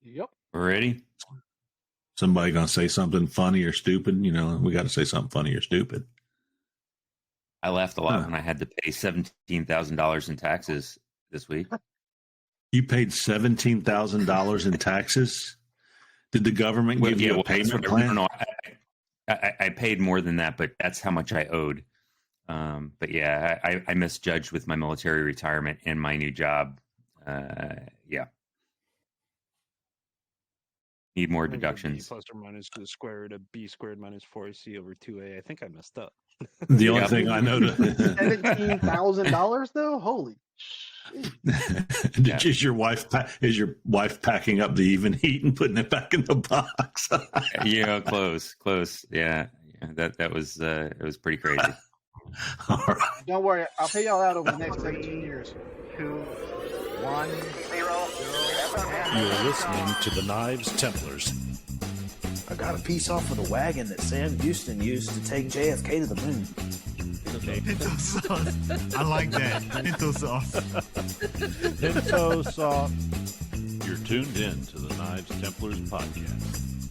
Yep. Ready? Somebody gonna say something funny or stupid? You know, we got to say something funny or stupid. I laughed a lot when I had to pay $17,000 in taxes this week. You paid $17,000 in taxes? Did the government give you a payment plan? No, I paid more than that, but that's how much I owed. But yeah, I misjudged with my military retirement and my new job. Yeah. Need more deductions. B plus or minus the square root of B squared minus 4AC over 2A. I think I messed up. The only thing I know $17,000 though? Holy shit. Is your wife packing up the even heat and putting it back in the box? Yeah, close. Yeah. That was it was pretty crazy. All right. Don't worry, I'll pay y'all out over the next 17 years. 2, 1, 0. You're listening to the Knives Templars. I got a piece off of the wagon that Sam Houston used to take JFK to the moon. Pinto sauce. I like that. Pinto sauce. Pinto sauce. You're tuned in to the Knives Templars podcast,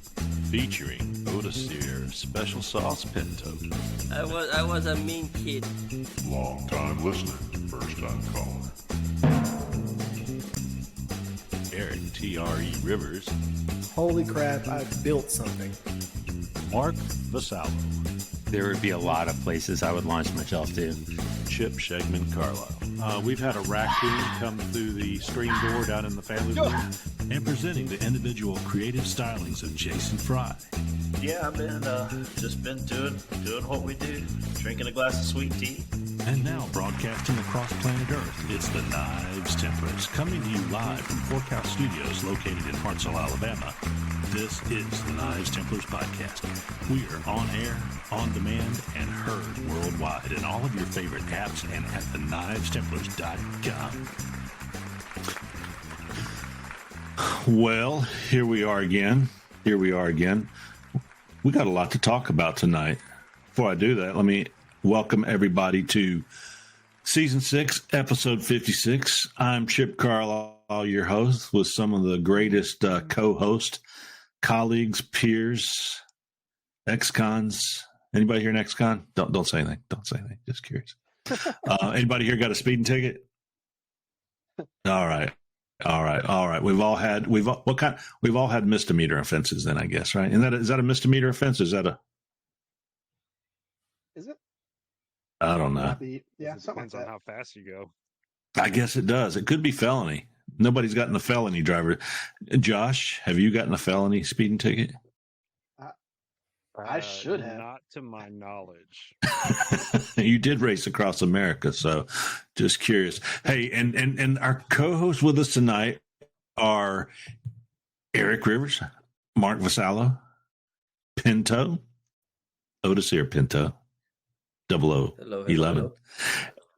featuring Odysseer Special Sauce Pinto. I was a mean kid. Long time listener, first time caller. Eric T.R.E. Rivers. Holy crap, I've built something. Mark Vasallo. There would be a lot of places I would launch myself to. Chip Shegman Carlisle. We've had a raccoon come through the screen door down in the family room. And presenting the individual creative stylings of Jason Fry. Yeah, I've been just been doing what we do, drinking a glass of sweet tea. And now broadcasting across planet Earth, it's the Knives Templars, coming to you live from Forecast Studios located in Hartselle, Alabama. This is the Knives Templars podcast. We are on air, on demand, and heard worldwide in all of your favorite apps and at thenivestemplars.com. Well, here we are again. We got a lot to talk about tonight. Before I do that, let me welcome everybody to Season 6, Episode 56. I'm Chip Carlisle, your host, with some of the greatest co-hosts, colleagues, peers, ex-cons. Anybody here an ex-con? Don't say anything. Don't say anything. Just curious. Anybody here got a speeding ticket? All right. We've all had misdemeanor offenses then, I guess, right? And is that a misdemeanor offense? Is it? I don't know. Yeah, something depends on how fast you go. I guess it does. It could be felony. Nobody's gotten a felony driver. Josh, have you gotten a felony speeding ticket? I should have. Not to my knowledge. You did race across America, so just curious. Hey, and our co-hosts with us tonight are Eric Rivers, Mark Vasallo, Pinto, Odysseer Pinto, 0011.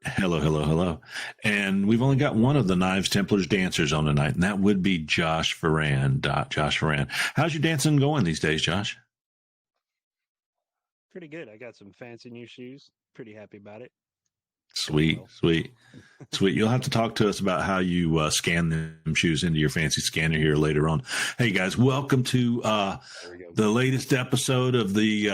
Hello. And we've only got one of the Knives Templars dancers on tonight, and that would be Josh Ferran. Josh Ferran. How's your dancing going these days, Josh? Pretty good. I got some fancy new shoes. Pretty happy about it. Sweet. You'll have to talk to us about how you scan them shoes into your fancy scanner here later on. Hey, guys, welcome to the latest episode of the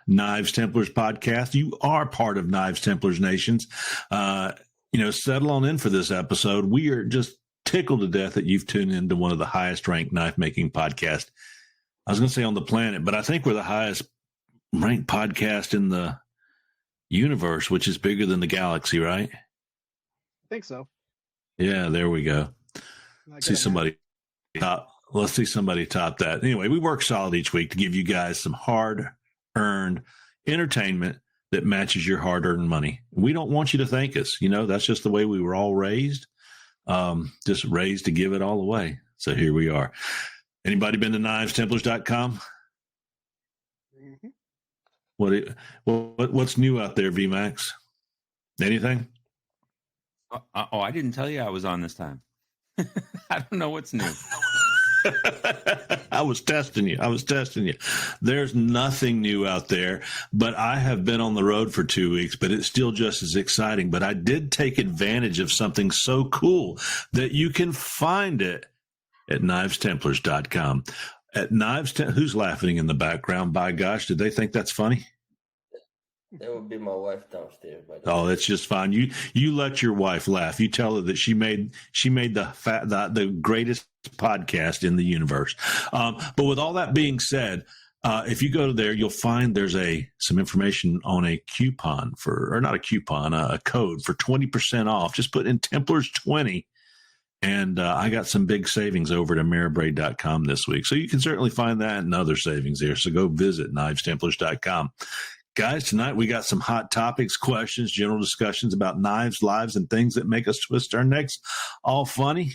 Knives Templars podcast. You are part of Knives Templars Nations. Settle on in for this episode. We are just tickled to death that you've tuned into one of the highest ranked knife making podcasts. I was going to say on the planet, but I think we're the highest ranked podcast in the universe, which is bigger than the galaxy, right? I think so. Yeah, there we go. Let's see somebody top that. Anyway, we work solid each week to give you guys some hard-earned entertainment that matches your hard-earned money. We don't want you to thank us. That's just the way we were all raised, just raised to give it all away. So here we are. Anybody been to knivestemplars.com? Mm-hmm. What's new out there, VMAX? Anything? I didn't tell you I was on this time. I don't know what's new. I was testing you. There's nothing new out there, but I have been on the road for 2 weeks, but it's still just as exciting. But I did take advantage of something so cool that you can find it at knivestemplars.com. At who's laughing in the background? By gosh, did they think that's funny? That would be my wife downstairs. By the Oh, way. that's just fine. You let your wife laugh. You tell her that she made the greatest podcast in the universe. But with all that being said, if you go there, you'll find there's some information on a coupon a code for 20% off. Just put in Templars 20. And I got some big savings over at Ameribraid.com this week. So you can certainly find that and other savings there. So go visit knivestemplars.com. Guys, tonight we got some hot topics, questions, general discussions about knives, lives, and things that make us twist our necks. All funny.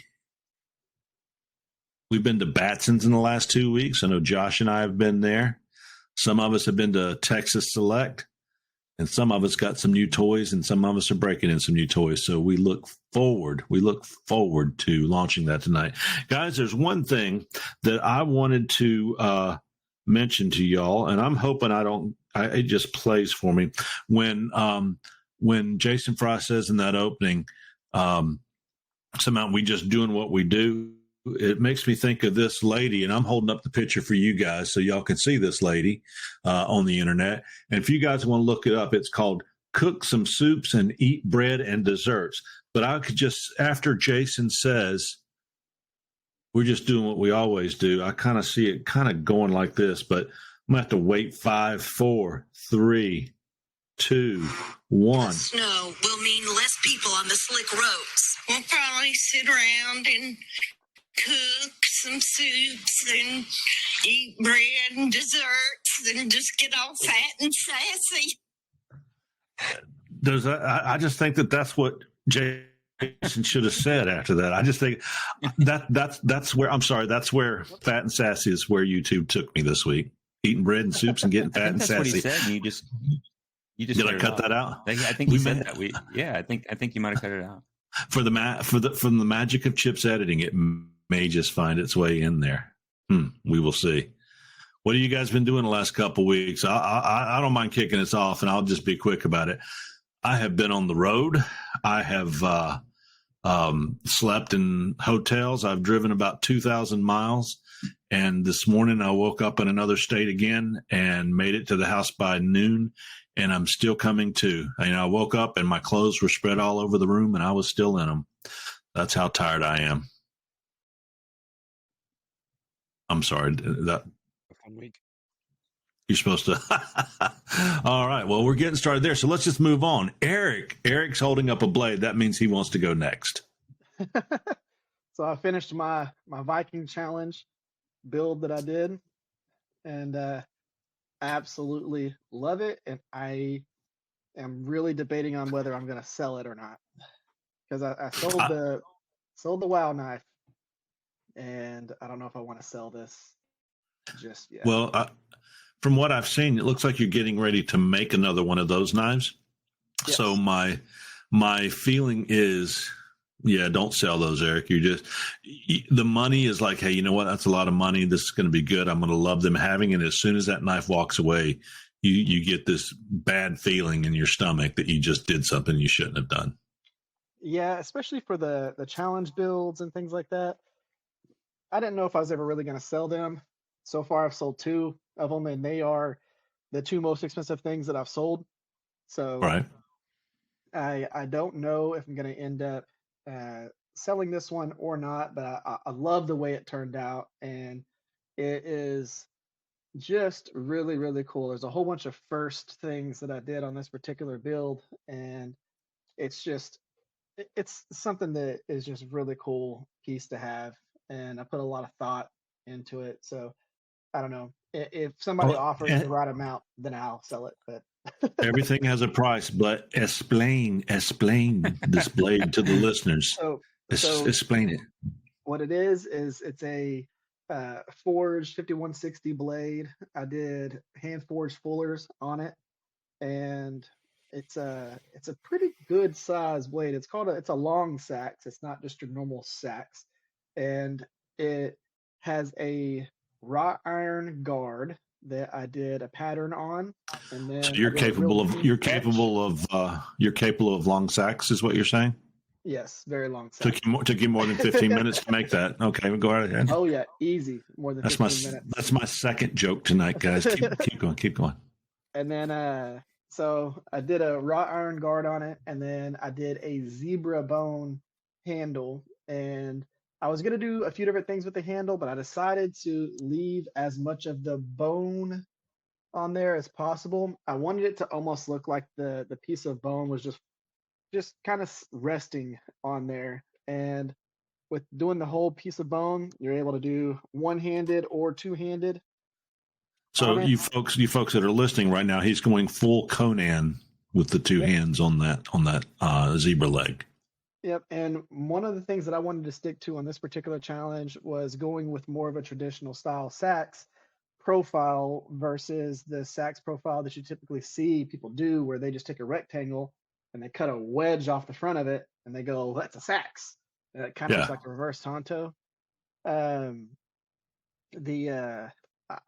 We've been to Batson's in the last 2 weeks. I know Josh and I have been there. Some of us have been to Texas Select. And some of us got some new toys, and some of us are breaking in some new toys. So we look forward to launching that tonight. Guys, there's one thing that I wanted to mention to y'all, and I'm hoping it just plays for me. When Jason Fry says in that opening, somehow we just doing what we do, it makes me think of this lady, and I'm holding up the picture for you guys so y'all can see this lady on the internet. And if you guys want to look it up, it's called Cook Some Soups and Eat Bread and Desserts. But I could just, after Jason says, we're just doing what we always do, I kind of see it kind of going like this, but I'm going to have to wait 5, 4, 3, 2, 1. Snow will mean less people on the slick roads. We'll probably sit around and cook some soups and eat bread and desserts and just get all fat and sassy. I just think that's what Jason should have said after that. I just think that's where that's where fat and sassy is where YouTube took me this week. Eating bread and soups and getting fat and sassy. That's what he said. And you just did I cut that out? I think you said that. I think you might have cut it out. From the magic of Chip's editing, it may just find its way in there. We will see. What have you guys been doing the last couple of weeks? I don't mind kicking us off, and I'll just be quick about it. I have been on the road. I have slept in hotels. I've driven about 2,000 miles. And this morning I woke up in another state again and made it to the house by noon. And I'm still coming to. I woke up and my clothes were spread all over the room and I was still in them. That's how tired I am. I'm sorry. That 1 week. You're supposed to. All right. Well, we're getting started there. So let's just move on. Eric's holding up a blade. That means he wants to go next. So I finished my Viking challenge build that I did, and I absolutely love it. And I am really debating on whether I'm going to sell it or not, because I sold the WoW knife, and I don't know if I want to sell this just yet. Well, from what I've seen, it looks like you're getting ready to make another one of those knives. Yes. So my feeling is, don't sell those, Eric. The money is like, hey, you know what? That's a lot of money. This is going to be good. I'm going to love them having it. As soon as that knife walks away, you get this bad feeling in your stomach that you just did something you shouldn't have done. Yeah, especially for the challenge builds and things like that. I didn't know if I was ever really going to sell them. So far, I've sold 2 of them, and they are the 2 most expensive things that I've sold. So right. I don't know if I'm going to end up selling this one or not, but I love the way it turned out, and it is just really, really cool. There's a whole bunch of first things that I did on this particular build, and it's something that is just really cool piece to have, and I put a lot of thought into it. So I don't know if somebody offers the right amount, then I'll sell it. But everything has a price. But explain this blade to the listeners. So explain it. What it is it's a forged 5160 blade. I did hand forged fullers on it, and it's a pretty good size blade. It's a long sax. It's not just your normal sax, and it has a wrought iron guard that I did a pattern on, and then so you're capable of long sax, is what you're saying? Yes, very long sack. Took you more than 15 minutes to make that. Okay, go ahead. Oh yeah, easy. More than 15 minutes. That's my second joke tonight, guys. Keep going. And then so I did a wrought iron guard on it, and then I did a zebra bone handle. And I was gonna do a few different things with the handle, but I decided to leave as much of the bone on there as possible. I wanted it to almost look like the piece of bone was just kind of resting on there. And with doing the whole piece of bone, you're able to do one-handed or two-handed. So you folks that are listening right now, he's going full Conan with the two hands on that zebra leg. Yep. And one of the things that I wanted to stick to on this particular challenge was going with more of a traditional style sax profile versus the sax profile that you typically see people do, where they just take a rectangle and they cut a wedge off the front of it and they go, that's a sax. And it kind of looks like a reverse Tonto.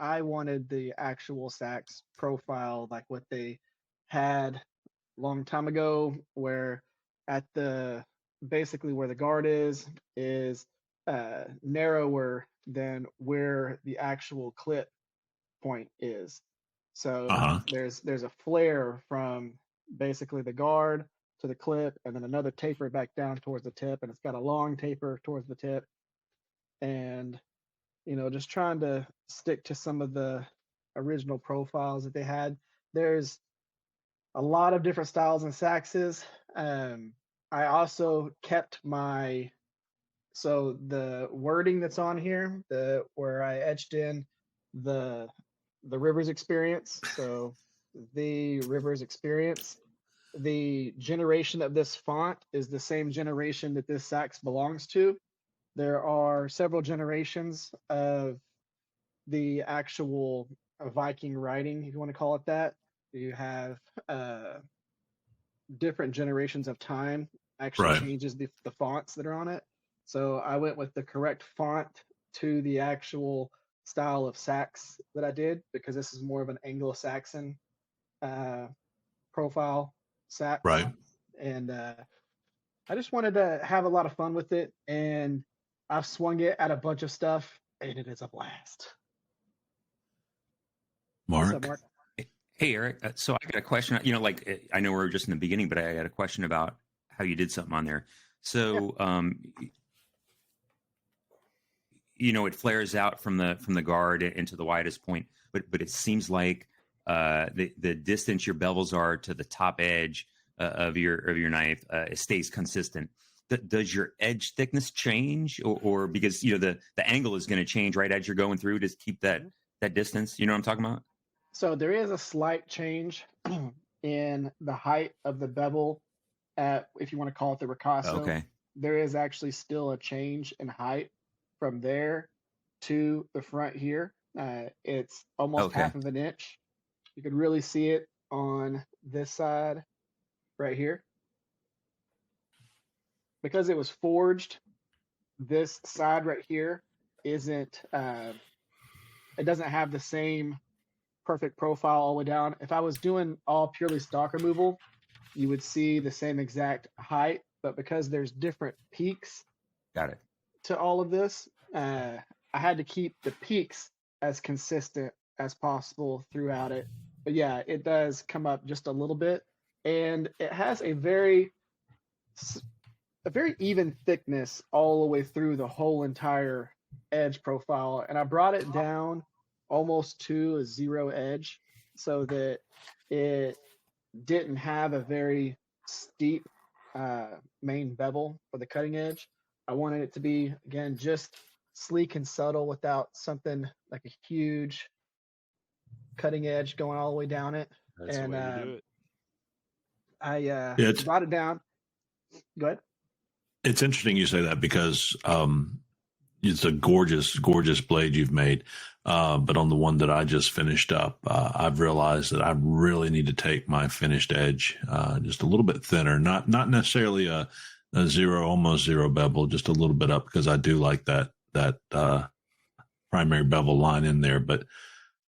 I wanted the actual sax profile, like what they had a long time ago, where at basically where the guard is narrower than where the actual clip point is. So there's a flare from basically the guard to the clip, and then another taper back down towards the tip, and it's got a long taper towards the tip. And just trying to stick to some of the original profiles that they had. There's a lot of different styles and saxes. I also kept so the wording that's on here, where I etched in the Rivers experience. So the Rivers experience, the generation of this font is the same generation that this sax belongs to. There are several generations of the actual Viking writing, if you want to call it that. You have different generations of time actually changes the fonts that are on it. So I went with the correct font to the actual style of sax that I did, because this is more of an Anglo-Saxon profile sax. Right. And I just wanted to have a lot of fun with it, and I've swung it at a bunch of stuff, and it is a blast. Mark? What's up, Mark? Hey, Eric. So I got a question. I know we're just in the beginning, but I got a question about how you did something on there. So, it flares out from the guard into the widest point, but it seems like the distance your bevels are to the top edge of your knife stays consistent. Does your edge thickness change, or because the angle is going to change right as you're going through to keep that distance? You know what I'm talking about? So there is a slight change in the height of the bevel at, if you want to call it the ricasso. Okay. There is actually still a change in height from there to the front here. It's almost half of an inch. You could really see it on this side right here. Because it was forged, this side right here isn't, it doesn't have the same perfect profile all the way down. If I was doing all purely stock removal, you would see the same exact height, but because there's different peaks to all of this, I had to keep the peaks as consistent as possible throughout it. But yeah, it does come up just a little bit, and it has a very even thickness all the way through the whole entire edge profile. And I brought it down almost to a zero edge so that it didn't have a very steep main bevel for the cutting edge. I wanted it to be, again, just sleek and subtle without something like a huge cutting edge going all the way down it. That's the way to do it. I brought it down. Go ahead. It's interesting you say that, because it's a gorgeous, gorgeous blade you've made. But on the one that I just finished up, I've realized that I really need to take my finished edge just a little bit thinner, not necessarily a zero, almost zero bevel, just a little bit up, because I do like that primary bevel line in there. But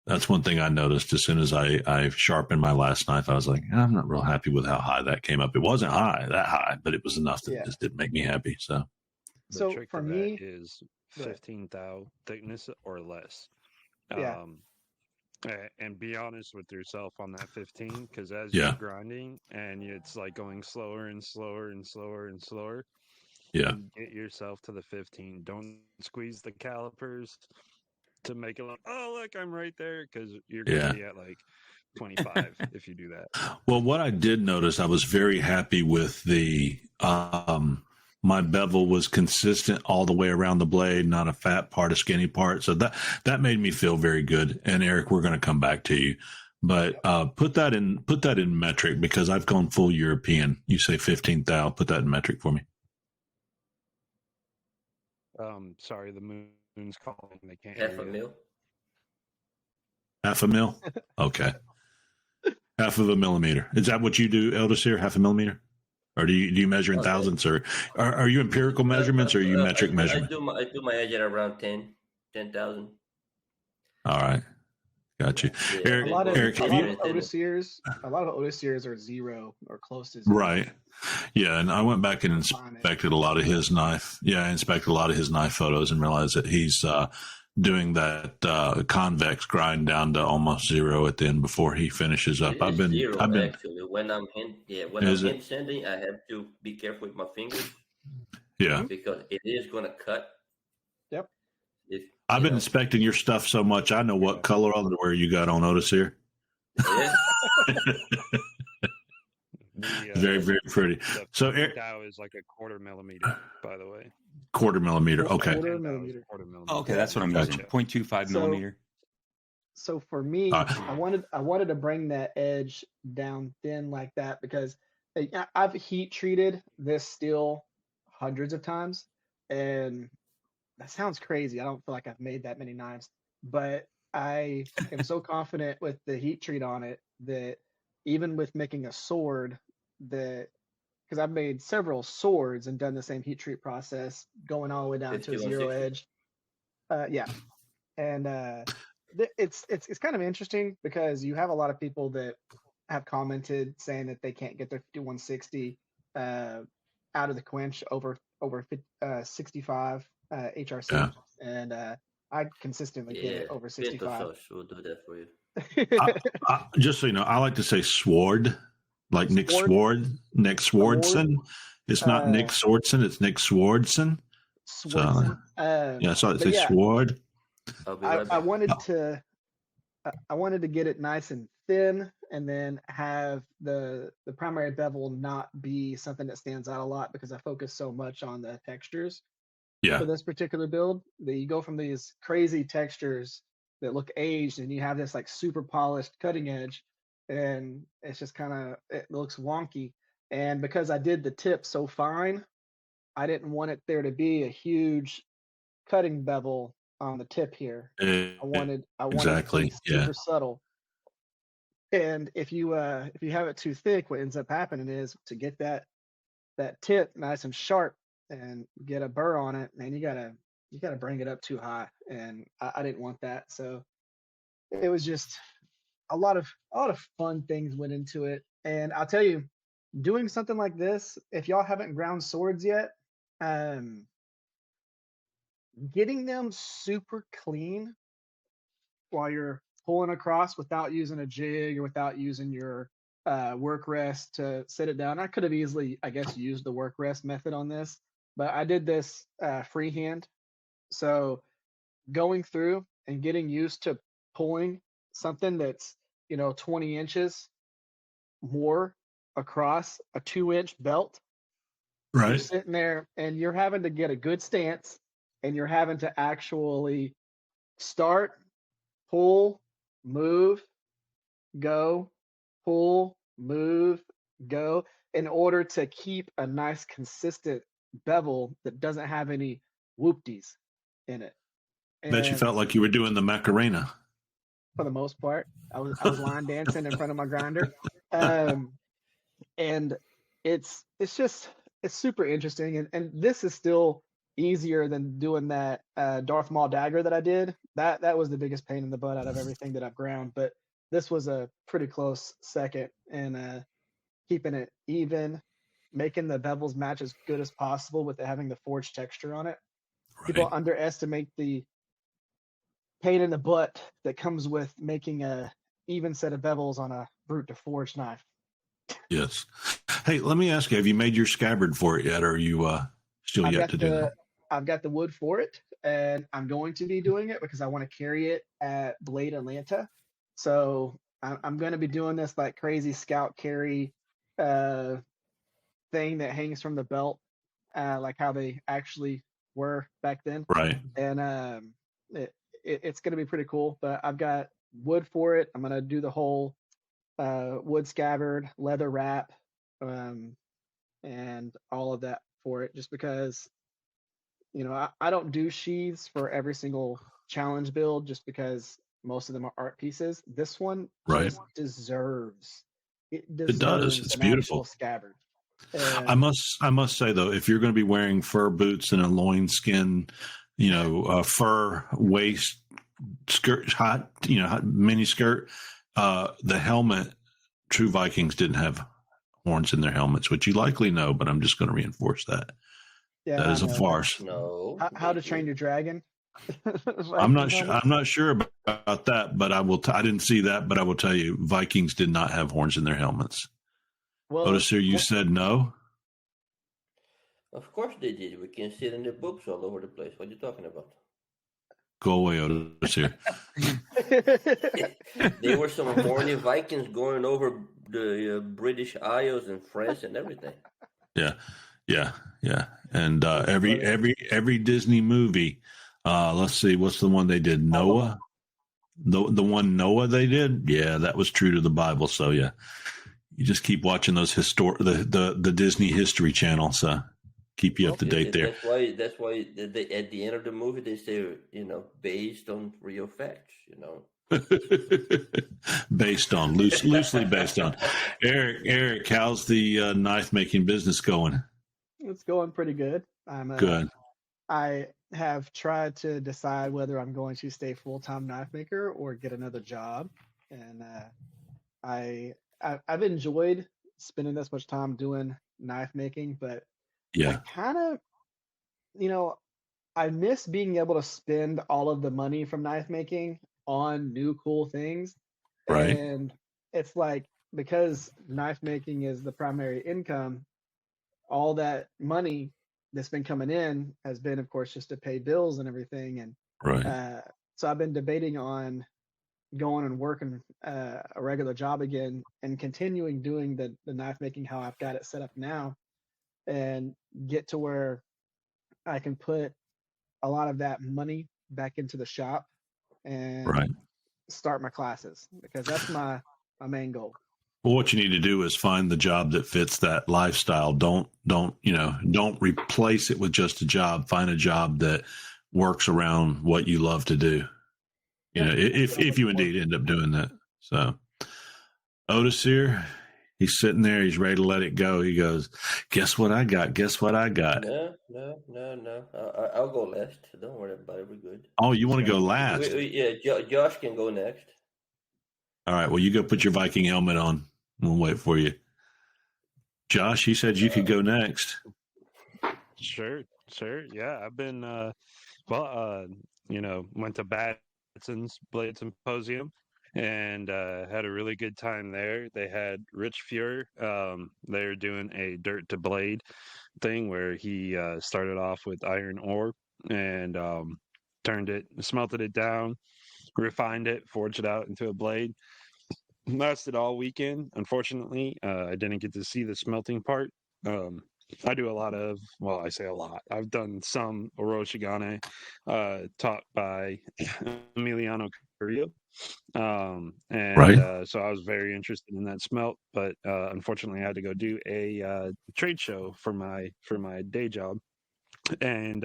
That's one thing I noticed as soon as I sharpened my last knife. I was like, I'm not real happy with how high that came up. It wasn't that high, but it was enough that it just didn't make me happy. So The So trick for to me, that is go ahead. 15 thou thickness or less. Yeah. And be honest with yourself on that 15, because as Yeah. you're grinding and it's like going slower and slower and slower and slower, yeah, get yourself to the 15. Don't squeeze the calipers to make it like, oh, look, I'm right there, because you're going Yeah. to be at like 25 if you do that. Well, what I did notice, I was very happy with the my bevel was consistent all the way around the blade, not a fat part, a skinny part. So that made me feel very good. And Eric, we're going to come back to you, but put that in metric, because I've gone full European. You say 15 thou, put that in metric for me. Sorry, the moon's calling. They can't Half hear a you. mil. Half a mil? Okay. Half of a millimeter. Is that what you do, Elderseer? Half a millimeter? Or do you measure in thousandths? Or are you empirical measurements, or are you metric measurements? I do my edge at around 10,000. All right. Got you. Yeah, Eric, A lot of Eric, Odysseyers are 0 or close to 0. right. Yeah, and I went back and inspected a lot of his knife. Yeah, I inspected a lot of his knife photos and realized that he's doing that convex grind down to almost 0 at the end before he finishes up. It is I've been actually when I'm hand sanding, I have to be careful with my fingers. Yeah, because it is going to cut. Yep. I've been inspecting your stuff so much, I know what color underwear you got on, Otis here. Yeah. Very, very pretty. So thou is like a 1/4 millimeter, by the way. 1/4 millimeter. Okay. 1/4 millimeter. Oh, okay, that's what I'm using. 0.25 millimeter. So for me, I wanted to bring that edge down thin like that, because I've heat treated this steel hundreds of times, and that sounds crazy. I don't feel like I've made that many knives, but I am so confident with the heat treat on it that even with making a sword, because I've made several swords and done the same heat treat process, going all the way down to a 0 edge. Yeah, and it's kind of interesting, because you have a lot of people that have commented saying that they can't get their 5160 out of the quench over 65 HRC, and I consistently get it over 65. We'll do that for you. Just so you know, I like to say sword, like Nick Swardson. It's not Nick Swardson, it's Nick Swardson. So, yeah, so I say sword. I wanted to get it nice and thin, and then have the primary bevel not be something that stands out a lot, because I focus so much on the textures. Yeah. For this particular build, that you go from these crazy textures that look aged, and you have this like super polished cutting edge, and it's just it looks wonky. And because I did the tip so fine, I didn't want it there to be a huge cutting bevel on the tip here. I wanted exactly, it to be super subtle. And if you have it too thick, what ends up happening is, to get that tip nice and sharp and get a burr on it, man, you gotta bring it up too high, and I didn't want that. So it was just a lot of fun things went into it. And I'll tell you, doing something like this, if y'all haven't ground swords yet, getting them super clean while you're pulling across without using a jig or without using your work rest to set it down. I could have easily, I guess, used the work rest method on this, but I did this freehand. So going through and getting used to pulling something that's 20 inches more across a 2-inch belt. Right. You're sitting there and you're having to get a good stance, and you're having to actually start, pull, move, go, pull, move, go, in order to keep a nice consistent bevel that doesn't have any whoopties in it. And bet you felt like you were doing the Macarena. For the most part, I was line dancing in front of my grinder, and it's super interesting. And this is still easier than doing that Darth Maul dagger that I did. That was the biggest pain in the butt out of everything that I've ground. But this was a pretty close second, and keeping it even, making the bevels match as good as possible with it having the forged texture on it. Right. People underestimate the pain in the butt that comes with making a even set of bevels on a brute to forge knife. Yes. Hey, let me ask you: have you made your scabbard for it yet, or are you still yet to do that? I've got the wood for it, and I'm going to be doing it because I want to carry it at Blade Atlanta. So I'm going to be doing this like crazy scout carry thing that hangs from the belt, like how they actually were back then. Right. And it's going to be pretty cool. But I've got wood for it. I'm going to do the whole wood scabbard, leather wrap, and all of that for it, just because, you know, I don't do sheaths for every single challenge build just because most of them are art pieces. This one just deserves it does. It's beautiful scabbard. I must say though, if you're going to be wearing fur boots and a loin skin, fur waist skirt, hot mini skirt, the helmet, true Vikings didn't have horns in their helmets, which you likely know, but I'm just going to reinforce that. Yeah, that is a farce. No. How to Train Your Dragon? I'm not sure about that, but I didn't see that, but I will tell you, Vikings did not have horns in their helmets. Well, Otis, here you said no. Of course they did. We can see it in the books all over the place. What are you talking about? Go away, Otis here. There were some horny Vikings going over the British Isles and France and everything. Yeah. And every Disney movie, let's see, what's the one they did? Noah? The one Noah they did? Yeah, that was true to the Bible. So yeah, you just keep watching those the Disney History Channel. So keep you up to date there. That's why they, at the end of the movie they say, based on real facts, loosely based on. Eric, how's the knife making business going? It's going pretty good. Good. I have tried to decide whether I'm going to stay full-time knife maker or get another job, and I've enjoyed spending this much time doing knife making, but yeah, I kind of, I miss being able to spend all of the money from knife making on new cool things. Right. And it's like, because knife making is the primary income, all that money that's been coming in has been, of course, just to pay bills and everything. And right. So I've been debating on going and working a regular job again and continuing doing the knife making how I've got it set up now, and get to where I can put a lot of that money back into the shop and start my classes, because that's my main goal. Well, what you need to do is find the job that fits that lifestyle. Don't replace it with just a job. Find a job that works around what you love to do. If you indeed end up doing that. So Otis here, he's sitting there. He's ready to let it go. He goes, guess what I got? Guess what I got? No. I'll go last. Don't worry about it. We're good. Oh, you want to go last? Josh can go next. All right. Well, you go put your Viking helmet on. We'll wait for you. Josh, he said you could go next. Sure. Yeah, I've been, went to Batson's Blade Symposium and had a really good time there. They had Rich Fuhr. They're doing a dirt to blade thing where he started off with iron ore and smelted it down, refined it, forged it out into a blade. Lasted all weekend. Unfortunately, I didn't get to see the smelting part. I do a lot of, I say a lot. I've done some Oroshigane taught by Emiliano Carrillo. So I was very interested in that smelt, but unfortunately I had to go do a trade show for my day job. And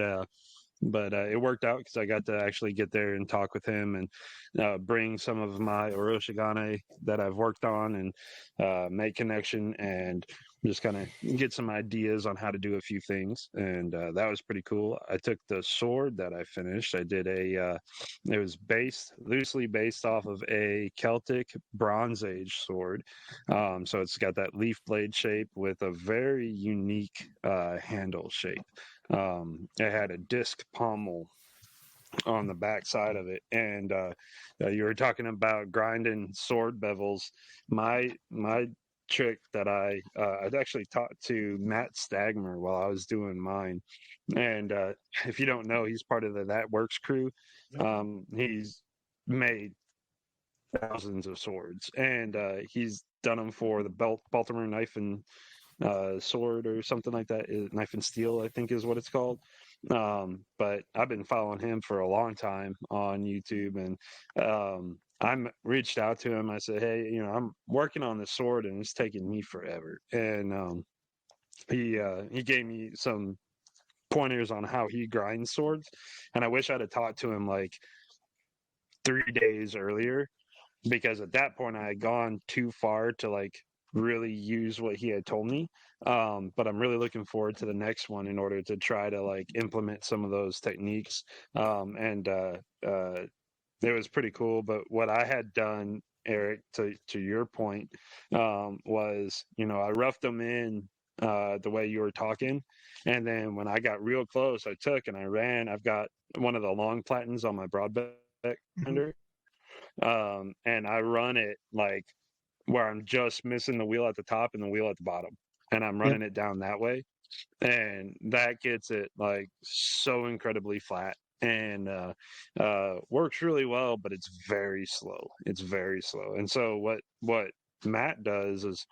but it worked out because I got to actually get there and talk with him and bring some of my Oroshigane that I've worked on and make connection. And just kind of get some ideas on how to do a few things, and that was pretty cool. I took the sword that I finished. I did it was loosely based off of a Celtic Bronze Age sword. So it's got that leaf blade shape with a very unique handle shape. It had a disc pommel on the back side of it, and you were talking about grinding sword bevels. My trick that I'd actually taught to Matt Stagmer while I was doing mine, and if you don't know, he's part of the That Works crew. He's made thousands of swords, and he's done them for the Baltimore Knife and sword or something like that. Knife and Steel, I think, is what it's called. But I've been following him for a long time on YouTube, and I reached out to him. I said, "Hey, I'm working on this sword, and it's taking me forever." And he gave me some pointers on how he grinds swords, and I wish I'd have talked to him like 3 days earlier, because at that point I had gone too far to like really use what he had told me. But I'm really looking forward to the next one in order to try to like implement some of those techniques. And it was pretty cool. But what I had done, Eric, to your point, was, I roughed them in the way you were talking. And then when I got real close, I took and I ran. I've got one of the long platens on my broadback grinder. And I run it like where I'm just missing the wheel at the top and the wheel at the bottom, and I'm running it down that way, and that gets it like so incredibly flat, and works really well, but it's very slow. It's very slow. And so what Matt does is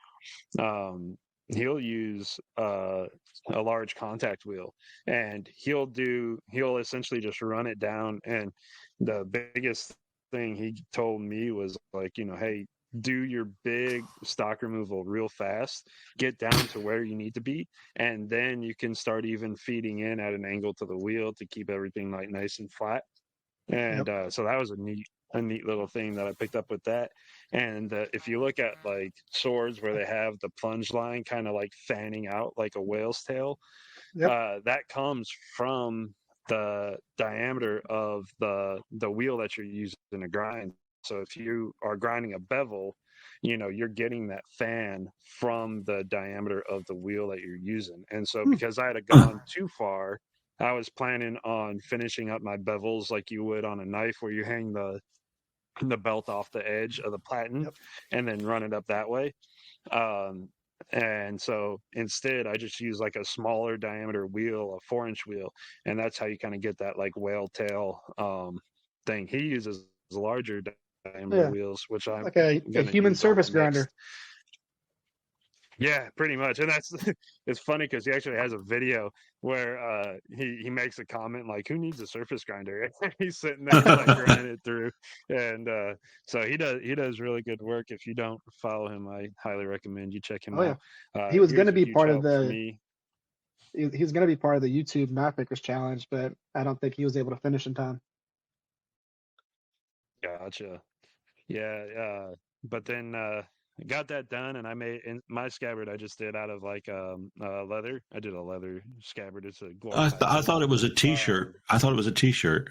he'll use a large contact wheel, and he'll essentially just run it down. And the biggest thing he told me was like, hey, do your big stock removal real fast, get down to where you need to be, and then you can start even feeding in at an angle to the wheel to keep everything like nice and flat. And so that was a neat little thing that I picked up with that. And if you look at like swords where they have the plunge line kind of like fanning out like a whale's tail, that comes from the diameter of the wheel that you're using to grind. So if you are grinding a bevel, you're getting that fan from the diameter of the wheel that you're using. And so because I had gone too far, I was planning on finishing up my bevels like you would on a knife, where you hang the belt off the edge of the platen and then run it up that way. And so instead, I just use like a smaller diameter wheel, a 4-inch wheel, and that's how you kind of get that like whale tail thing. He uses larger diameter wheels, which I'm like a human service grinder. Yeah, pretty much. And that's it's funny because he actually has a video where he makes a comment like, "Who needs a surface grinder?" He's sitting there like running it through, and so he does really good work. If you don't follow him, I highly recommend you check him out. He was going to be part of the. He's going to be part of the YouTube Knife Makers Challenge, but I don't think he was able to finish in time. Gotcha. Yeah, but then got that done, and I made my scabbard. I just did out of like leather. I did a leather scabbard. It's a I thought it was a T-shirt. I thought it was a T-shirt.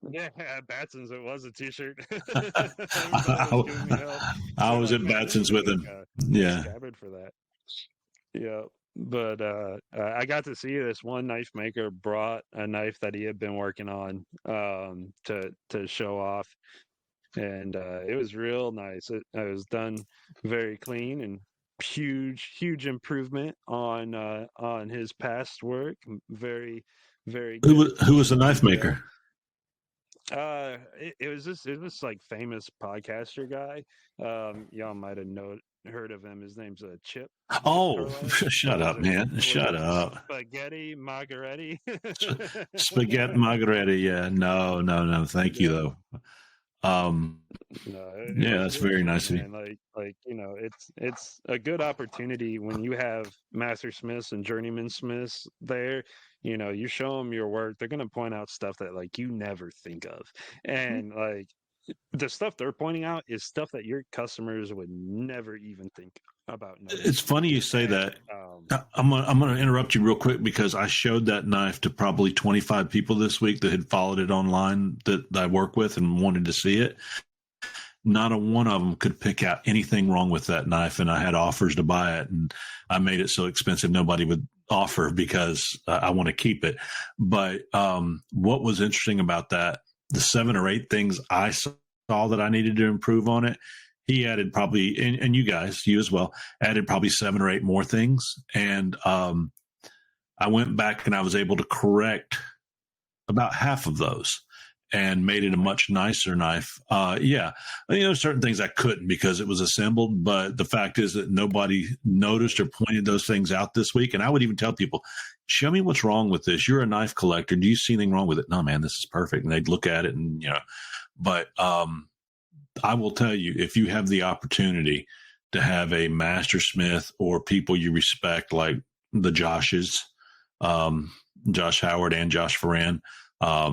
Yeah, at Batson's it was a T-shirt. I was at Batson's with him. Scabbard for that. Yeah, but I got to see this one knife maker brought a knife that he had been working on to show off. And it was real nice. It was done very clean, and huge improvement on his past work. Very, very good. Who was the knife maker? It was this like famous podcaster guy. Y'all might have heard of him. His name's Chip. Oh, shut up, man! Shut up. Spaghetti Margaretti. Spaghetti Margaretti. Yeah, no. Thank you though. That's very nice of you. Like it's a good opportunity when you have master smiths and journeyman smiths there. You show them your work, they're gonna point out stuff that like you never think of, and like the stuff they're pointing out is stuff that your customers would never even think about noticing. It's funny you say that. Um, I'm gonna interrupt you real quick because I showed that knife to probably 25 people this week that had followed it online that I work with and wanted to see it. Not a one of them could pick out anything wrong with that knife, and I had offers to buy it, and I made it so expensive nobody would offer because I want to keep it. But what was interesting about that, the 7 or 8 things I saw that I needed to improve on it, he added probably, and you guys, you as well, added probably 7 or 8 more things. And I went back and I was able to correct about half of those and made it a much nicer knife. Yeah, certain things I couldn't because it was assembled, but the fact is that nobody noticed or pointed those things out this week. And I would even tell people, show me what's wrong with this. You're a knife collector. Do you see anything wrong with it? No, man, this is perfect. And they'd look at it and, but I will tell you, if you have the opportunity to have a mastersmith or people you respect, like the Joshes, Josh Howard and Josh Ferran, I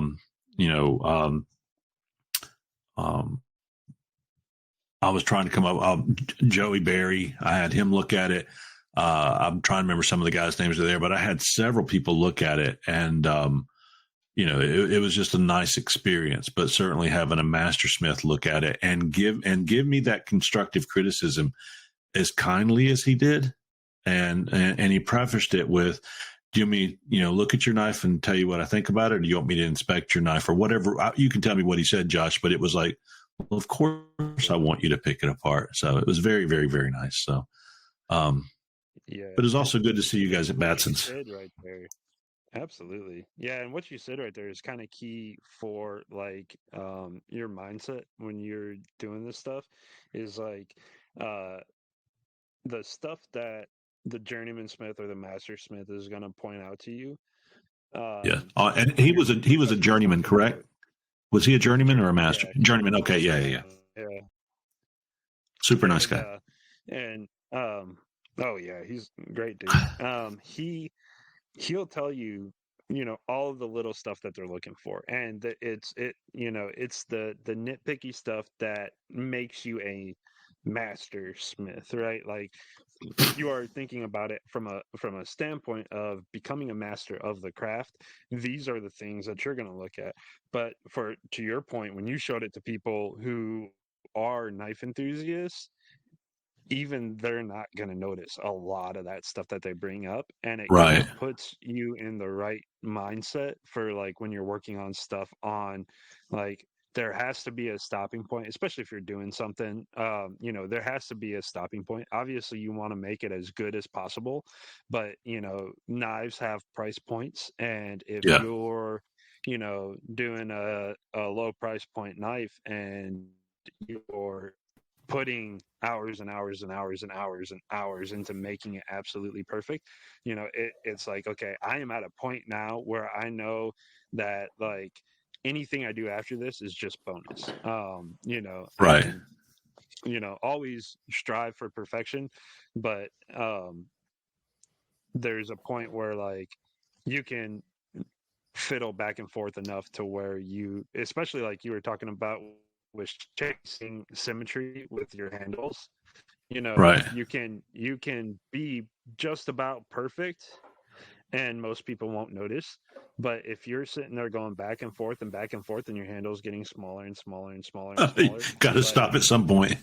was trying to come up, Joey Berry, I had him look at it. I'm trying to remember some of the guys' names are there, but I had several people look at it, and it was just a nice experience. But certainly having a mastersmith look at it and give me that constructive criticism as kindly as he did, and he prefaced it with, do you want me, look at your knife and tell you what I think about it, or do you want me to inspect your knife or whatever? You can tell me what he said, Josh, but it was like, well, of course I want you to pick it apart. So it was very, very, very nice. So, yeah, but it's also good to see you guys at Batson's. Right there. Absolutely. Yeah, and what you said right there is kind of key for like your mindset when you're doing this stuff is like the stuff that the journeyman smith or the master smith is going to point out to you. Yeah. And he was a journeyman, correct? Was he a journeyman or a master? Yeah, journeyman. Okay. Yeah. Super nice guy. Oh yeah, he's a great dude. He'll tell you, all of the little stuff that they're looking for, and it's the nitpicky stuff that makes you a master smith, right? Like you are thinking about it from a standpoint of becoming a master of the craft. These are the things that you're going to look at. But to your point, when you showed it to people who are knife enthusiasts, even they're not going to notice a lot of that stuff that they bring up, and it kind of puts you in the right mindset for like when you're working on stuff on like there has to be a stopping point, especially if you're doing something, there has to be a stopping point. Obviously you want to make it as good as possible, but knives have price points, and if you're doing a low price point knife and you're putting hours and hours and hours and hours and hours into making it absolutely perfect, it's like, okay, I am at a point now where I know that like anything I do after this is just bonus. Always strive for perfection, but there's a point where like you can fiddle back and forth enough to where you, especially like you were talking about with chasing symmetry with your handles, you can be just about perfect and most people won't notice. But if you're sitting there going back and forth and your handle's getting smaller and smaller and smaller and smaller, got to stop at some point.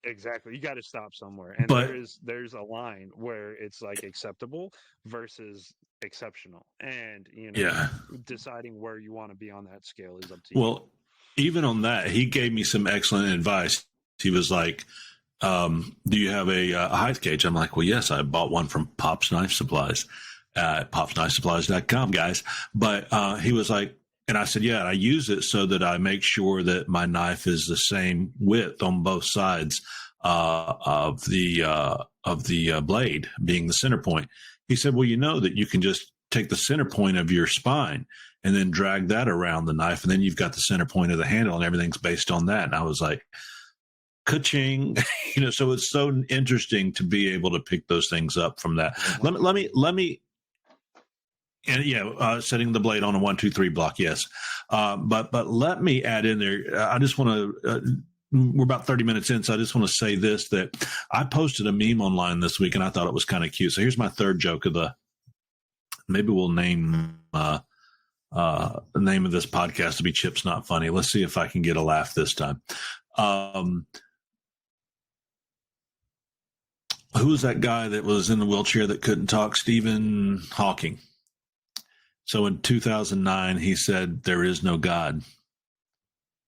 Exactly, you got to stop somewhere, and there's a line where it's like acceptable versus exceptional, and deciding where you want to be on that scale is up to you. Well, even on that, he gave me some excellent advice. He was like, do you have a height gauge? I'm like, well, yes, I bought one from Pop's Knife Supplies, popsknifesupplies.com, guys. But he was like, and I said, yeah, I use it so that I make sure that my knife is the same width on both sides of the blade, being the center point. He said, well, that you can just take the center point of your spine and then drag that around the knife, and then you've got the center point of the handle, and everything's based on that. And I was like, ka-ching. So it's so interesting to be able to pick those things up from that. Let me And setting the blade on a 1, 2, 3 block. Yes. But let me add in there. I just want to, we're about 30 minutes in. So I just want to say this, that I posted a meme online this week and I thought it was kind of cute. So here's my third joke of maybe we'll name, the name of this podcast to be Chips Not Funny. Let's see if I can get a laugh this time. Who was that guy that was in the wheelchair that couldn't talk? Stephen Hawking. So in 2009, he said, there is no God.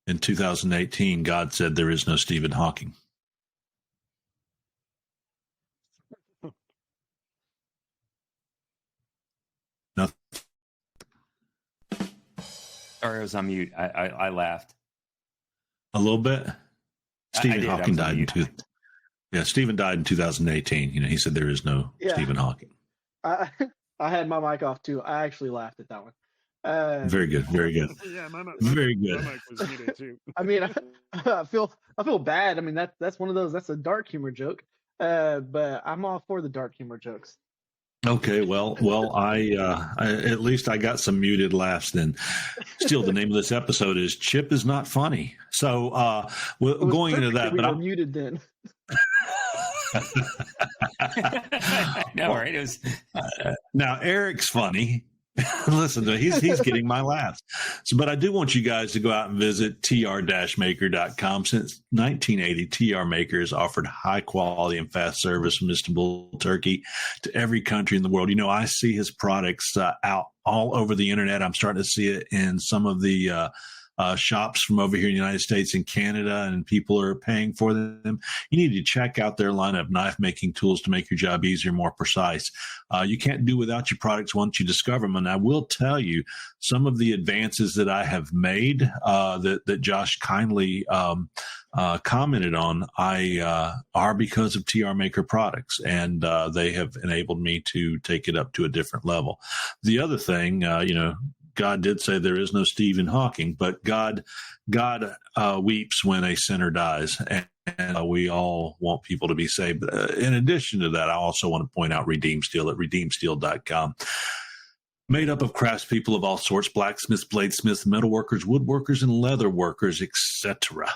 In 2018, God said, there is no Stephen Hawking. Nothing. Sorry, I was on mute. I laughed. A little bit? Stephen Hawking died Stephen died in 2018. He said there is no Stephen Hawking. I had my mic off too. I actually laughed at that one. Very good. Very good. Yeah, very good. My mic was muted too. I mean, I feel bad. I mean, that's one of those. That's a dark humor joke. But I'm all for the dark humor jokes. Okay, well, I at least I got some muted laughs then. Still, the name of this episode is Chip is Not Funny. So going into that, but I'm muted then. No, right? It was now Eric's funny. Listen to he's getting my laughs. But I do want you guys to go out and visit tr-maker.com. Since 1980, TR Maker has offered high quality and fast service from Istanbul, Turkey to every country in the world. I see his products out all over the internet. I'm starting to see it in some of the shops from over here in the United States and Canada, and people are paying for them. You need to check out their line of knife making tools to make your job easier, more precise. You can't do without your products once you discover them. And I will tell you some of the advances that I have made that Josh kindly commented on, are because of TR Maker products, and they have enabled me to take it up to a different level. The other thing, God did say there is no Stephen Hawking, but God weeps when a sinner dies, and we all want people to be saved. In addition to that, I also want to point out Redeem Steel at redeemsteel.com. Made up of craftspeople of all sorts, blacksmiths, bladesmiths, metalworkers, woodworkers, and leather workers, etc.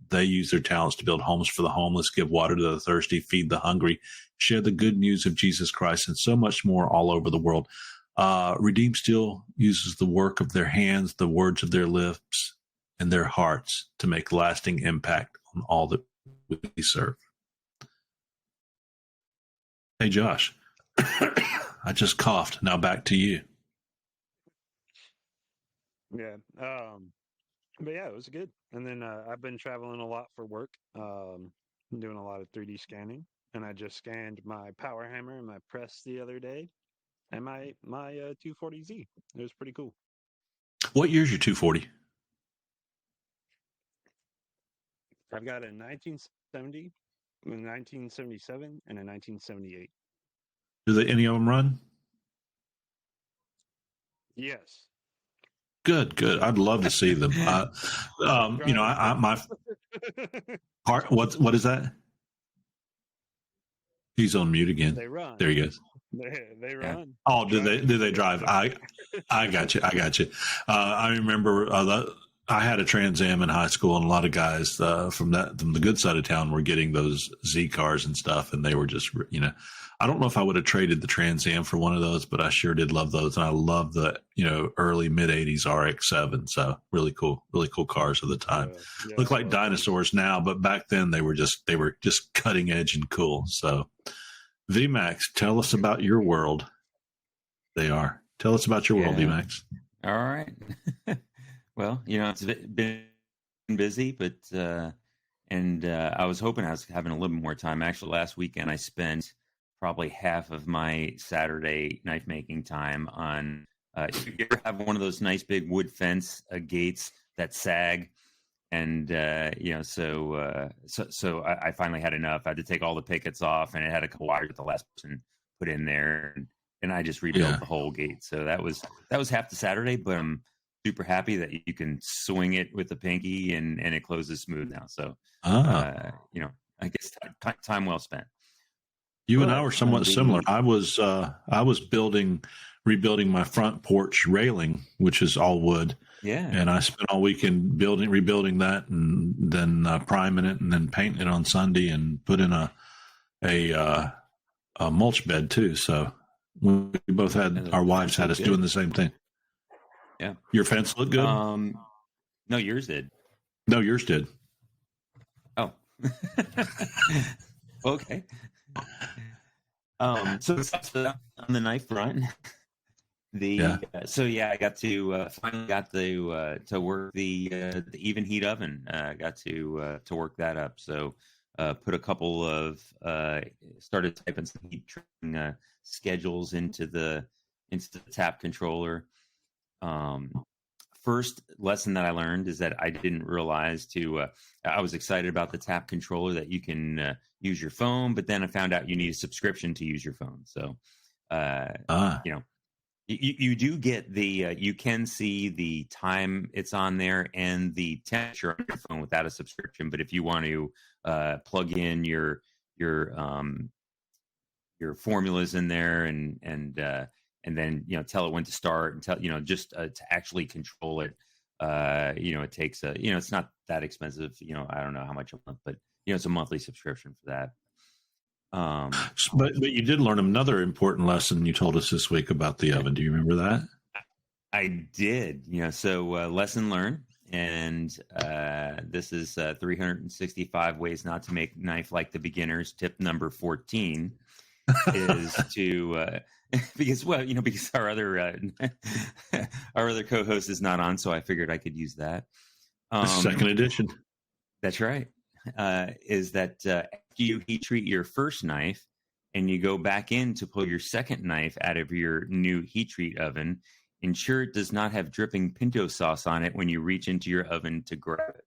They use their talents to build homes for the homeless, give water to the thirsty, feed the hungry, share the good news of Jesus Christ, and so much more all over the world. Redeem Steel uses the work of their hands, the words of their lips, and their hearts to make lasting impact on all that we serve. Hey, Josh, I just coughed. Now back to you. Yeah. But yeah, it was good. And then I've been traveling a lot for work, doing a lot of 3D scanning, and I just scanned my power hammer and my press the other day. And my 240Z. It was pretty cool. What year's your 240? I've got a 1970, a 1977, and a 1978. Do any of them run? Yes. Good. I'd love to see them. My heart. What is that? He's on mute again. They run. There he goes. They run. Oh, do they drive? I got you. I remember I had a Trans Am in high school, and a lot of guys from the good side of town were getting those Z cars and stuff, and they were just, I don't know if I would have traded the Trans Am for one of those, but I sure did love those, and I love the early mid '80s RX-7. So really cool cars of the time. Yeah, look like dinosaurs now, but back then they were just cutting edge and cool. So. VMAX, tell us about your world. Tell us about your world, VMAX. All right. Well, it's been busy, but I was hoping I was having a little more time. Actually, last weekend I spent probably half of my Saturday knife making time on. You ever have one of those nice big wood fence gates that sag? And, so I finally had enough. I had to take all the pickets off, and it had a couple wires that the last person put in there, and I just rebuilt the whole gate. So that was half the Saturday, but I'm super happy that you can swing it with the pinky and it closes smooth now. So, I guess time well spent. You and I were somewhat similar. I was building rebuilding my front porch railing, which is all wood. Yeah. And I spent all weekend rebuilding that, and then priming it, and then painting it on Sunday, and put in a mulch bed too. So we both had our wives had us doing the same thing. Yeah. Your fence looked good? No, yours did. No, yours did. Oh. Okay. So on the knife front, I got to finally got to work the even heat oven. Got to work that up. So put a couple of started typing some heat training schedules into the tap controller. First lesson that I learned is that I didn't realize I was excited about the tap controller that you can use your phone, but then I found out you need a subscription to use your phone. So, you know, you do get you can see the time it's on there and the temperature on your phone without a subscription. But if you want to plug in your formulas in there and then, you know, tell it when to start and tell, you know, just to actually control it. You know, it takes you know, it's not that expensive. You know, I don't know how much a month, but you know, it's a monthly subscription for that. But you did learn another important lesson you told us this week about the oven. Do you remember that? I did. You know, so lesson learned, and this is 365 ways not to make knife like the beginners. Tip number 14 is to because our other co-host is not on, so I figured I could use that. Second edition. That's right. Is that after you heat treat your first knife and you go back in to pull your second knife out of your new heat treat oven, ensure it does not have dripping pinto sauce on it when you reach into your oven to grab it.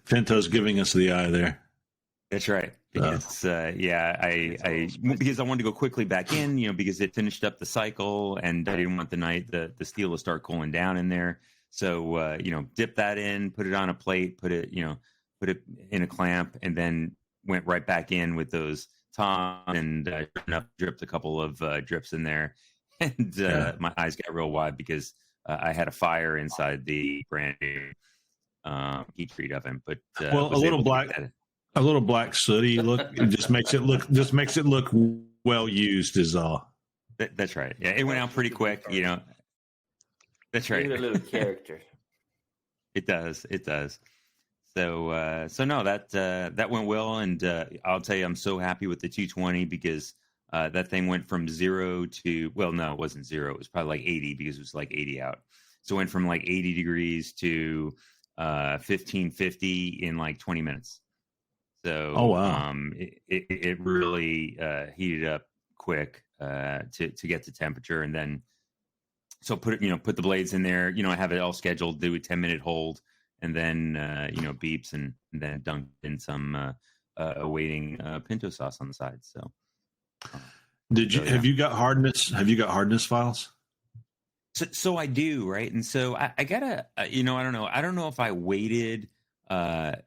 Pinto's giving us the eye there. That's right. Because because I wanted to go quickly back in, you know, because it finished up the cycle and I didn't want the steel to start cooling down in there. So, you know, dip that in, put it on a plate, put it in a clamp, and then went right back in with those tongs and dripped a couple of drips in there. And my eyes got real wide because I had a fire inside the brand new heat treat oven. But a little black sooty look. It just makes it look well used is all. That's right. Yeah, it went out pretty quick, you know. That's right. Give it a little character. It does. So no, that went well, and I'll tell you, I'm so happy with the 220 because that thing went from 0 to, well, no, it wasn't 0. It was probably like 80 because it was like 80 out. So it went from like 80 degrees to 1550 in like 20 minutes. So it really heated up quick to get the temperature, and then. So put the blades in there, you know, I have it all scheduled, do a 10-minute hold, and then, beeps and then dunk in some awaiting pinto sauce on the side. So have you got hardness files? So I do. Right. And so I gotta, I don't know if I waited, the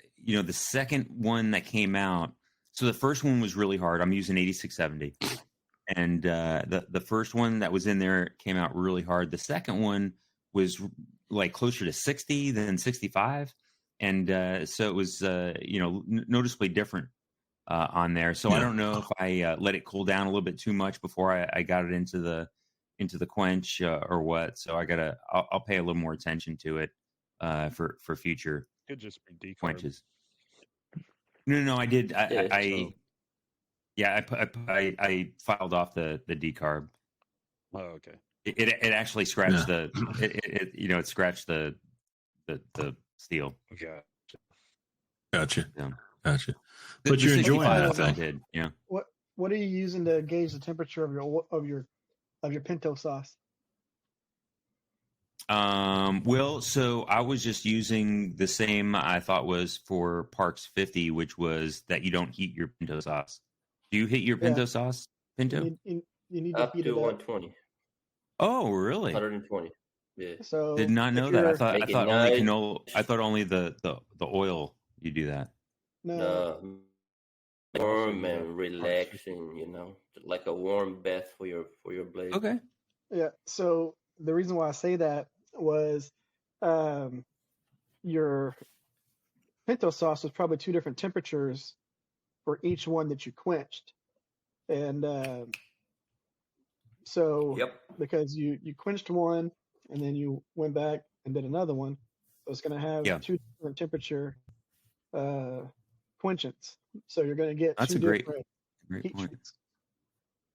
second one that came out. So the first one was really hard. I'm using 8670. And the first one that was in there came out really hard. The second one was like closer to 60 than 65. And so it was, noticeably different on there. So I don't know if I let it cool down a little bit too much before I got it into the quench or what. So I'll pay a little more attention to it for future Could just be decarb. quenches. No, I did. I filed off the decarb. Oh, okay. It actually scratched it scratched the steel. Gotcha. Yeah. Gotcha. But you're enjoying that thing. I did. Yeah. What are you using to gauge the temperature of your pinto sauce? So I was just using the same I thought was for Parks 50, which was that you don't heat your pinto sauce. Do you heat your pinto sauce? Pinto? You need to Up heat to it up. 120. Oh, really? 120. Yeah. So did not know that. I thought only the oil you do that. No. warm and relaxing, like a warm bath for your blade. Okay. Yeah. So the reason why I say that was your pinto sauce was probably two different temperatures for each one that you quenched. And so Yep. because you quenched one and then you went back and did another one, so it's going to have two different temperature quenchants. So you're going to get That's two a great different heat point. treats.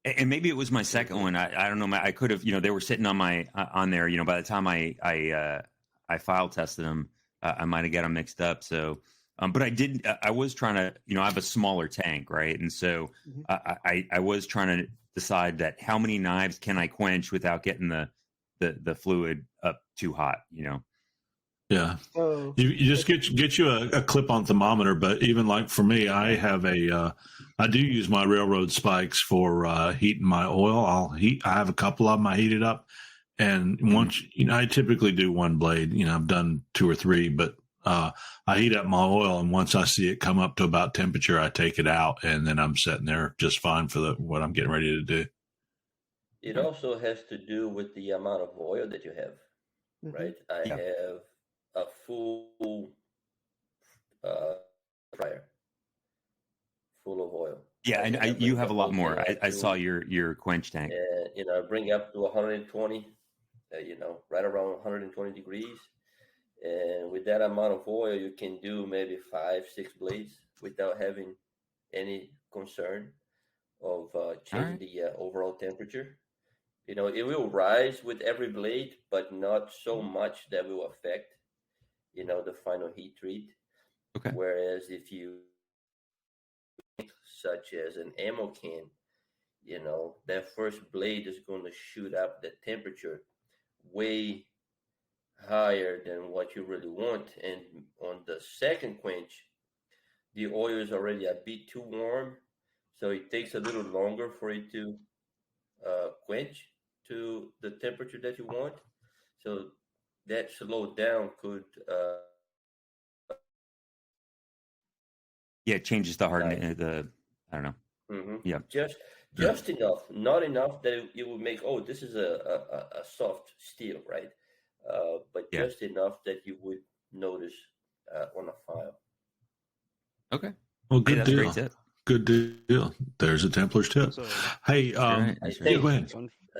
And maybe it was my second one. I don't know. I could have, they were sitting on my on there. By the time I file tested them, I might have got them mixed up. So, but I didn't. I was trying to, I have a smaller tank, right? And so I was trying to decide that how many knives can I quench without getting the fluid up too hot. Yeah. So you just get you a clip-on thermometer, but even like for me, I have I do use my railroad spikes for heating my oil. I have a couple of them I heat it up, and once I typically do one blade. I've done 2 or 3, but I heat up my oil, and once I see it come up to about temperature, I take it out, and then I'm sitting there just fine for what I'm getting ready to do. It also has to do with the amount of oil that you have, right? I have a full fryer full of oil. Yeah, and you have a lot more. I saw your quench tank. And I bring up to 120, right around 120 degrees. And with that amount of oil, you can do maybe 5-6 blades without having any concern of changing the overall temperature. It will rise with every blade, but not so much that will affect the final heat treat. Okay. Whereas if you, such as an ammo can, that first blade is going to shoot up the temperature way higher than what you really want. And on the second quench, the oil is already a bit too warm, so it takes a little longer for it to quench to the temperature that you want. So that slow down could it changes the hardness. I don't know. Mm-hmm. Yeah, just enough, not enough that it would make this is a soft steel, right? But just enough that you would notice on a file. Okay. Well, good deal. Great tip. Good deal. There's a Templar's tip. So, hey, go ahead.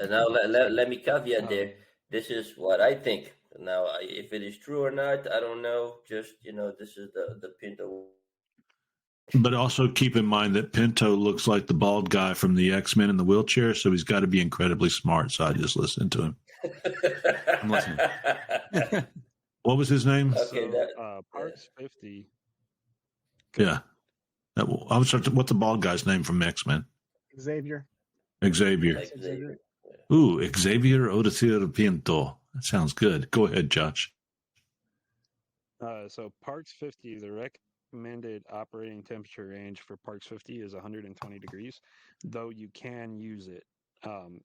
Now let me caveat there. This is what I think. Now, if it is true or not, I don't know. Just this is the Pinto. But also keep in mind that Pinto looks like the bald guy from the X-Men in the wheelchair, so he's got to be incredibly smart. So I just listened to him. I'm listening. What was his name? Okay, Parks 50. Yeah. I was trying what's the bald guy's name from X-Men? Xavier. Ooh, Xavier Odicir Pinto. That sounds good. Go ahead, Josh. So Parks 50, the recommended operating temperature range for Parks 50 is 120 degrees, though you can use it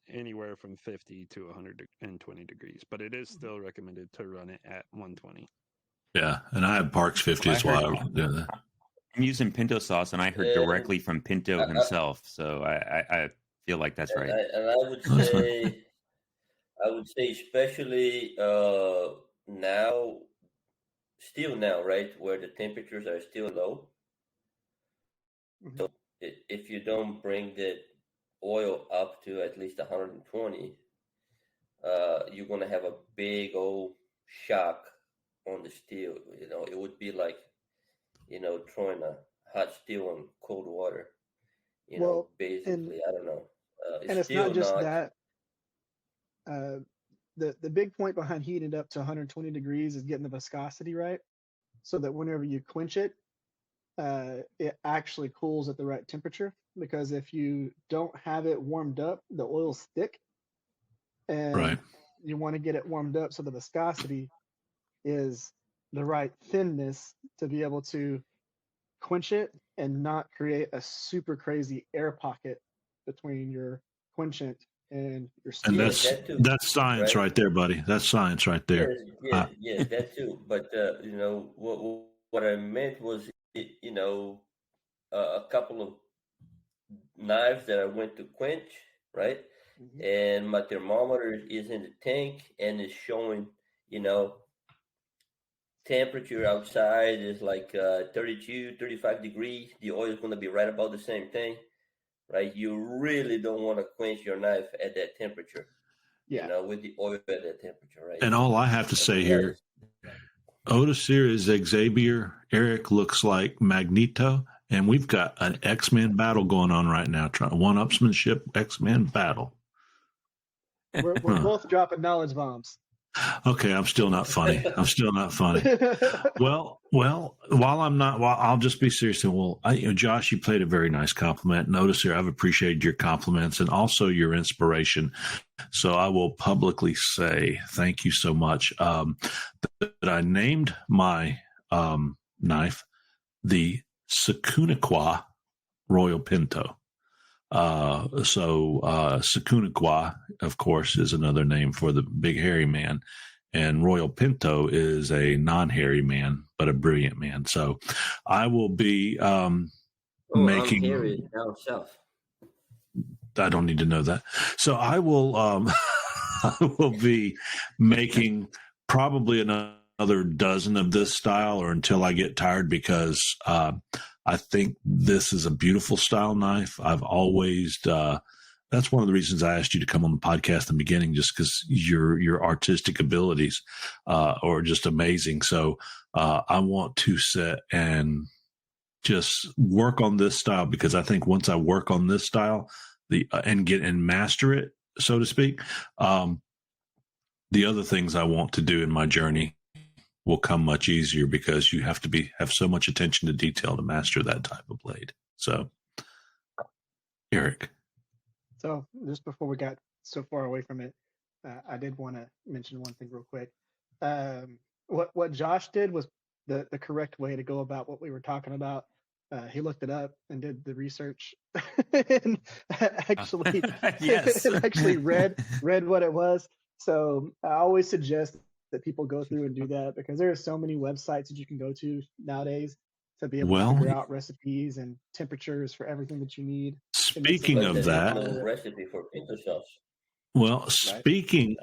anywhere from 50 to 120 degrees, but it is still recommended to run it at 120. Yeah, and I have Parks 50 as well. I'm using Pinto sauce, and I heard directly from Pinto himself, so I feel like that's right. And I would say, especially now, right, where the temperatures are still low. Mm-hmm. So if you don't bring the oil up to at least 120, you're going to have a big old shock on the steel. It would be like, throwing a hot steel on cold water. Basically, I don't know. And it's not just that. The big point behind heating it up to 120 degrees is getting the viscosity right, so that whenever you quench it, it actually cools at the right temperature. Because if you don't have it warmed up, the oil's thick, and you want to get it warmed up so the viscosity is the right thinness to be able to quench it and not create a super crazy air pocket between your quenchant and your steel. And that's science right there, buddy. That's science right there. Yes, that too. But what I meant was, a couple of knives that I went to quench, right? And my thermometer is in the tank and it's showing, temperature outside is like 32, 35 degrees. The oil is going to be right about the same thing, right? You really don't want to quench your knife at that temperature, with the oil at that temperature, right? And all I have to say here, Otis here is Xavier. Eric looks like Magneto. And we've got an X-Men battle going on right now, trying one-upsmanship X-Men battle. We're both dropping knowledge bombs. Okay, I'm still not funny. Well, I'll just be serious. Well, Josh, you played a very nice compliment. Notice here, I've appreciated your compliments and also your inspiration. So I will publicly say thank you so much. That I named my knife the Sakunaqua Royal Pinto. Sakunaqua, of course, is another name for the big hairy man. And Royal Pinto is a non-hairy man, but a brilliant man. So I will be making... I'm hairy down south. I don't need to know that. So I will I will be making probably another dozen of this style or until I get tired because I think this is a beautiful style knife. I've always, that's one of the reasons I asked you to come on the podcast in the beginning, just because your artistic abilities are just amazing. So I want to sit and just work on this style because I think once I work on this style and master it, so to speak, the other things I want to do in my journey will come much easier because you have to have so much attention to detail to master that type of blade. So, Eric. So just before we got so far away from it, I did want to mention one thing real quick. What Josh did was the correct way to go about what we were talking about. He looked it up and did the research and actually actually read what it was. So I always suggest that people go through and do that because there are so many websites that you can go to nowadays to be able to figure out recipes and temperatures for everything that you need. Speaking of that, recipe for pinto sauce. Well, speaking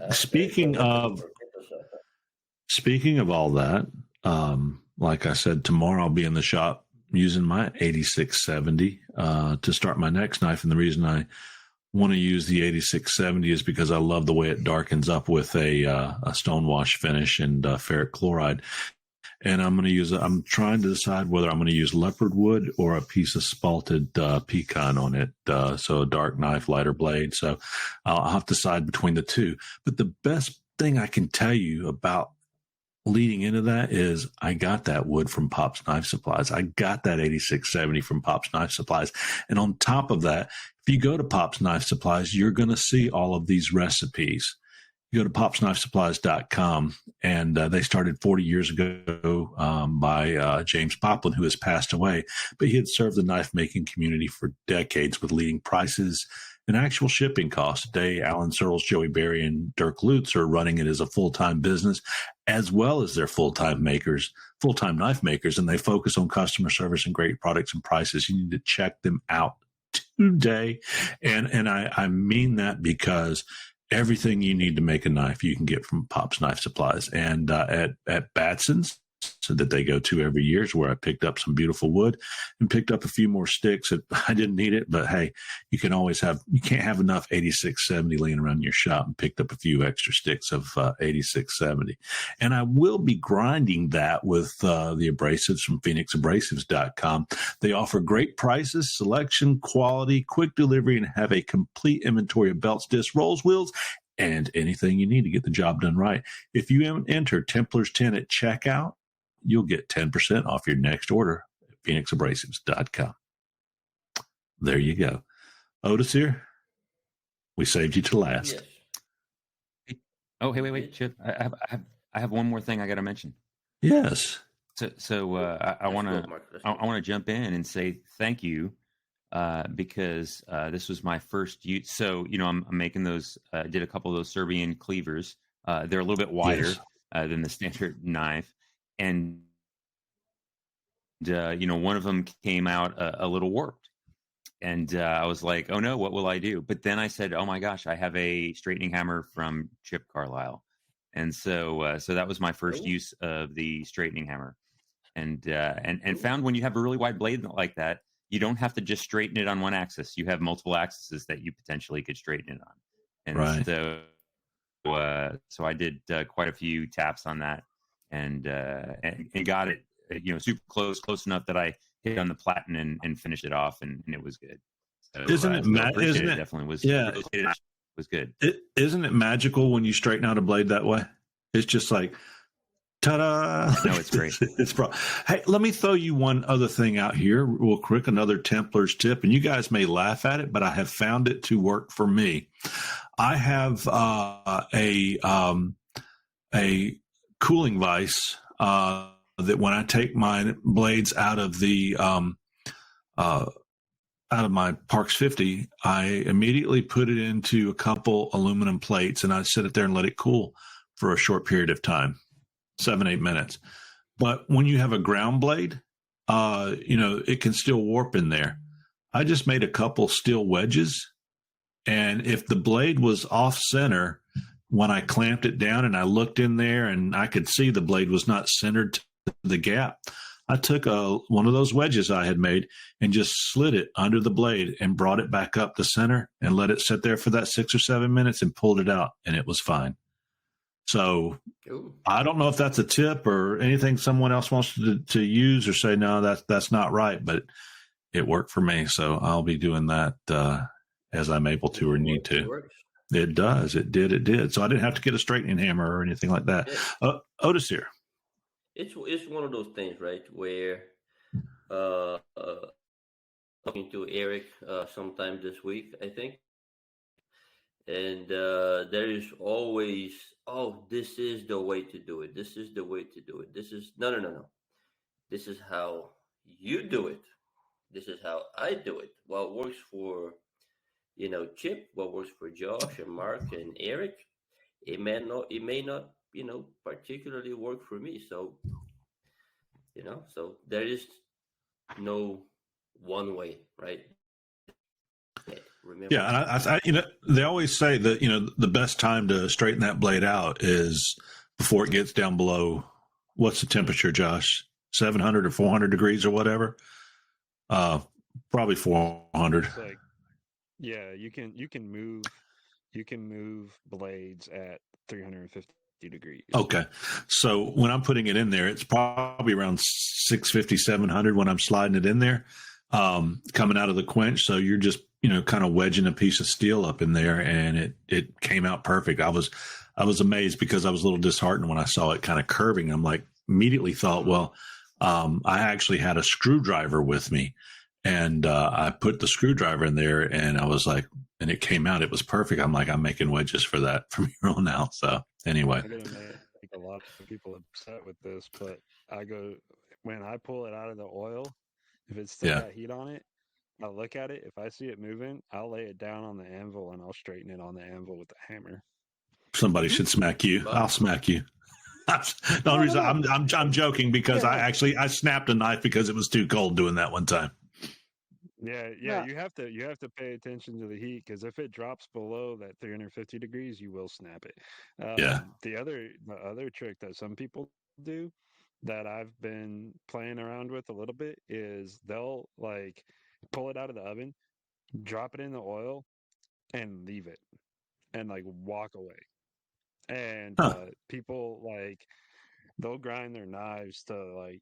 of all that, like I said, tomorrow I'll be in the shop using my 8670 to start my next knife, and the reason I want to use the 8670 is because I love the way it darkens up with a stonewash finish and ferric chloride. And I'm trying to decide whether I'm going to use leopard wood or a piece of spalted pecan on it. So a dark knife, lighter blade. So I'll have to decide between the two. But the best thing I can tell you about leading into that is I got that wood from Pop's Knife Supplies. I got that 8670 from Pop's Knife Supplies. And on top of that, if you go to Pop's Knife Supplies, you're going to see all of these recipes. You go to popsknifesupplies.com, and they started 40 years ago by James Poplin, who has passed away. But he had served the knife-making community for decades with leading prices and actual shipping costs. Today, Alan Searles, Joey Berry, and Dirk Lutz are running it as a full-time business, as well as their full-time knife makers, and they focus on customer service and great products and prices. You need to check them out today. And I mean that because everything you need to make a knife you can get from Pop's Knife Supplies. And at Batson's, so that they go to every year, is where I picked up some beautiful wood and picked up a few more sticks. I didn't need it, but hey, you can't have enough 8670 laying around your shop, and picked up a few extra sticks of 8670. And I will be grinding that with the abrasives from phoenixabrasives.com. They offer great prices, selection, quality, quick delivery, and have a complete inventory of belts, discs, rolls, wheels, and anything you need to get the job done right. If you enter Templars 10 at checkout, you'll get 10% off your next order at phoenixabrasives.com. There you go. Otis here. We saved you to last. Yes. Oh, hey, wait, Chip. I have one more thing I got to mention. Yes. So I want to jump in and say thank you because this was my first use. So I'm making those. Did a couple of those Serbian cleavers. They're a little bit wider than the standard knife. And one of them came out a little warped. And I was like, oh no, what will I do? But then I said, oh my gosh, I have a straightening hammer from Chip Carlisle. And so that was my first use of the straightening hammer. And found when you have a really wide blade like that, you don't have to just straighten it on one axis. You have multiple axes that you potentially could straighten it on. And Right. So I did quite a few taps on that, and got it, super close enough that I hit on the platen and finished it off, and it was good. So, isn't it? Isn't it definitely was? Yeah, it was good. Isn't it magical when you straighten out a blade that way? It's just like, ta-da! No, it's great. Hey, let me throw you one other thing out here real quick, another Templar's tip, and you guys may laugh at it, but I have found it to work for me. I have a cooling vise that when I take my blades out of the out of my Parks 50, I immediately put it into a couple aluminum plates, and I set it there and let it cool for a short period of time, 7-8 minutes. But when you have a ground blade, it can still warp in there. I just made a couple steel wedges, and if the blade was off center, when I clamped it down and I looked in there and I could see the blade was not centered to the gap, I took one of those wedges I had made and just slid it under the blade and brought it back up the center and let it sit there for that 6 or 7 minutes and pulled it out, and it was fine. So I don't know if that's a tip or anything someone else wants to use or say, no, that's not right, but it worked for me. So I'll be doing that as I'm able to or need to. It does. It did. So I didn't have to get a straightening hammer or anything like that. Otis here. It's one of those things, right, where talking to Eric sometime this week, I think, and there is always, this is the way to do it. This is the way to do it. This is no. This is how you do it. This is how I do it. What works for Chip, what works for Josh and Mark and Eric, it may not particularly work for me. So so there is no one way, right? Remember. Yeah, and I they always say that the best time to straighten that blade out is before it gets down below. What's the temperature, Josh? 700 or 400 degrees or whatever. Probably 400. Yeah, you can move blades at 350 degrees. Okay. So when I'm putting it in there, it's probably around 650, 700 when I'm sliding it in there, coming out of the quench. So you're just, kind of wedging a piece of steel up in there, and it came out perfect. I was amazed because I was a little disheartened when I saw it kind of curving. I'm like, immediately thought, well, I actually had a screwdriver with me, and I put the screwdriver in there, and I was like, and it came out. It was perfect. I'm like, I'm making wedges for that from here on out. So anyway, I'm gonna make a lot of people upset with this, but when I pull it out of the oil, if it's still got heat on it, I'll look at it. If I see it moving, I'll lay it down on the anvil and I'll straighten it on the anvil with the hammer. Somebody should smack you. I'll smack you. The only reason I'm joking because I snapped a knife because it was too cold doing that one time. Yeah. You have to pay attention to the heat, because if it drops below that 350 degrees, you will snap it. The other trick that some people do that I've been playing around with a little bit is they'll pull it out of the oven, drop it in the oil, and leave it, and walk away. And people they'll grind their knives to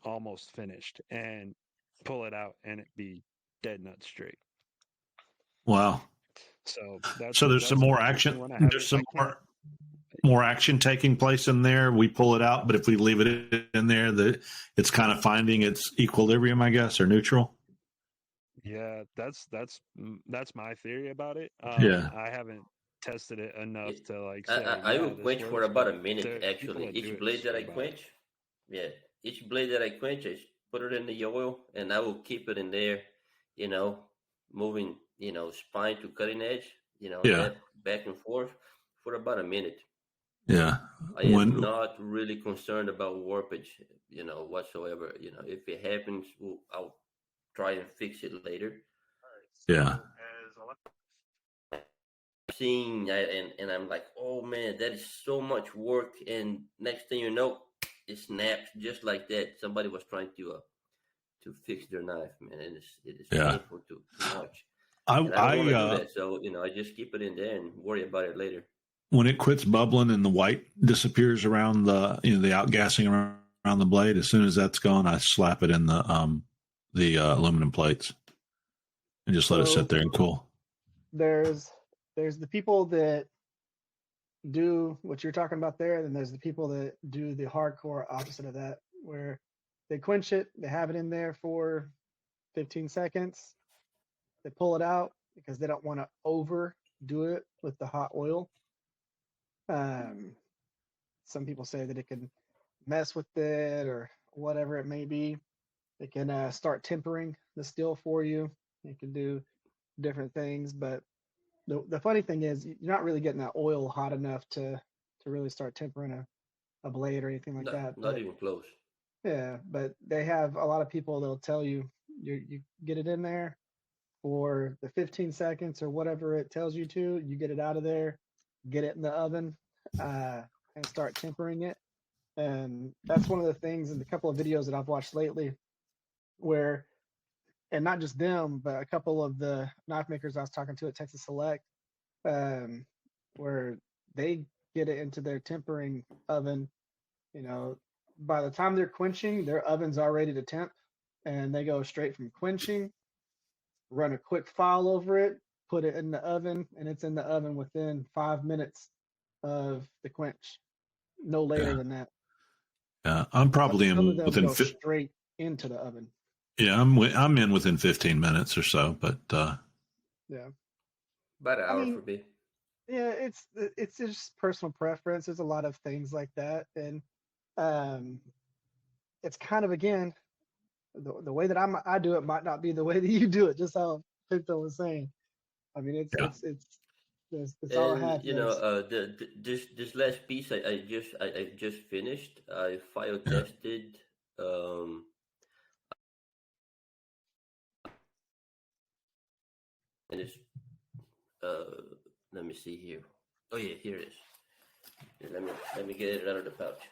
almost finished and pull it out and it be dead nut straight. Wow. So there's some more action. There's some more action taking place in there. We pull it out, but if we leave it in there, it's kind of finding its equilibrium, I guess, or neutral. Yeah, that's my theory about it. I haven't tested it enough to say. I will quench for about a minute. Actually, each blade that I quench, I put it in the oil, and I will keep it in there. Moving, spine to cutting edge. Back and forth for about a minute. Yeah. I am not really concerned about warpage, whatsoever. If it happens, I'll try and fix it later. Yeah. Seeing and I'm like, oh man, that is so much work. And next thing you know, it snaps just like that. Somebody was trying to fix their knife, man. And it is painful to watch. I don't want to do that, so I just keep it in there and worry about it later. When it quits bubbling and the white disappears around the the outgassing around the blade, as soon as that's gone, I slap it in the aluminum plates and just let it sit there and cool. There's the people that do what you're talking about there, and there's the people that do the hardcore opposite of that, where they quench it, they have it in there for 15 seconds, they pull it out because they don't want to overdo it with the hot oil. Some people say that it can mess with it or whatever it may be. It can start tempering the steel for you. It can do different things, but the funny thing is you're not really getting that oil hot enough to really start tempering a blade or anything like that. Not even close. Yeah, but they have a lot of people that'll tell you you get it in there for the 15 seconds or whatever it tells you to. You get it out of there, get it in the oven, and start tempering it. And that's one of the things in the couple of videos that I've watched lately where, and not just them, but a couple of the knife makers I was talking to at Texas Select, where they get it into their tempering oven, by the time they're quenching, their oven's all ready to temp, and they go straight from quenching, run a quick file over it, put it in the oven, and it's in the oven within 5 minutes of the quench, no later than that. Yeah, I'm probably within straight into the oven. Yeah, I'm in within 15 minutes or so, but yeah, about an hour for me. Yeah, it's just personal preference. There's a lot of things like that, and it's kind of, again, the way that I do it might not be the way that you do it. Just how Pinto was saying. I mean, it's all I have. This last piece I just finished. I file tested. And it's let me see here. Oh yeah, here it is. Here, let me get it out of the pouch.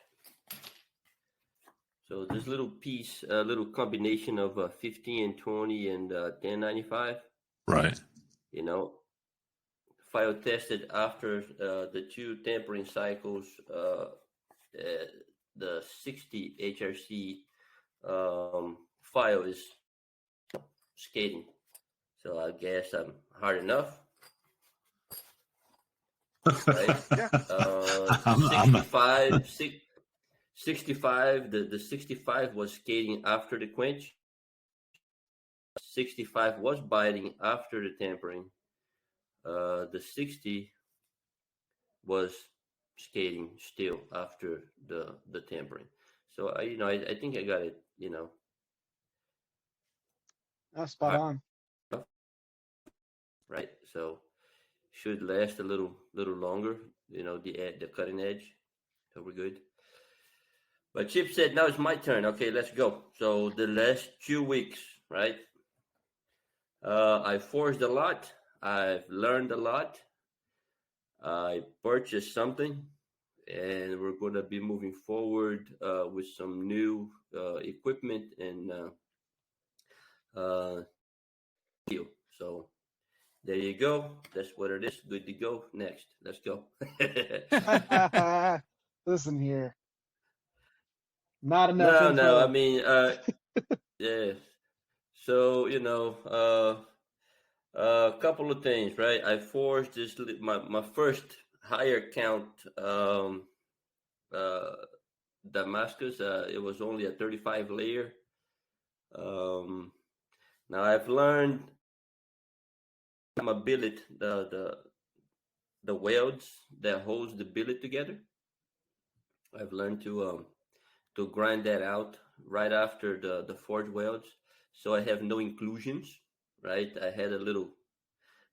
So this little piece, a little combination of 15 and 20 and 1095. Right. File tested after the 2 tempering cycles. The 60 HRC file is skating. So I guess I'm hard enough. Right? 65. The 65 was skating after the quench. 65 was biting after the tempering. The 60 was skating still after the tempering. So I think I got it. That's spot on. Right, so should last a little longer. The cutting edge. So we're good. But Chip said, now it's my turn. Okay, let's go. So the last 2 weeks, right? I forged a lot. I've learned a lot. I purchased something, and we're going to be moving forward with some new equipment and deal. So there you go. That's what it is. Good to go. Next, let's go. Listen here. Not enough. No. I mean, yeah. So a couple of things, right? I forged this my first higher count Damascus. It was only a 35 layer. Now I've learned my billet, the welds that holds the billet together. I've learned to grind that out right after the forge welds, so I have no inclusions. Right, I had a little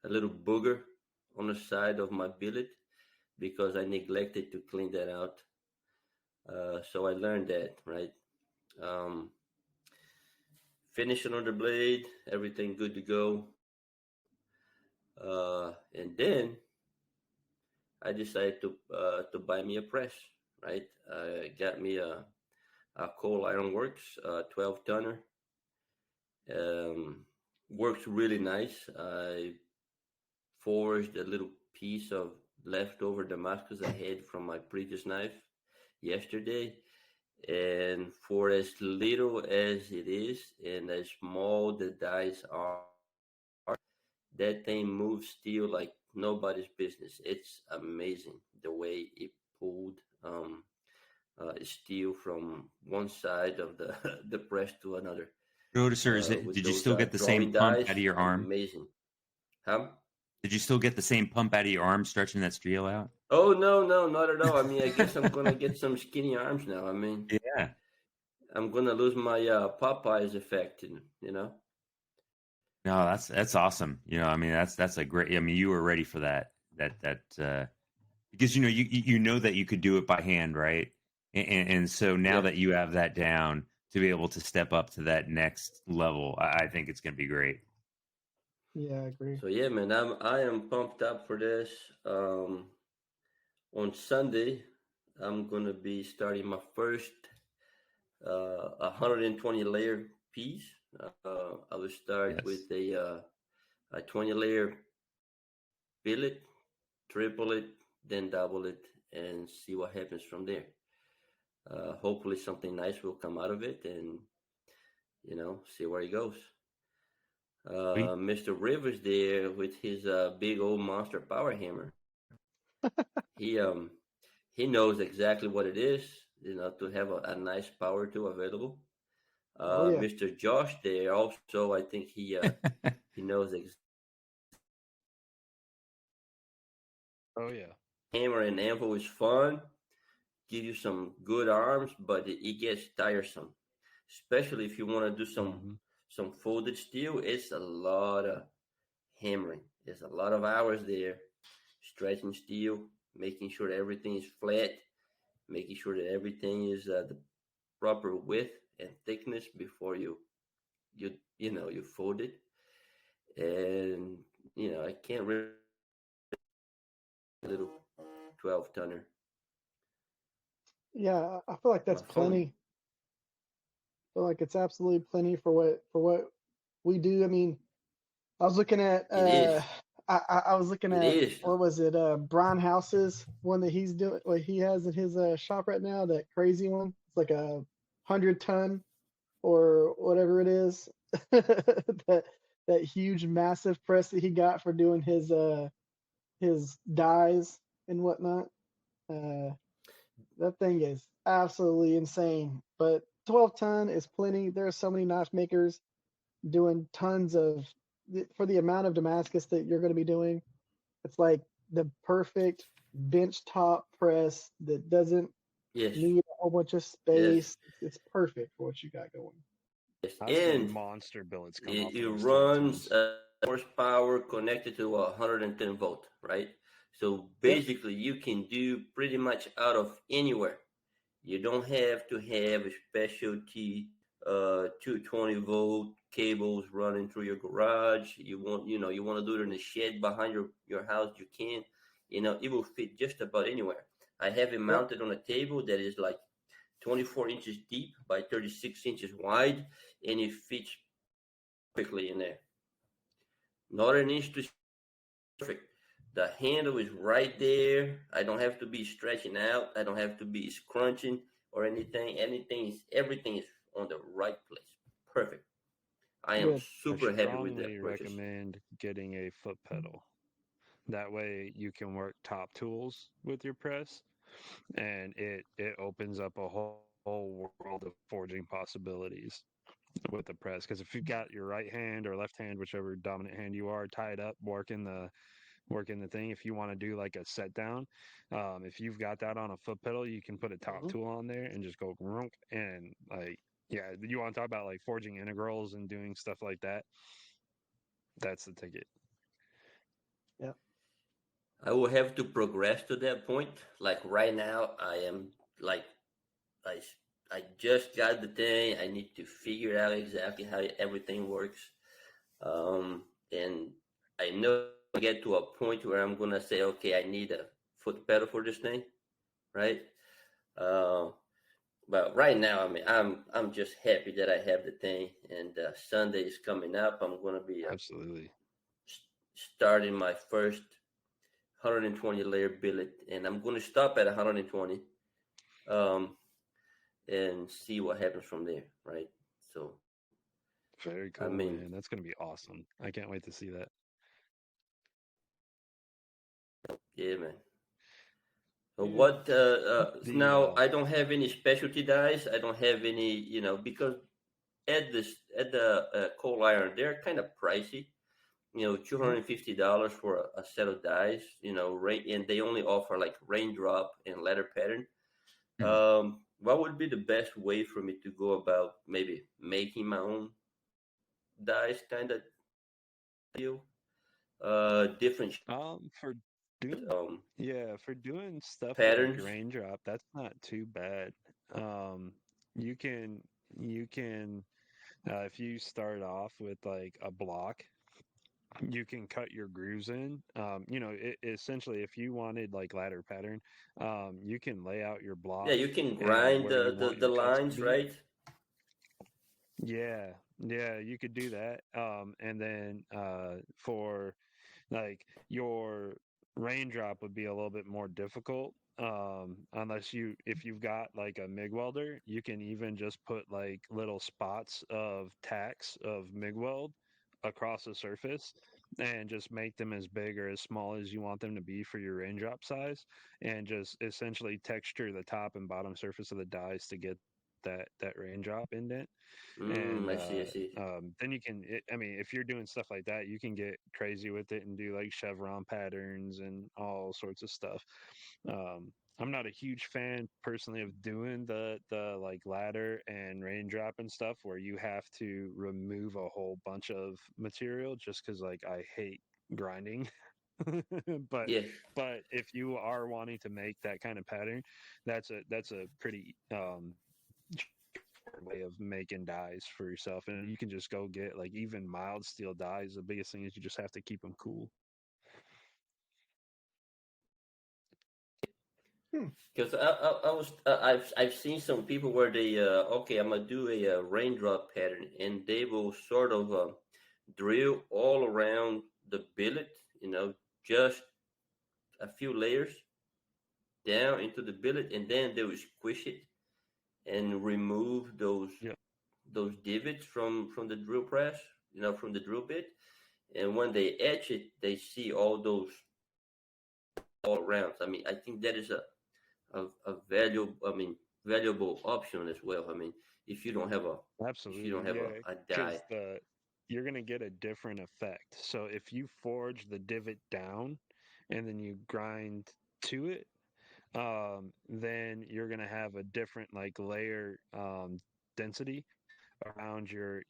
booger on the side of my billet because I neglected to clean that out. So I learned that, right? Um, Finishing on the blade, everything good to go. And then I decided to buy me a press, right? I got me a Coal Iron Works 12 tonner. Um, Works really nice. I forged a little piece of leftover Damascus I had from my previous knife yesterday. And for as little as it is and as small the dies are, that thing moves steel like nobody's business. It's amazing the way it pulled steel from one side of the the press to another. Rotisser, With did you those still get the same drawing pump dies, out of your arm? amazing. Huh? Did you still get the same pump out of your arm, stretching that steel out? Oh no, no, not at all. I mean, I guess I'm gonna get some skinny arms now. I mean, Yeah. I'm gonna lose my Popeyes effect, you know. No, that's awesome. I mean, that's a great. I mean, you were ready for that because you know that you could do it by hand, right? And so now Yeah. that you have that down to be able to step up to that next level, I think it's going to be great. Yeah, I agree. So yeah, man, I am pumped up for this. On Sunday, I'm gonna be starting my first 120 layer piece. I will start Yes. with a 20 layer billet, triple it, then double it, and see what happens from there. Hopefully, something nice will come out of it, and see where it goes. Sweet. Mr. Rivers there with his big old monster power hammer. He he knows exactly what it is, to have a nice power tool available. Oh yeah. Mr. Josh there also, I think he knows Oh yeah. hammer and anvil is fun, give you some good arms, but it gets tiresome, especially if you want to do Hmm. some folded steel. It's a lot of hammering. There's a lot of hours there, stretching steel, making sure that everything is flat, making sure that everything is the proper width and thickness before you fold it. And I can't really little 12 tonner. Yeah, I feel like My that's phone. plenty. I feel like it's absolutely plenty for what we do. I mean, I was looking at It is. I was looking It at is. what was it, Brian House's one that he's doing, what he has in his shop right now, that crazy one. It's like 100 ton or whatever it is. that that huge massive press that he got for doing his dies and whatnot. Uh that thing is absolutely insane. But 12 ton is plenty. There are so many knife makers doing tons of, for the amount of Damascus that you're going to be doing. It's like the perfect bench top press that doesn't Yes. need a whole bunch of Yes. space. It's perfect for what you got going. Yes. I've seen And monster billets come off it of those 12 runs tons. horsepower connected to a 110 volt, right? So Yep. basically, you can do pretty much out of anywhere. You don't have to have a specialty 220-volt cables running through your garage. You want to do it in the shed behind your house. You can, it will fit just about anywhere. I have it Yep. mounted on a table that is like 24 inches deep by 36 inches wide, and it fits perfectly in there. Not an inch to perfect. The handle is right there. I don't have to be stretching out. I don't have to be scrunching or anything. Everything is on the right place. Perfect. I am Good. I super happy with strongly that purchase. recommend getting a foot pedal. That way you can work top tools with your press, and it opens up a whole world of forging possibilities with the press. Because if you've got your right hand or left hand, whichever dominant hand you are, tied up working the thing, if you want to do like a set down, if you've got that on a foot pedal, you can put a top Mhm. tool on there and just go grunk, and like, yeah, you want to talk about like forging integrals and doing stuff like that, that's the ticket. Yep. I will have to progress to that point. Like right now, I am like I I just got the thing. I need to figure out exactly how everything works. And I know I get to a point where I'm gonna say, okay, I need a foot pedal for this thing, right? Uh, but right now, I mean, I'm just happy that I have the thing. And Sunday is coming up. I'm gonna be Absolutely. starting my first 120 layer billet, and I'm gonna stop at 120, and see what happens from there, right? So, Very I cool, mean, man. That's going to be awesome. I can't wait to see that. yeah, man. So Yeah. what? Now The I don't have any specialty dies. I don't have any, because at the coal iron, they're kind of pricey. $250 for a set of dies. And they only offer like raindrop and letter pattern. What would be the best way for me to go about maybe making my own dies, kind of deal? Different for doing for doing stuff like patterns. raindrop, that's not too bad. Um, you can if you start off with like a block, you can cut your grooves in. Essentially, if you wanted like ladder pattern, you can lay out your Yeah, block you can and grind where you the, want the your cuts to lines, be. right? Yeah, you could do that. And then for like your raindrop would be a little bit more difficult. If you've got like a MIG welder, you can even just put like little spots of tacks of MIG weld across the surface and just make them as big or as small as you want them to be for your raindrop size, and just essentially texture the top and bottom surface of the dies to get that raindrop indent. And I see. then if you're doing stuff like that, you can get crazy with it and do like chevron patterns and all sorts of stuff. I'm not a huge fan personally of doing the like ladder and raindrop and stuff where you have to remove a whole bunch of material, just because like I hate grinding. but Yeah. but if you are wanting to make that kind of pattern, that's a pretty way of making dies for yourself, and you can just go get like even mild steel dies. The biggest thing is you just have to keep them cool. Because I've seen some people where they okay, I'm gonna do a raindrop pattern, and they will sort of drill all around the billet, just a few layers down into the billet, and then they will squish it and remove those divots from the drill press, from the drill bit. And when they etch it, they see all those all around. I mean, I think that is a valuable option as well. I mean, if you don't have Absolutely, if you don't have a die. You're going to get a different effect. So if you forge the divot down and then you grind to it, then you're going to have a different like layer density around your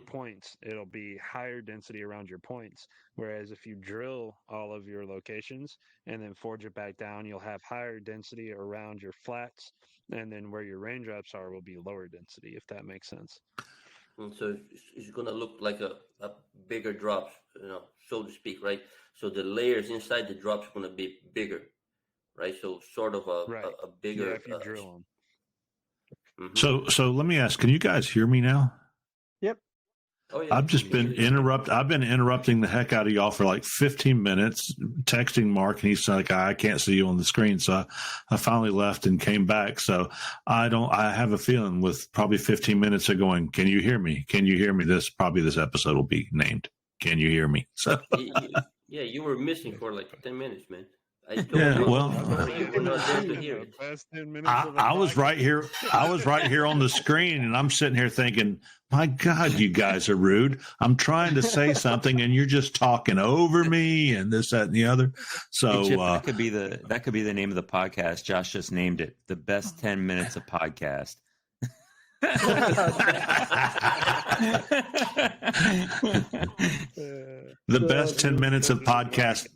points. It'll be higher density around your points, whereas if you drill all of your locations and then forge it back down, you'll have higher density around your flats, and then where your raindrops are will be lower density, if that makes sense. And so it's going to look like a bigger drop, so to speak, right? So the layers inside the drops are going to be bigger, right? So sort of a bigger. If you drill them. So let me ask, can you guys hear me now? Yep. Oh, yeah. I've just been interrupting the heck out of y'all for like 15 minutes, texting Mark, and he's like, I can't see you on the screen. So I finally left and came back. So I have a feeling with probably 15 minutes of going, can you hear me? Can you hear me? This episode will be named, Can You Hear Me? So yeah, you were missing for like 10 minutes, man. I was right here. I was right here on the screen, and I'm sitting here thinking, "My God, you guys are rude." I'm trying to say something, and you're just talking over me, and this, that, and the other. So hey, Chip, that could be the name of the podcast. Josh just named it the best 10 minutes of podcast. The best 10 minutes of podcast.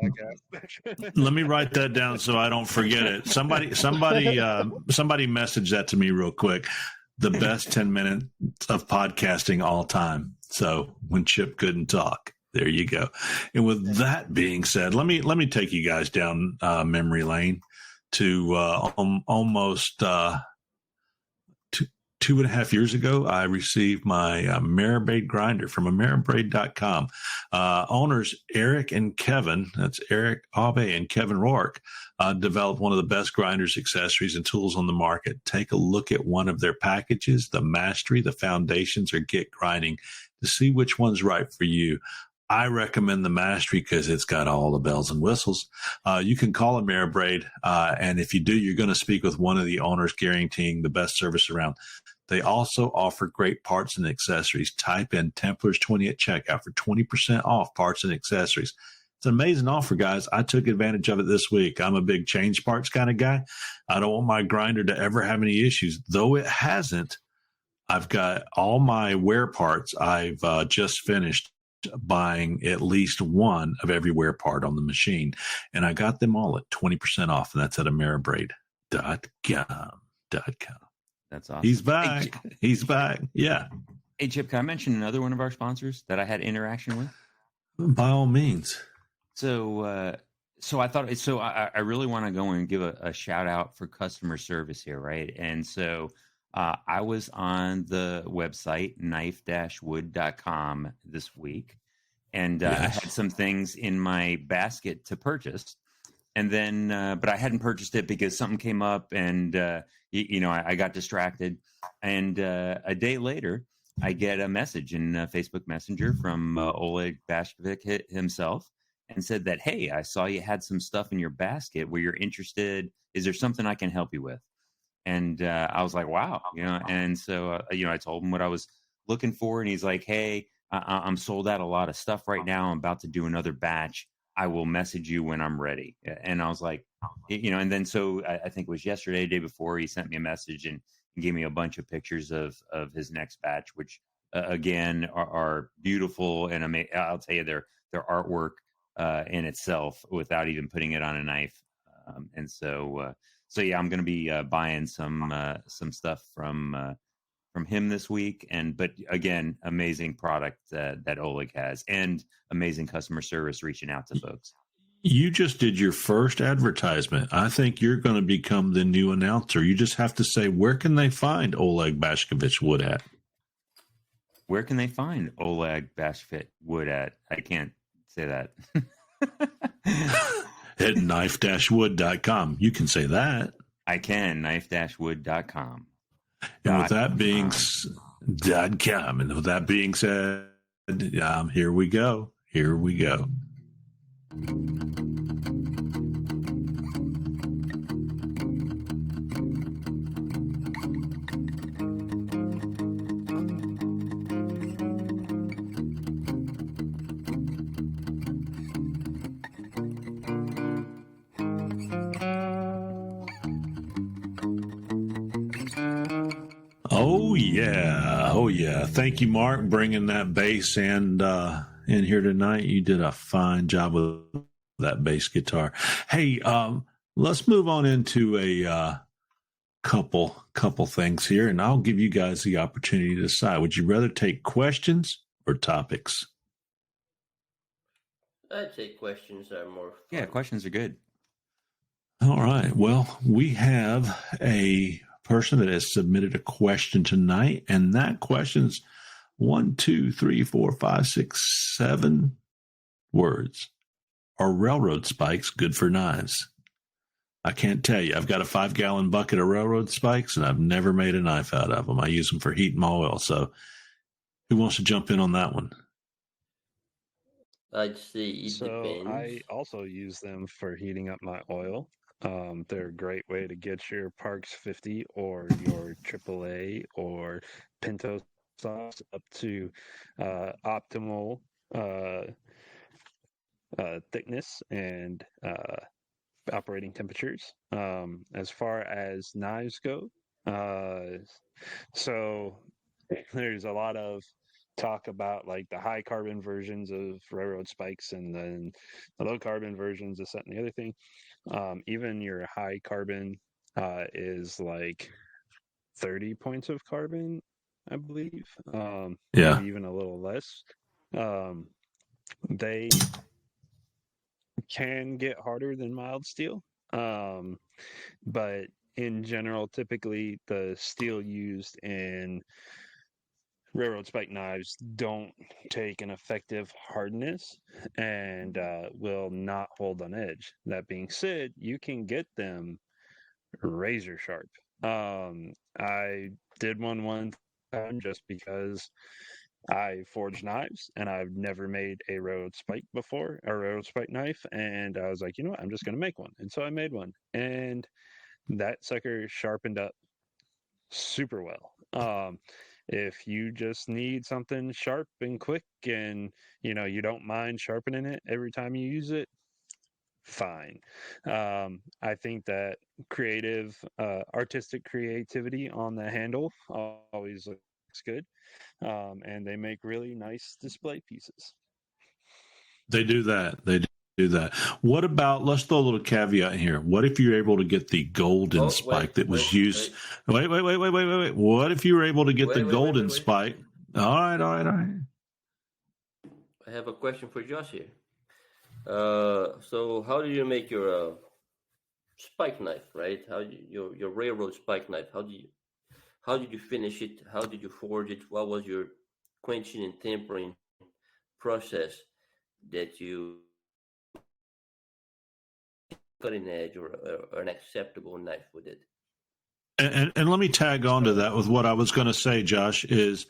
podcast. Let me write that down so I don't forget it. Somebody message that to me real quick. The best 10 minutes of podcasting all time. So when Chip couldn't talk, there you go. And with that being said, let me take you guys down memory lane to almost 2.5 years ago. I received my Marinabraid grinder from Marinabraid.com. Owners Eric and Kevin, that's Eric Abe and Kevin Rourke, developed one of the best grinders, accessories, and tools on the market. Take a look at one of their packages, the Mastery, the Foundations, or Get Grinding, to see which one's right for you. I recommend the Mastery because it's got all the bells and whistles. You can call Marinabraid, and if you do, you're going to speak with one of the owners guaranteeing the best service around. They also offer great parts and accessories. Type in Templars 20 at checkout for 20% off parts and accessories. It's an amazing offer, guys. I took advantage of it this week. I'm a big change parts kind of guy. I don't want my grinder to ever have any issues, though it hasn't. I've got all my wear parts. I've just finished buying at least one of every wear part on the machine, and I got them all at 20% off, and that's at Marinabraid.com. That's awesome. He's back. He's back. Yeah. Hey, Chip, can I mention another one of our sponsors that I had interaction with? By all means. So I thought, I really want to go and give a shout out for customer service here, right? And so I was on the website knife-wood.com this week, and I had some things in my basket to purchase. And then, but I hadn't purchased it because something came up, and I got distracted. And a day later, I get a message in Facebook Messenger from Oleg Bashkovic himself, and said that, hey, I saw you had some stuff in your basket where you're interested. Is there something I can help you with? And I was like, wow, And so I told him what I was looking for, and he's like, hey, I'm sold out a lot of stuff right now. I'm about to do another batch. I will message you when I'm ready. And I was like, and then so I think it was yesterday, the day before, he sent me a message and gave me a bunch of pictures of his next batch, which again are beautiful and amazing. I'll tell you, their artwork in itself without even putting it on a knife. And so yeah, I'm going to be buying some stuff from him this week. But again, amazing product that Oleg has, and amazing customer service reaching out to folks. You just did your first advertisement. I think you're going to become the new announcer. You just have to say, where can they find Oleg Bashkovic Wood at? Where can they find Oleg Bashkovic Wood at? I can't say that. At knife-wood.com. You can say that. I can, knife-wood.com. And with that being .com. And with that being said, here we go. Here we go. Oh yeah. Thank you, Mark, bringing that bass and in here tonight. You did a fine job with that bass guitar. Hey, let's move on into a couple things here, and I'll give you guys the opportunity to decide. Would you rather take questions or topics? I'd say questions are more fun. Yeah, questions are good. All right. Well, we have a person that has submitted a question tonight, and that question's 1, 2, 3, 4, 5, 6, 7 words. Are railroad spikes good for knives? I can't tell you. I've got a 5-gallon bucket of railroad spikes, and I've never made a knife out of them. I use them for heating my oil. So who wants to jump in on that one? I'd say it depends. I also use them for heating up my oil. They're a great way to get your Parks 50 or your AAA or Pinto sauce up to optimal thickness and operating temperatures. As far as knives go, so there's a lot of talk about like the high carbon versions of railroad spikes and then the low carbon versions of that and the other thing. Even your high carbon is like 30 points of carbon, I believe. Yeah. Maybe even a little less. They can get harder than mild steel. But in general, typically the steel used in railroad spike knives don't take an effective hardness and will not hold on edge. That being said, you can get them razor sharp. I did one time just because I forge knives and I've never made a railroad spike before, a railroad spike knife. And I was like, you know what, I'm just going to make one. And so I made one. And that sucker sharpened up super well. If you just need something sharp and quick and you don't mind sharpening it every time you use it, fine. I think that artistic creativity on the handle always looks good. And they make really nice display pieces. They do that. They do that. What about, let's throw a little caveat in here. What if you're able to get the golden spike that was used? Wait. What if you were able to get the golden spike? All right. I have a question for Josh here. So how do you make your spike knife, right? Your railroad spike knife? How did you finish it? How did you forge it? What was your quenching and tempering process that you cutting edge or an acceptable knife with it? And let me tag on to that with what I was going to say, Josh, is,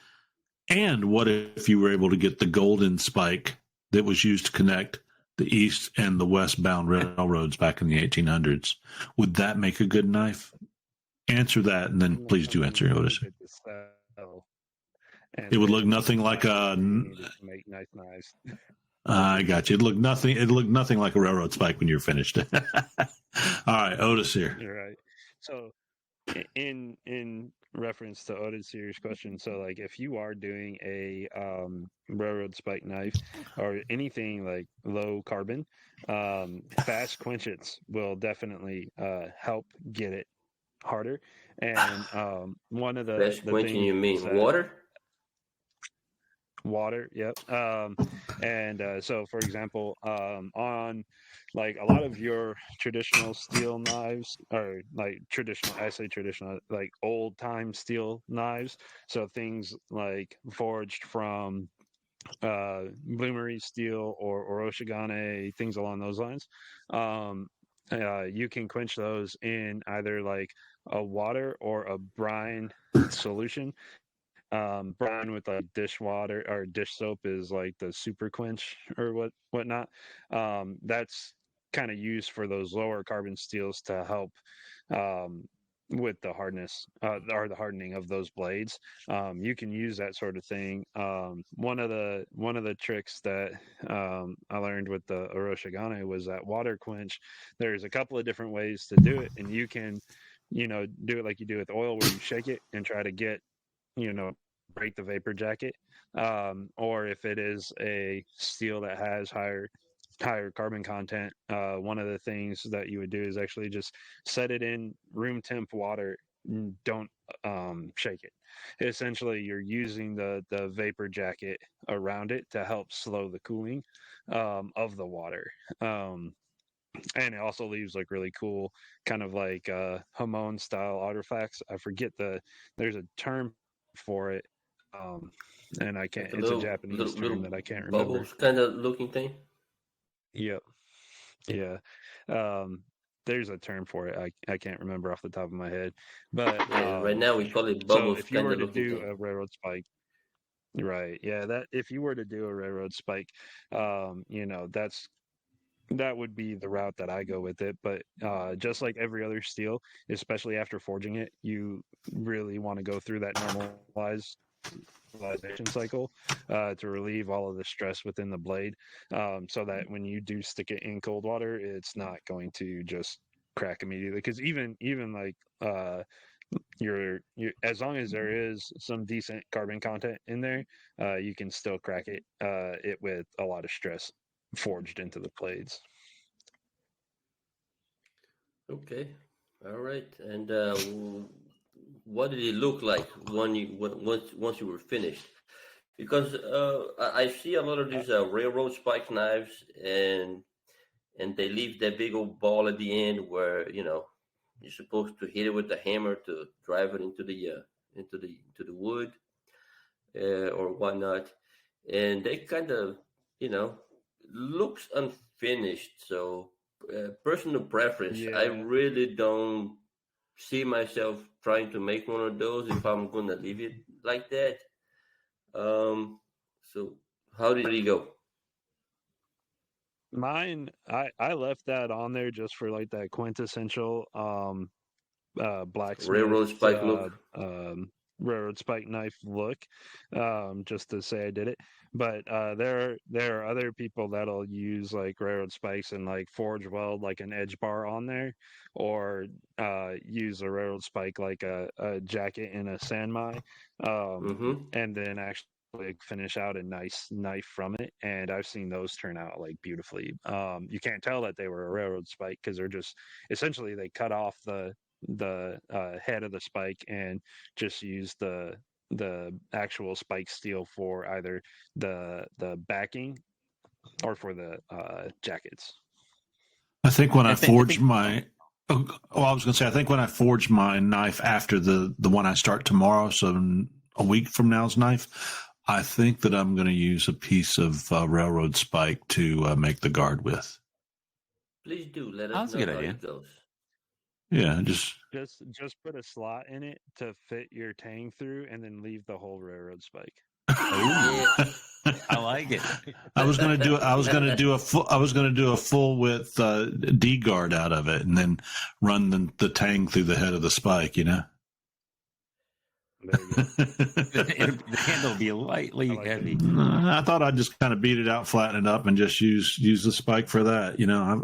and what if you were able to get the golden spike that was used to connect the east and the westbound railroads back in the 1800s? Would that make a good knife? Answer that, and then please do answer, Otis. It would look nothing like a. Make nice knives. I got you. It looked nothing like a railroad spike when you're finished. All right, Otis here. You're right. So, in reference to Otis' serious question, so like if you are doing a railroad spike knife or anything like low carbon, fast quenchets will definitely help get it harder. And one of the fast quenching, you mean water? Water, yep. So for example, on like a lot of your traditional steel knives, or like traditional, like old time steel knives, so things like forged from bloomery steel or Oshigane, things along those lines, you can quench those in either like a water or a brine solution. Brine with like dishwater or dish soap is like the super quench or whatnot. That's kind of used for those lower carbon steels to help with the hardness or the hardening of those blades. You can use that sort of thing. One of the tricks that I learned with the Oroshigane was that water quench. There's a couple of different ways to do it, and you can do it like you do with oil, where you shake it and try to get break the vapor jacket, or if it is a steel that has higher carbon content, one of the things that you would do is actually just set it in room temp water. Don't shake it. Essentially, you're using the vapor jacket around it to help slow the cooling of the water. And it also leaves like really cool kind of like Hamon style artifacts. I forget there's a term for it, and I can't. Like it's a Japanese term that I can't remember. Bubbles kind of looking thing. Yep. Yeah. There's a term for it. I can't remember off the top of my head. But right now we call it bubbles. So if you were to do a railroad spike, right? Yeah. That if you were to do a railroad spike, that would be the route that I go with it. But just like every other steel, especially after forging it, you really want to go through that normalization cycle to relieve all of the stress within the blade, so that when you do stick it in cold water, it's not going to just crack immediately. Because even like you're as long as there is some decent carbon content in there, you can still crack it with a lot of stress forged into the blades. Okay, all right. And what did it look like once you were finished? Because I see a lot of these railroad spike knives, and they leave that big old ball at the end where you're supposed to hit it with the hammer to drive it into the wood or whatnot, and they kind of looks unfinished. So personal preference, I Yeah. really don't see myself trying to make one of those if I'm gonna leave it like that. So how did it go? Mine, I left that on there just for like that quintessential blacksmith Railroad spike look. railroad spike knife look, just to say I did it. But there are other people that'll use like railroad spikes and like forge weld like an edge bar on there, or use a railroad spike like a jacket in a sanmai, and then actually finish out a nice knife from it. And I've seen those turn out like beautifully. You can't tell that they were a railroad spike because they're just essentially they cut off the head of the spike and just use the actual spike steel for either the backing or for the jackets. I think when I forged my, I was going to say, I think when I forged my knife after the one I start tomorrow, so a week from now's knife, I think that I'm going to use a piece of railroad spike to make the guard with. Please do let us know how it goes. Yeah, just put a slot in it to fit your tang through, and then leave the whole railroad spike. I like it. I was going to do a full width D guard out of it, and then run the tang through the head of the spike. There you go. The handle will be lightly heavy. I thought I'd just kind of beat it out, flatten it up, and just use the spike for that.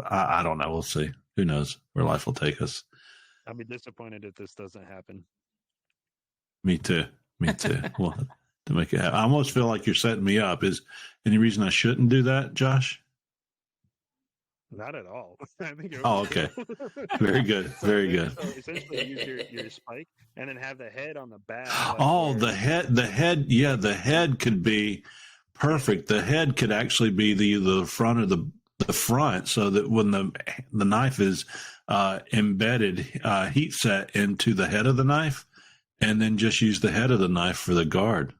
I don't know. We'll see. Who knows where life will take us. I'll be disappointed if this doesn't happen. Me too. Well, to make it happen, I almost feel like you're setting me up. Is any reason I shouldn't do that, Josh? Not at all. I think okay. Very good. Very good. So essentially, use your spike and then have the head on the back. The head. Yeah, the head could be perfect. The head could actually be the front or the front, so that when the knife is embedded, heat set into the head of the knife, and then just use the head of the knife for the guard.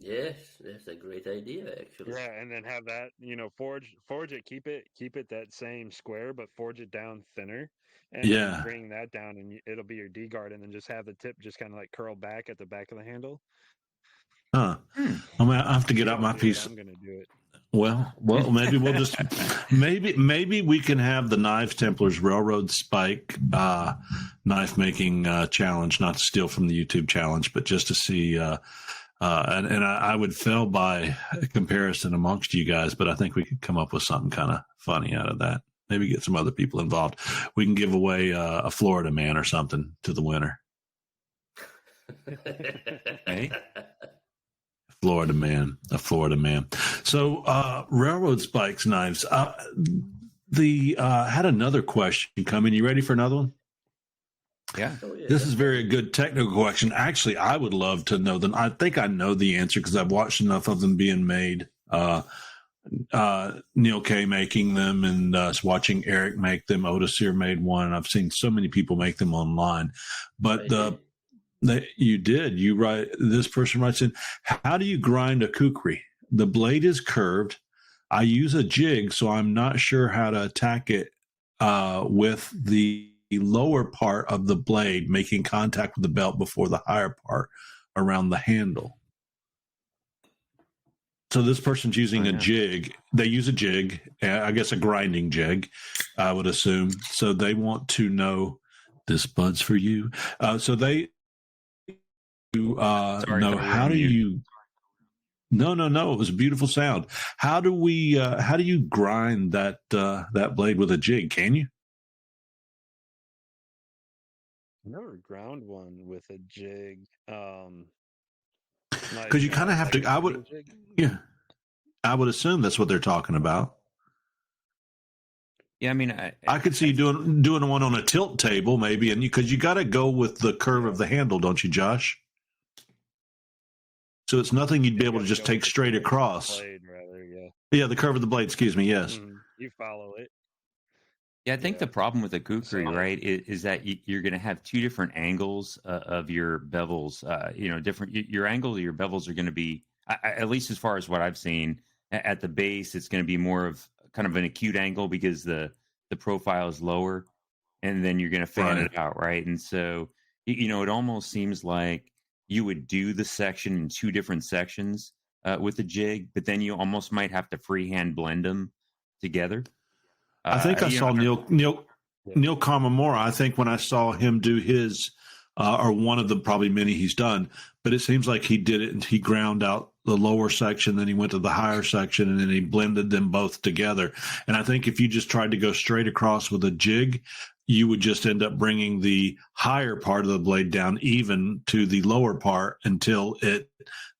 Yes, that's a great idea, actually. Yeah, and then have that, forge it, keep it that same square, but forge it down thinner, and then bring that down, and it'll be your D guard, and then just have the tip just kind of like curl back at the back of the handle. I have to get out my piece. I'm gonna do it. Well, maybe we'll just maybe we can have the Knives Templars Railroad Spike knife making challenge, not to steal from the YouTube challenge, but just to see. And I would fail by comparison amongst you guys, but I think we could come up with something kind of funny out of that. Maybe get some other people involved. We can give away a Florida man or something to the winner. Hey. A Florida man. So, railroad spikes knives. Had another question come in. You ready for another one? Yeah. This is very good technical question. Actually, I would love to know them. I think I know the answer because I've watched enough of them being made. Neil K making them, and watching Eric make them. Otis here made one. I've seen so many people make them online, but you write. This person writes in, how do you grind a kukri? The blade is curved. I use a jig, so I'm not sure how to attack it with the lower part of the blade making contact with the belt before the higher part around the handle. So this person's using a jig. They use a jig, I guess a grinding jig, I would assume. So they want to know, this bud's for you. So they know, how do you... No. It was a beautiful sound. How do you grind that blade with a jig? Can you? never ground one with a jig. Because you kind of have to. I would, jig. yeah, I would assume that's what they're talking about. Yeah, I mean, I could see you doing one on a tilt table, maybe, and because you got to go with the curve of the handle, don't you, Josh? So it's nothing you'd be able to just take straight across. Blade, rather, yeah. Yeah, the curve of the blade. Excuse me. Yes. You follow it. Yeah, I think the problem with the kukri, right, is that you're going to have two different angles of your bevels. Different. Your angle of your bevels are going to be, at least as far as what I've seen, at the base, it's going to be more of kind of an acute angle because the profile is lower, and then you're going to fan it out, right? And so, it almost seems like you would do the section in two different sections with the jig, but then you almost might have to freehand blend them together. I think I saw Neil Kamamura. I think when I saw him do his, or one of the probably many he's done, but it seems like he did it and he ground out the lower section, then he went to the higher section, and then he blended them both together. And I think if you just tried to go straight across with a jig, you would just end up bringing the higher part of the blade down even to the lower part until it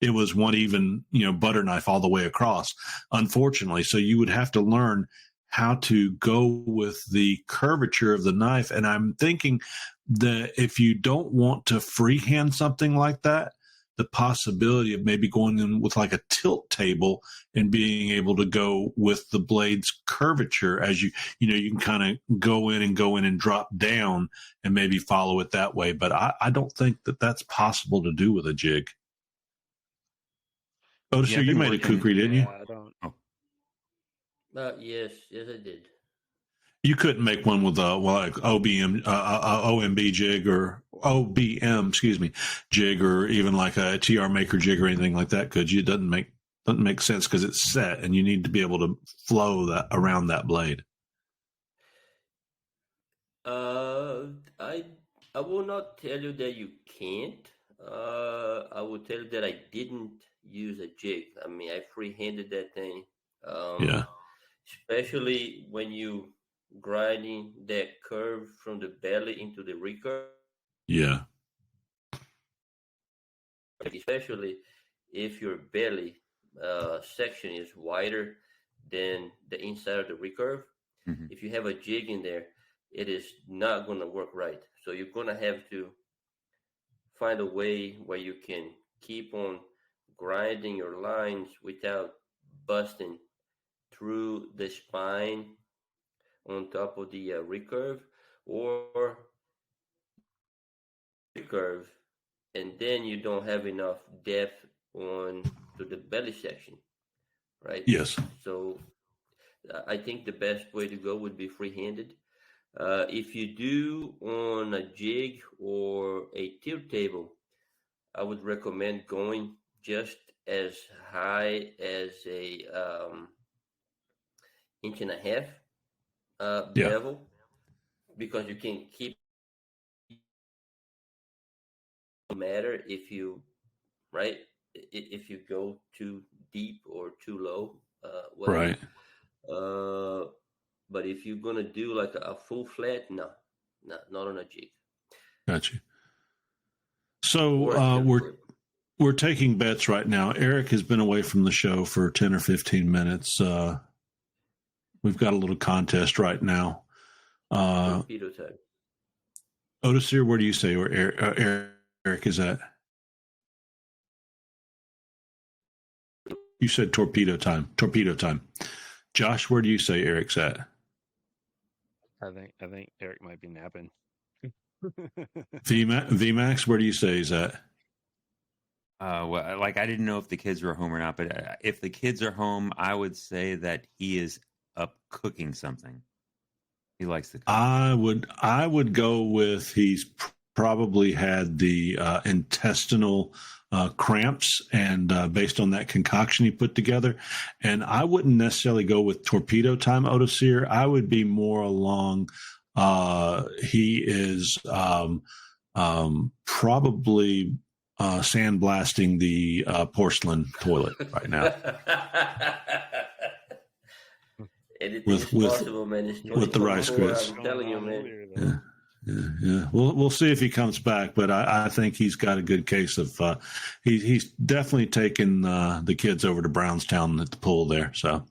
was one even, butter knife all the way across, unfortunately. So you would have to learn how to go with the curvature of the knife. And I'm thinking that if you don't want to freehand something like that, the possibility of maybe going in with like a tilt table and being able to go with the blade's curvature as you can kind of go in and drop down and maybe follow it that way. But I don't think that that's possible to do with a jig. Otis, you made a kukri, didn't you? I don't. Yes, I did. You couldn't make one with like OMB jig or OBM, jig, or even like a TR Maker jig or anything like that, could you? It doesn't make sense because it's set and you need to be able to flow that around that blade. I will not tell you that you can't. I will tell you that I didn't use a jig. I mean, I freehanded that thing. Yeah. Especially when you grinding that curve from the belly into the recurve. Yeah. Especially if your belly section is wider than the inside of the recurve. Mm-hmm. If you have a jig in there, it is not going to work right. So you're going to have to find a way where you can keep on grinding your lines without busting through the spine on top of the recurve, or recurve, and then you don't have enough depth on to the belly section, right? Yes. So I think the best way to go would be freehanded. If you do on a jig or a tilt table, I would recommend going just as high as a 1.5 inch bevel, because you can keep matter if you go too deep or too low, whatever. Right. But if you're gonna do like a full flat, not on a jig. Gotcha. So we're taking bets right now. Eric has been away from the show for 10 or 15 minutes. We've got a little contest right now. Torpedo time. Otis, here, where do you say where Eric is at? You said torpedo time. Torpedo time. Josh, where do you say Eric's at? I think Eric might be napping. VMAX, where do you say he's at? Well, like I didn't know if the kids were home or not, but if the kids are home, I would say that he is up cooking something. He likes to cook. I would go with he's probably had the intestinal cramps, and based on that concoction he put together. And I wouldn't necessarily go with torpedo time, Odosir. I would be more along. He is probably sandblasting the porcelain toilet right now. Anything is possible, man. With the rice grits. I'm telling you, man. Yeah. We'll see if he comes back, but I think he's got a good case of he's definitely taken the kids over to Brownstown at the pool there. So,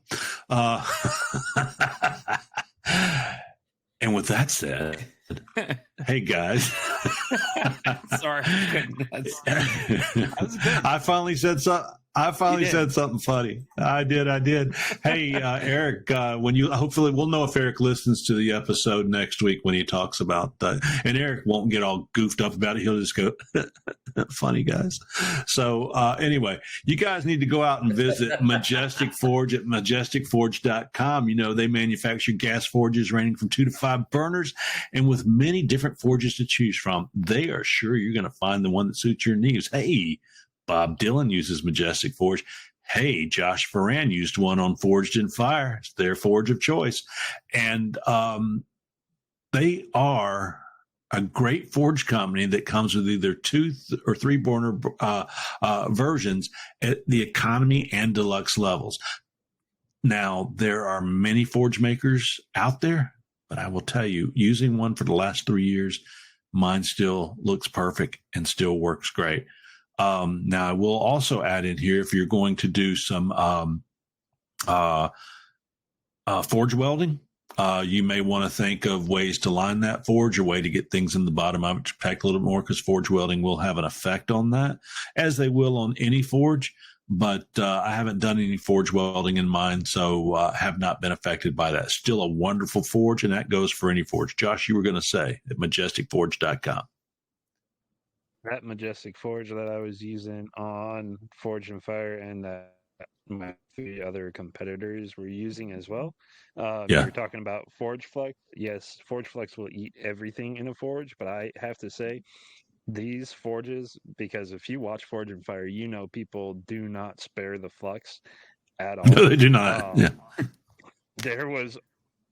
and with that said, hey guys, sorry, that was good. I finally said something. I finally said something funny. I did. Hey, Eric, hopefully we'll know if Eric listens to the episode next week when he talks about and Eric won't get all goofed up about it. He'll just go, funny guys. So anyway, you guys need to go out and visit Majestic Forge at majesticforge.com. You know, they manufacture gas forges ranging from 2 to 5 burners and with many different forges to choose from. They are sure you're going to find the one that suits your needs. Hey, Bob Dylan uses Majestic Forge. Hey, Josh Ferran used one on Forged in Fire. It's their forge of choice. And they are a great forge company that comes with either 2 or 3 burner versions at the economy and deluxe levels. Now, there are many forge makers out there, but I will tell you, using one for the last 3 years, mine still looks perfect and still works great. Now, I will also add in here, if you're going to do some forge welding, you may want to think of ways to line that forge, a way to get things in the bottom of it to pack a little more, because forge welding will have an effect on that, as they will on any forge. But I haven't done any forge welding in mine, so have not been affected by that. Still a wonderful forge, and that goes for any forge. Josh, you were going to say at majesticforge.com. That Majestic Forge that I was using on Forge and Fire, and that my 3 other competitors were using as well. You're talking about Forge Flex. Yes, Forge Flex will eat everything in a forge, but I have to say, these forges, because if you watch Forge and Fire, you know people do not spare the flux at all. No, they do not. There was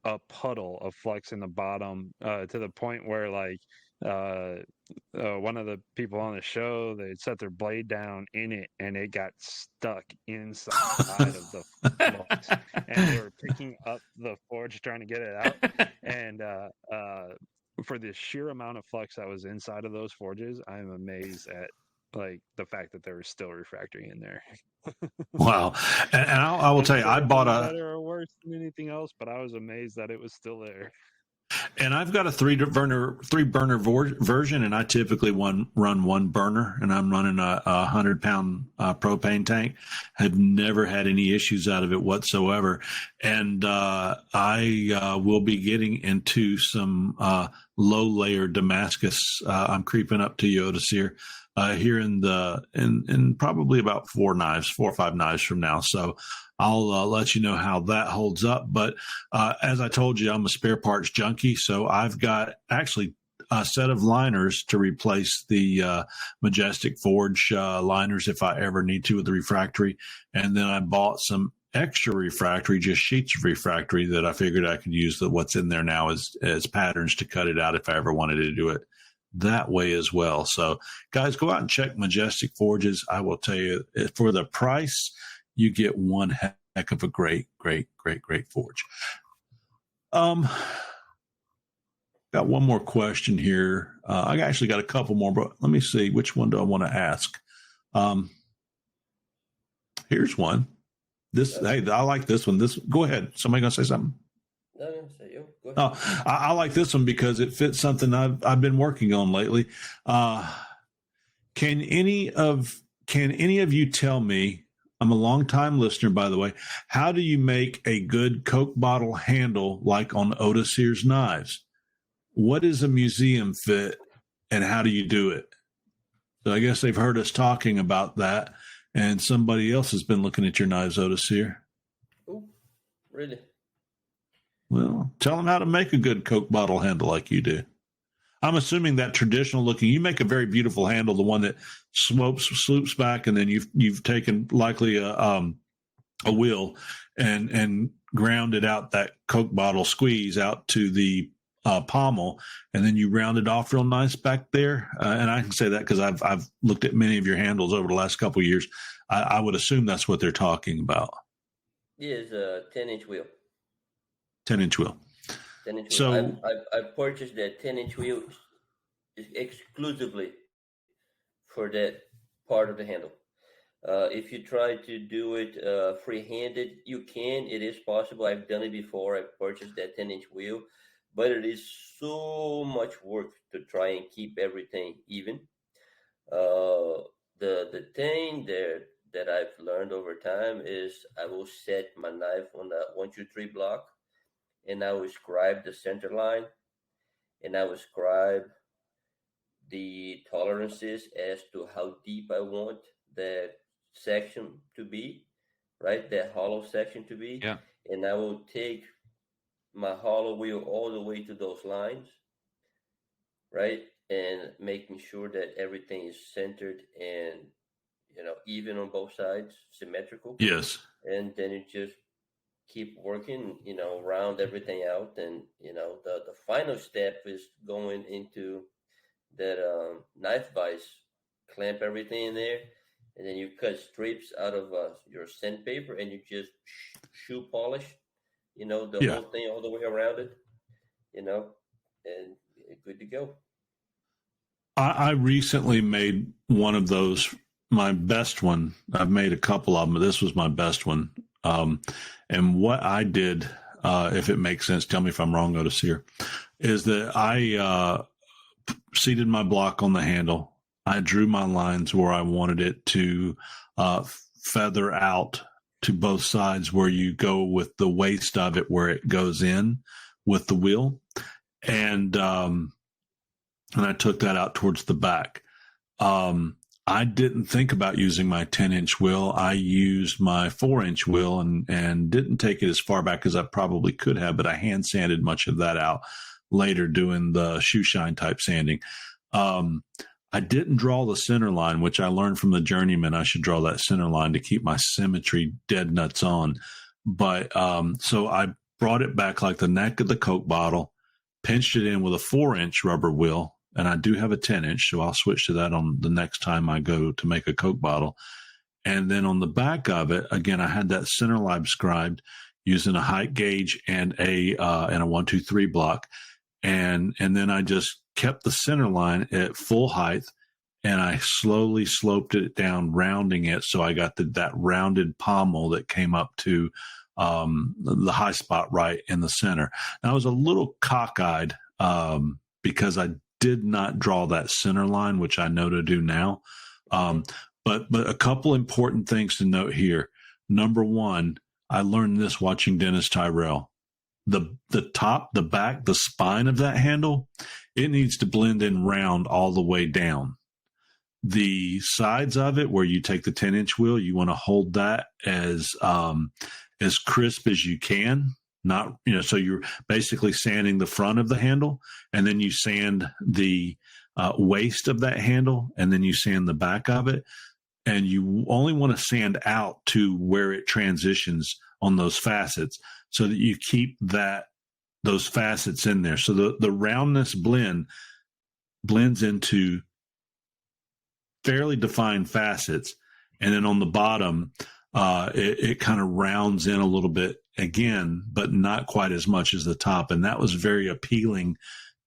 a puddle of flux in the bottom to the point where, like, one of the people on the show, they set their blade down in it and it got stuck inside of the flux, and they were picking up the forge trying to get it out, and for the sheer amount of flux that was inside of those forges, I'm amazed at like the fact that there was still refractory in there. Wow. And I will tell you, I bought a better or worse than anything else, but I was amazed that it was still there. And I've got a 3 burner version, and I typically run 1 burner, and I'm running a 100-pound propane tank. Have never had any issues out of it whatsoever. And I will be getting into some low layer Damascus. I'm creeping up to Yotis here in probably about 4 or 5 knives from now. So I'll let you know how that holds up. But as I told you, I'm a spare parts junkie. So I've got actually a set of liners to replace the Majestic Forge liners if I ever need to with the refractory. And then I bought some extra refractory, just sheets of refractory that I figured I could use what's in there now as patterns to cut it out if I ever wanted to do it that way as well. So guys, go out and check Majestic Forges. I will tell you, for the price, you get one heck of a great forge. Got one more question here. I actually got a couple more, but let me see. Which one do I want to ask? Here's one. Hey, I like this one. Go ahead. Somebody gonna say something? No, say you. Go ahead. Oh, I like this one because it fits something I've been working on lately. Can any of you tell me? I'm a long-time listener, by the way. How do you make a good Coke bottle handle like on Otis Sears knives? What is a museum fit, and how do you do it? So I guess they've heard us talking about that, and somebody else has been looking at your knives, Otis here. Oh, really? Well, tell them how to make a good Coke bottle handle like you do. I'm assuming that traditional looking, you make a very beautiful handle, the one that sloops back, and then you've taken likely a wheel and grounded out that Coke bottle squeeze out to the pommel, and then you round it off real nice back there. And I can say that because I've looked at many of your handles over the last couple of years. I would assume that's what they're talking about. Yeah, it's a 10-inch wheel. 10-inch wheel. 10-inch wheel. So I purchased that 10-inch wheel exclusively for that part of the handle. If you try to do it free-handed, you can. It is possible. I've done it before. I purchased that 10-inch wheel, but it is so much work to try and keep everything even. The thing that I've learned over time is I will set my knife on the 1, 2, 3 block, and I will scribe the center line, and I will scribe the tolerances as to how deep I want that section to be, right? That hollow section to be. Yeah. And I will take my hollow wheel all the way to those lines, right? And making sure that everything is centered and, even on both sides, symmetrical. yes. And then you just keep working, round everything out. And, the final step is going into that knife vise, clamp everything in there, and then you cut strips out of your sandpaper, and you just shoe polish, the whole thing all the way around it, and good to go. I recently made one of those, my best one. I've made a couple of them, but this was my best one. And what I did, if it makes sense, tell me if I'm wrong, Otis here, is that I seated my block on the handle. I drew my lines where I wanted it to feather out to both sides, where you go with the waist of it, where it goes in with the wheel. And I took that out towards the back. I didn't think about using my 10-inch wheel. I used my 4-inch wheel and didn't take it as far back as I probably could have, but I hand sanded much of that out later doing the shoe shine type sanding. I didn't draw the center line, which I learned from the journeyman. I should draw that center line to keep my symmetry dead nuts on. But so I brought it back like the neck of the Coke bottle, pinched it in with a 4-inch rubber wheel. And I do have a 10-inch, so I'll switch to that on the next time I go to make a Coke bottle. And then on the back of it, again, I had that center line scribed using a height gauge and a 1, 2, 3 block. And then I just kept the center line at full height, and I slowly sloped it down, rounding it. So I got that rounded pommel that came up to the high spot right in the center. Now I was a little cockeyed because I did not draw that center line, which I know to do now. But a couple important things to note here. Number one, I learned this watching Dennis Tyrell. The top, the back, the spine of that handle, it needs to blend in round all the way down. The sides of it, where you take the 10-inch wheel, you want to hold that as crisp as you can. Not, so you're basically sanding the front of the handle, and then you sand the waist of that handle, and then you sand the back of it. And you only want to sand out to where it transitions on those facets, so that you keep those facets in there. So the roundness blends into fairly defined facets. And then on the bottom, it kind of rounds in a little bit again, but not quite as much as the top. And that was very appealing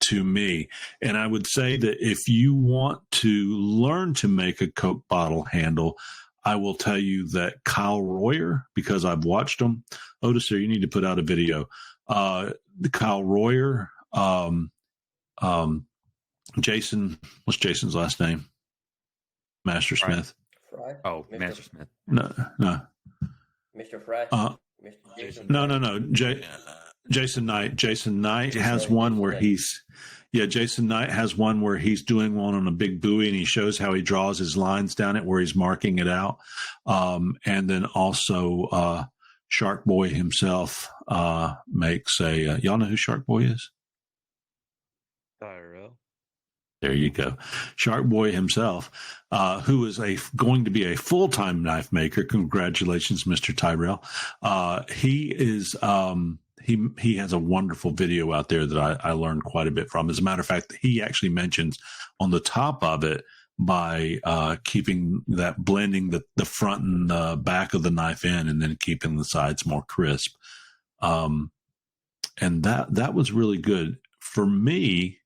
to me. And I would say that if you want to learn to make a Coke bottle handle, I will tell you that Kyle Royer, because I've watched him. Otis, you need to put out a video. The Kyle Royer, Jason, what's Jason's last name? Master Smith. Fry? Oh, Master Smith. No. Mr. Fry? Mr. Jason? No. Jason Knight. Jason Knight has one where Jason Knight has one where he's doing one on a big buoy, and he shows how he draws his lines down it where he's marking it out. And then also Shark Boy himself makes a, y'all know who Shark Boy is? Tyrell. There you go. Shark Boy himself, who is going to be a full-time knife maker. Congratulations, Mr. Tyrell. He is, he has a wonderful video out there that I learned quite a bit from. As a matter of fact, he actually mentions on the top of it, by keeping that, blending the front and the back of the knife in, and then keeping the sides more crisp. and that was really good for me.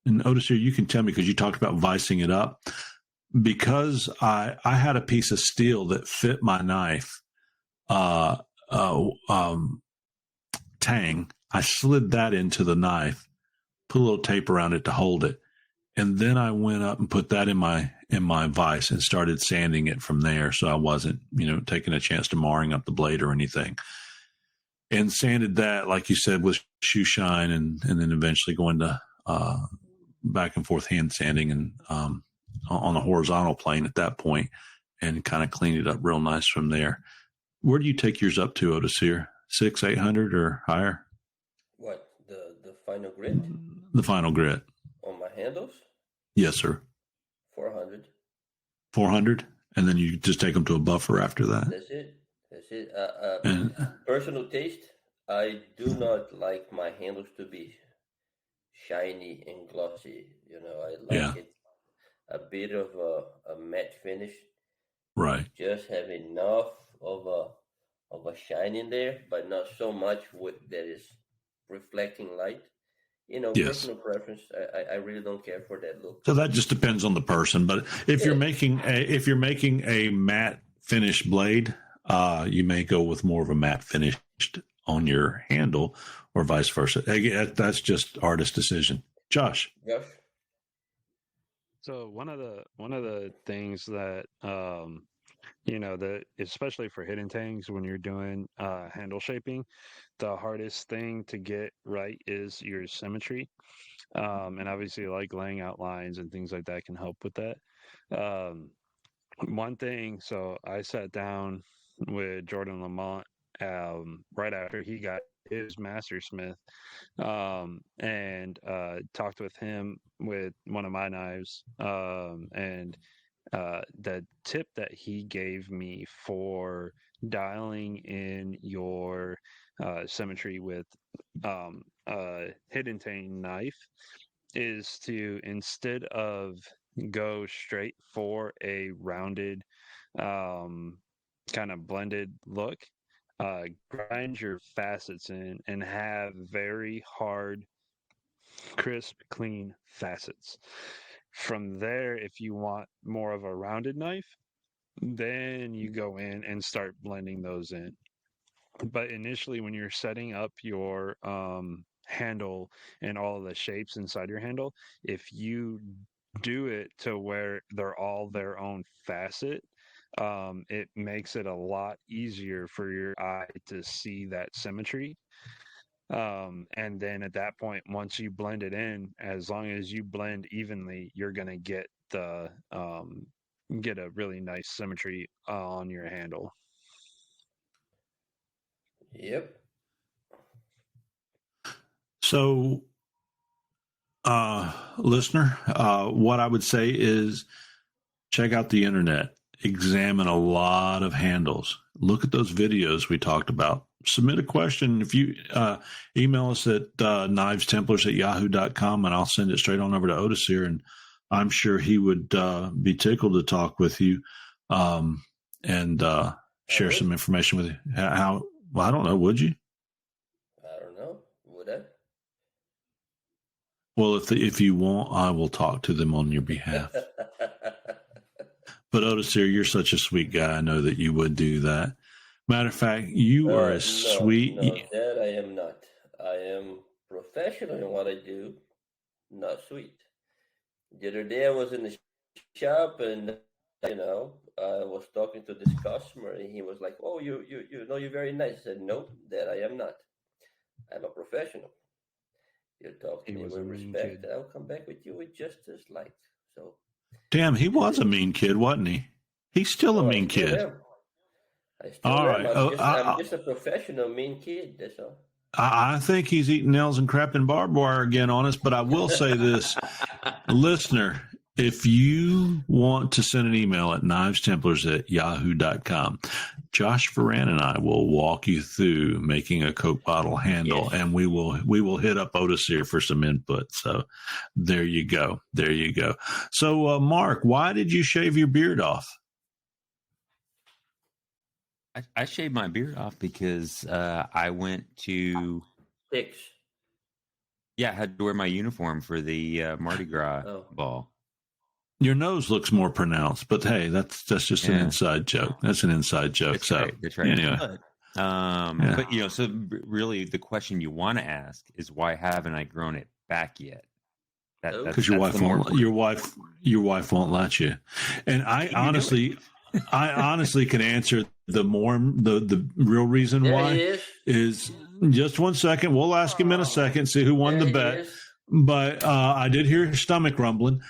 And Otis, here you can tell me, because you talked about vicing it up. Because I had a piece of steel that fit my knife tang. I slid that into the knife, put a little tape around it to hold it, and then I went up and put that in my vise and started sanding it from there. So I wasn't, taking a chance to marring up the blade or anything. And sanded that, like you said, with shoe shine, and then eventually going to back and forth hand sanding and on a horizontal plane at that point, and kind of cleaned it up real nice from there. Where do you take yours up to, Otis, here? 600, 800 or higher? What, the final grit? The final grit. On my handles? Yes, sir. 400. 400? And then you just take them to a buffer after that? That's it. Personal taste, I do not like my handles to be shiny and glossy. I like it a bit of a matte finish. Right. Just have enough of a shine in there, but not so much that is reflecting light. Personal preference. I really don't care for that look. So that just depends on the person. But if you're making a matte finish blade, you may go with more of a matte finished on your handle, or vice versa. Again, that's just artist decision. Josh. So one of the things that that especially for hidden tangs, when you're doing handle shaping, the hardest thing to get right is your symmetry, and obviously like laying out lines and things like that can help with that. One thing, so I sat down with Jordan Lamont right after he got his Mastersmith, and talked with him with one of my knives, and the tip that he gave me for dialing in your symmetry with a hidden tang knife is to, instead of go straight for a rounded kind of blended look, grind your facets in and have very hard, crisp, clean facets. From there, if you want more of a rounded knife, then you go in and start blending those in. But initially, when you're setting up your handle and all of the shapes inside your handle, if you do it to where they're all their own facet, it makes it a lot easier for your eye to see that symmetry. And then at that point, once you blend it in, as long as you blend evenly, you're going to get get a really nice symmetry on your handle. Yep. So, listener, what I would say is check out the internet, examine a lot of handles, look at those videos we talked about, submit a question. If you email us at knivestemplars@yahoo.com, and I'll send it straight on over to Otis here, and I'm sure he would be tickled to talk with you and share some information with you. Well, I don't know, would you? I don't know. Would I? Well, if you want, I will talk to them on your behalf. But Otis here, you're such a sweet guy. I know that you would do that. Matter of fact, you are sweet. No, that I am not. I am professional in what I do, not sweet. The other day I was in the shop, and I was talking to this customer, and he was like, "Oh, you're very nice." I said, "No, that I am not. I'm a professional. You talk to me with respect, I'll come back with you with just as light." So, damn, he was a mean kid, wasn't he? He's still a mean kid. All right. I'm just a professional mean kid. That's all. I think he's eating nails and crap and barbed wire again on us, but I will say this, listener, if you want to send an email at knivestemplars@yahoo.com, Josh Ferran and I will walk you through making a Coke bottle handle, and we will hit up Otis here for some input. So there you go. There you go. So, Mark, why did you shave your beard off? I shaved my beard off because I went to 6. Yeah, I had to wear my uniform for the Mardi Gras ball. Your nose looks more pronounced, but hey, that's just an inside joke. That's an inside joke. That's so right. That's right. Anyway. But so really, the question you want to ask is, why haven't I grown it back yet? Because your wife won't let you. And I honestly can answer the real reason why is just 1 second. We'll ask him in a second, see who won the bet. But I did hear his stomach rumbling.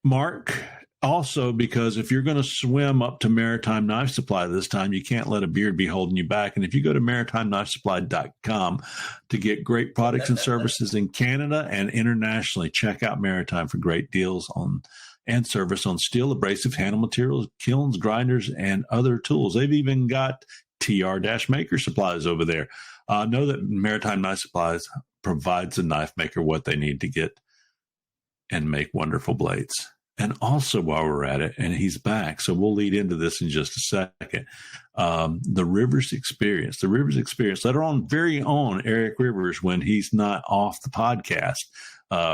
Mark, also, because if you're going to swim up to Maritime Knife Supply this time, you can't let a beard be holding you back. And if you go to MaritimeKnifeSupply.com to get great products and services in Canada and internationally, check out Maritime for great deals on and service on steel, abrasive, handle materials, kilns, grinders, and other tools. They've even got TR-maker supplies over there. Know that Maritime Knife Supplies provides a knife maker what they need to get and make wonderful blades. And also, while we're at it, and he's back, so we'll lead into this in just a second. The Rivers Experience. Let our very own Eric Rivers, when he's not off the podcast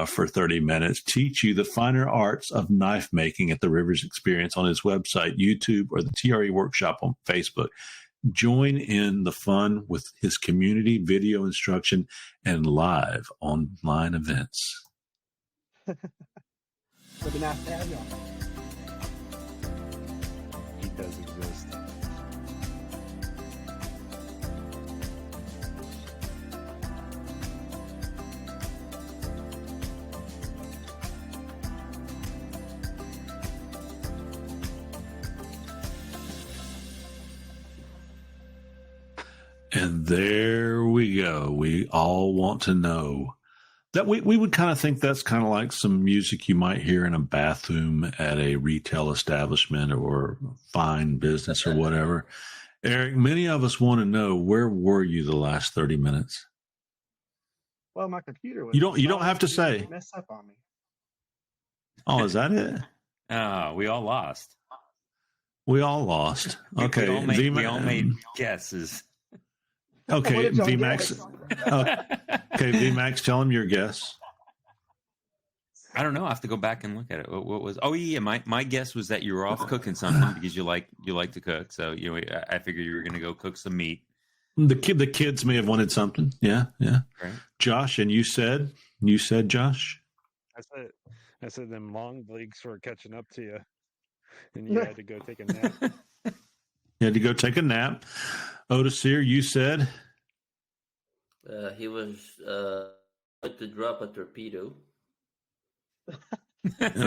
for 30 minutes, teach you the finer arts of knife making at the Rivers Experience on his website, YouTube, or the TRE Workshop on Facebook. Join in the fun with his community, video instruction, and live online events. Would be nice to have y'all. He does exist. And there we go. We all want to know. That we would kind of think that's kind of like some music you might hear in a bathroom at a retail establishment or fine business or whatever. Eric, many of us want to know, where were you the last 30 minutes? Well, my computer was. You don't have to say. Mess up on me. Oh, is that it? We all lost. We all lost. Okay. We all made guesses. Okay, VMAX. Okay, VMAX, tell him your guess. I don't know. I have to go back and look at it. What was? Oh yeah, my guess was that you were off cooking something because you like to cook. So I figured you were going to go cook some meat. The kids may have wanted something. Yeah. Right. Josh, and you said Josh. I said them long legs were catching up to you, and you had to go take a nap. You had to go take a nap. Otis here, you said? He was about to drop a torpedo.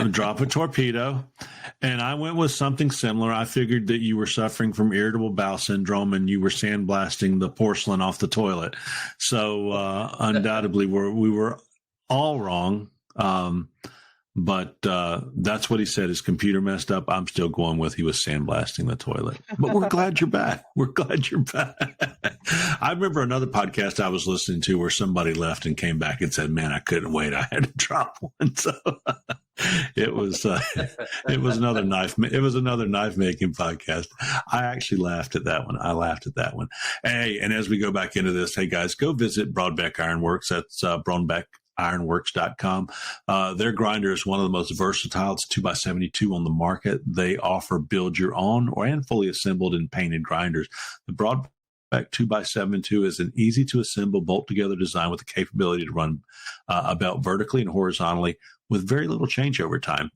Drop a torpedo. And I went with something similar. I figured that you were suffering from irritable bowel syndrome and you were sandblasting the porcelain off the toilet. So undoubtedly we were all wrong. But that's what he said. His computer messed up. I'm still going with he was sandblasting the toilet. But we're glad you're back. We're glad you're back. I remember another podcast I was listening to where somebody left and came back and said, "Man, I couldn't wait. I had to drop one." So it was another knife. It was another knife making podcast. I actually laughed at that one. Hey, and as we go back into this, hey guys, go visit Broadbeck Ironworks. That's BroadbeckIronworks.com. Their grinder is one of the most versatile. It's 2x72 on the market. They offer build your own and fully assembled and painted grinders. The Broadbeck 2x72 is an easy to assemble, bolt together design with the capability to run a belt vertically and horizontally with very little changeover time.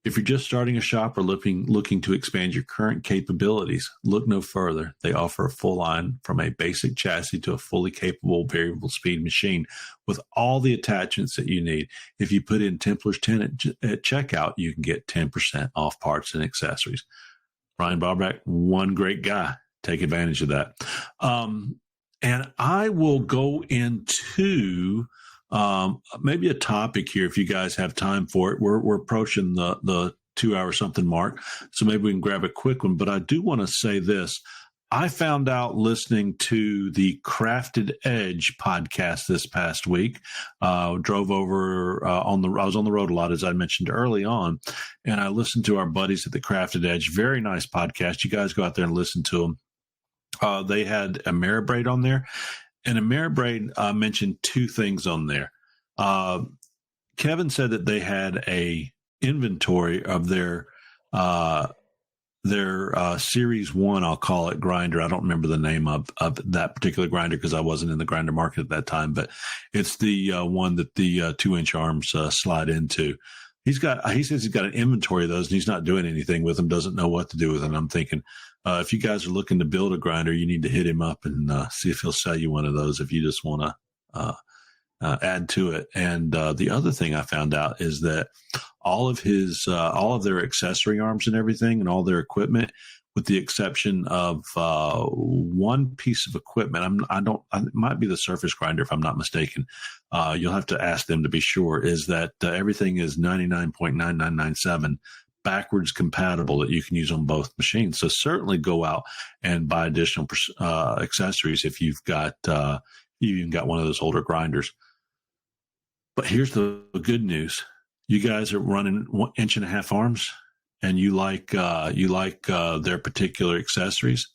If you're just starting a shop or looking to expand your current capabilities, look no further. They offer a full line from a basic chassis to a fully capable variable speed machine with all the attachments that you need. If you put in Templars 10 at checkout, you can get 10% off parts and accessories. Ryan Barback, one great guy. Take advantage of that. And I will go into maybe a topic here if you guys have time for it. We're approaching the 2 hour something mark, so maybe we can grab a quick one. But I do want to say this. I found out listening to the Crafted Edge podcast this past week. Drove over I was on the road a lot, as I mentioned early on, and I listened to our buddies at the Crafted Edge. Very nice podcast. You guys go out there and listen to them. They had a Ameribraid on there. And Ameribraid mentioned two things on there. Kevin said that they had a inventory of their Series 1, I'll call it, grinder. I don't remember the name of that particular grinder because I wasn't in the grinder market at that time, but it's the one that the 2-inch arms slide into. He says he's got an inventory of those and he's not doing anything with them, doesn't know what to do with them. I'm thinking, if you guys are looking to build a grinder, you need to hit him up and see if he'll sell you one of those if you just want to add to it. And the other thing I found out is that all of their accessory arms and everything and all their equipment, with the exception of one piece of equipment, it might be the surface grinder if I'm not mistaken. You'll have to ask them to be sure, is that everything is 99.9997 backwards compatible that you can use on both machines. So certainly go out and buy additional accessories if you've got you even got one of those older grinders. But here's the good news. You guys are running 1.5 inch arms and you like their particular accessories,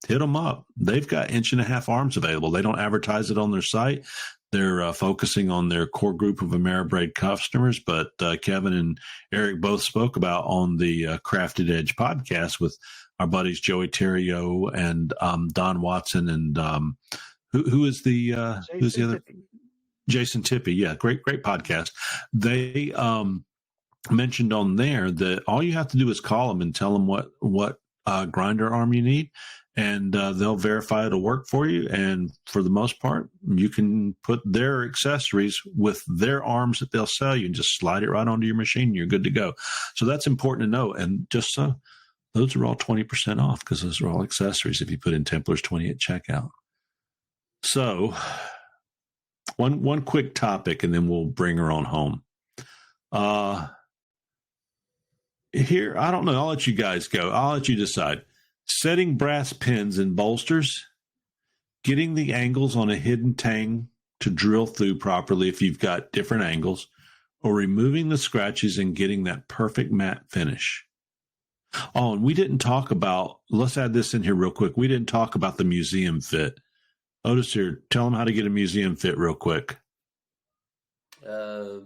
hit them up. They've got 1.5 inch arms available. They don't advertise it on their site. They're focusing on their core group of Ameribraid customers, but Kevin and Eric both spoke about on the Crafted Edge podcast with our buddies Joey Terrio and Don Watson and who's the other? Jason Tippy. Yeah, great podcast. They mentioned on there that all you have to do is call them and tell them what grinder arm you need, and they'll verify it'll work for you. And for the most part, you can put their accessories with their arms that they'll sell you and just slide it right onto your machine. And you're good to go. So that's important to know. And just so those are all 20% off because those are all accessories if you put in Templars 20 at checkout. So one quick topic, and then we'll bring her on home. Here, I don't know. I'll let you guys go. I'll let you decide. Setting brass pins in bolsters, getting the angles on a hidden tang to drill through properly if you've got different angles, or removing the scratches and getting that perfect matte finish. Oh, and we didn't talk about, let's add this in here real quick. We didn't talk about the museum fit. Otis here, tell them how to get a museum fit real quick. I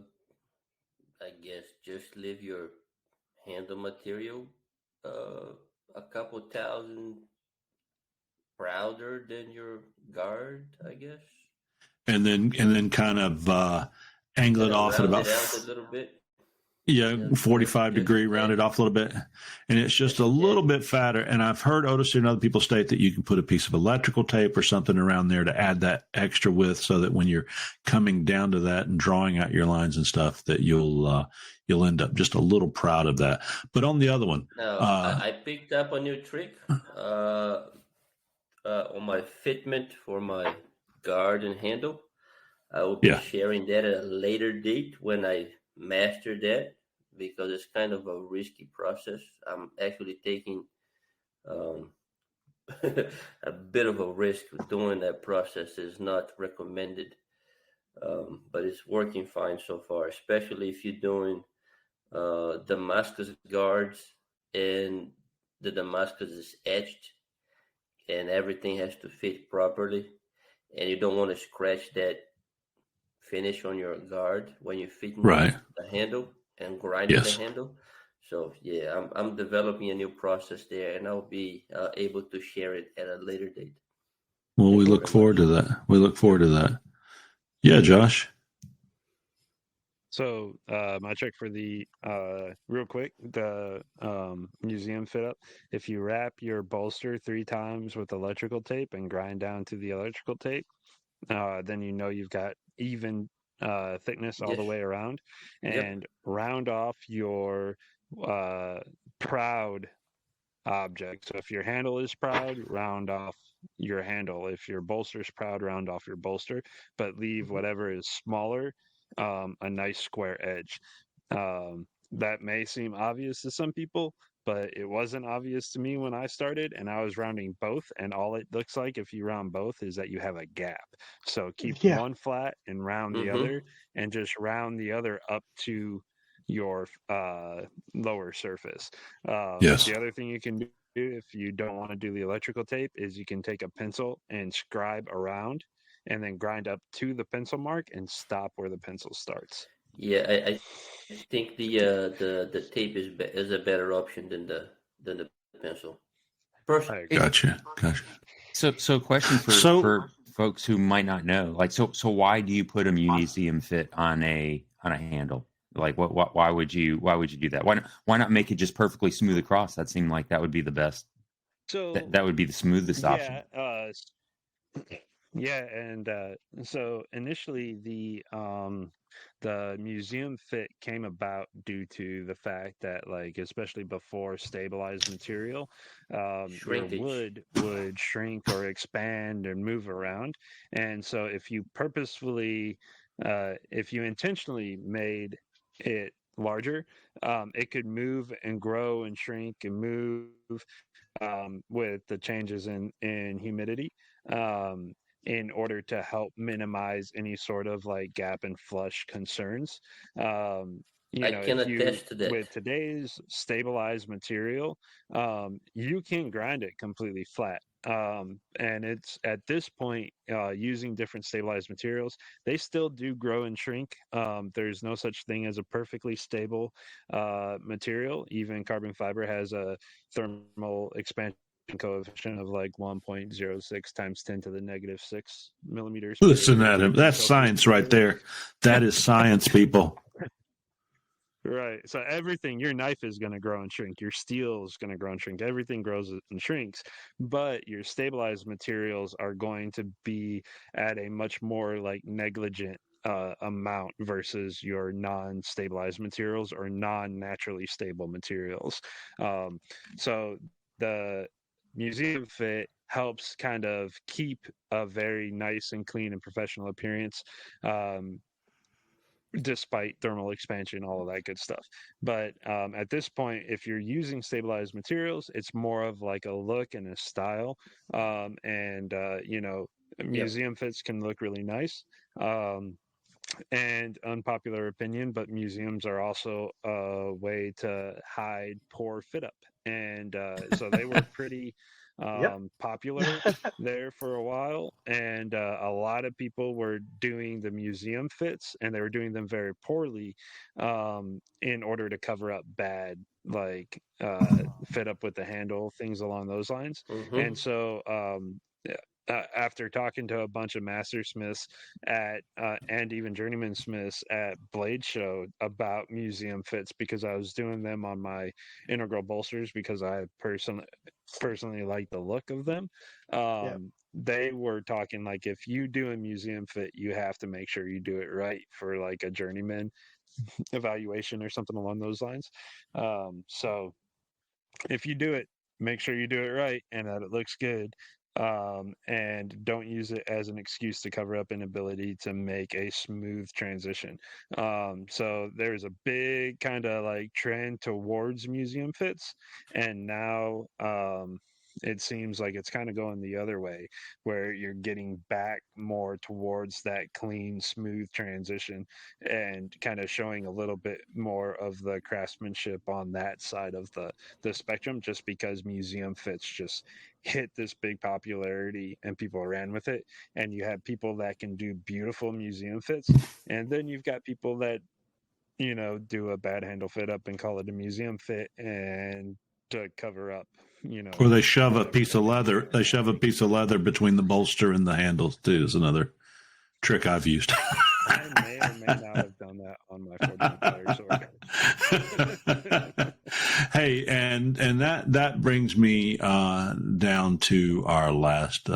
guess just leave your handle material a couple thousand prouder than your guard, I guess. And then kind of angle it off at about a little bit. Yeah, 45 degree, round it off a little bit. And it's just a little bit fatter. And I've heard Otis and other people state that you can put a piece of electrical tape or something around there to add that extra width so that when you're coming down to that and drawing out your lines and stuff, that you'll end up just a little proud of that. But on the other one. Now, I picked up a new trick on my fitment for my guard and handle. I will be sharing that at a later date when I master that, because it's kind of a risky process. I'm actually taking a bit of a risk with doing that process. Is not recommended, but it's working fine so far, especially if you're doing Damascus guards and the Damascus is etched and everything has to fit properly, and you don't want to scratch that finish on your guard when you're fitting the handle and grinding the handle. So yeah, I'm developing a new process there, and I'll be able to share it at a later date. Well, we look forward to that. Yeah, Josh. So my trick for the real quick, the museum fit up. If you wrap your bolster 3 times with electrical tape and grind down to the electrical tape, then you know you've got even thickness all the way around, and round off your proud object. So if your handle is proud, round off your handle. If your bolster's proud, round off your bolster, but leave whatever is smaller a nice square edge. That may seem obvious to some people, but it wasn't obvious to me when I started, and I was rounding both, and all it looks like if you round both is that you have a gap. So keep one flat and round the other, and just round the other up to your lower surface. The other thing you can do if you don't want to do the electrical tape is you can take a pencil and scribe around and then grind up to the pencil mark and stop where the pencil starts. Yeah, I think the tape is a better option than the pencil. Personally. Gotcha. So question for folks who might not know, like, so why do you put a museum fit on a handle? Like, why would you do that? Why not make it just perfectly smooth across? That seemed like that would be the best. So that would be the smoothest option. Yeah, and so initially the museum fit came about due to the fact that, like, especially before stabilized material, your wood would shrink or expand and move around, and so if you intentionally made it larger, it could move and grow and shrink and move with the changes in humidity. In order to help minimize any sort of like gap and flush concerns. I can attest to that. With today's stabilized material, you can grind it completely flat. And it's at this point, using different stabilized materials, they still do grow and shrink. There's no such thing as a perfectly stable material. Even carbon fiber has a thermal expansion coefficient of like 1.06 times 10 to the negative 6 millimeters. Listen at him. That's science right there. That is science, people. Right. So everything, your knife is going to grow and shrink. Your steel is going to grow and shrink. Everything grows and shrinks. But your stabilized materials are going to be at a much more like negligent amount versus your non-stabilized materials or non-naturally stable materials. So the museum fit helps kind of keep a very nice and clean and professional appearance, despite thermal expansion, all of that good stuff. But at this point, if you're using stabilized materials, it's more of like a look and a style. Museum fits can look really nice. And unpopular opinion, but museums are also a way to hide poor fit up. And so they were pretty popular there for a while. And a lot of people were doing the museum fits, and they were doing them very poorly in order to cover up bad, like fit up with the handle, things along those lines. Mm-hmm. And so after talking to a bunch of master smiths and even journeyman smiths at Blade Show about museum fits, because I was doing them on my integral bolsters because I personally like the look of them. They were talking like, if you do a museum fit, you have to make sure you do it right for like a journeyman evaluation or something along those lines. So if you do it, make sure you do it right and that it looks good. And don't use it as an excuse to cover up inability to make a smooth transition. So there's a big kind of like trend towards museum fits, and now it seems like it's kind of going the other way, where you're getting back more towards that clean, smooth transition and kind of showing a little bit more of the craftsmanship on that side of the spectrum, just because museum fits just hit this big popularity and people ran with it. And you have people that can do beautiful museum fits, and then you've got people that, you know, do a bad handle fit up and call it a museum fit and to cover up, you know. Or they shove a piece of leather. They shove a piece of leather between the bolster and the handles too. Is another trick I've used. I may or may not have done that on my 49 sword. Hey, and that brings me down to our last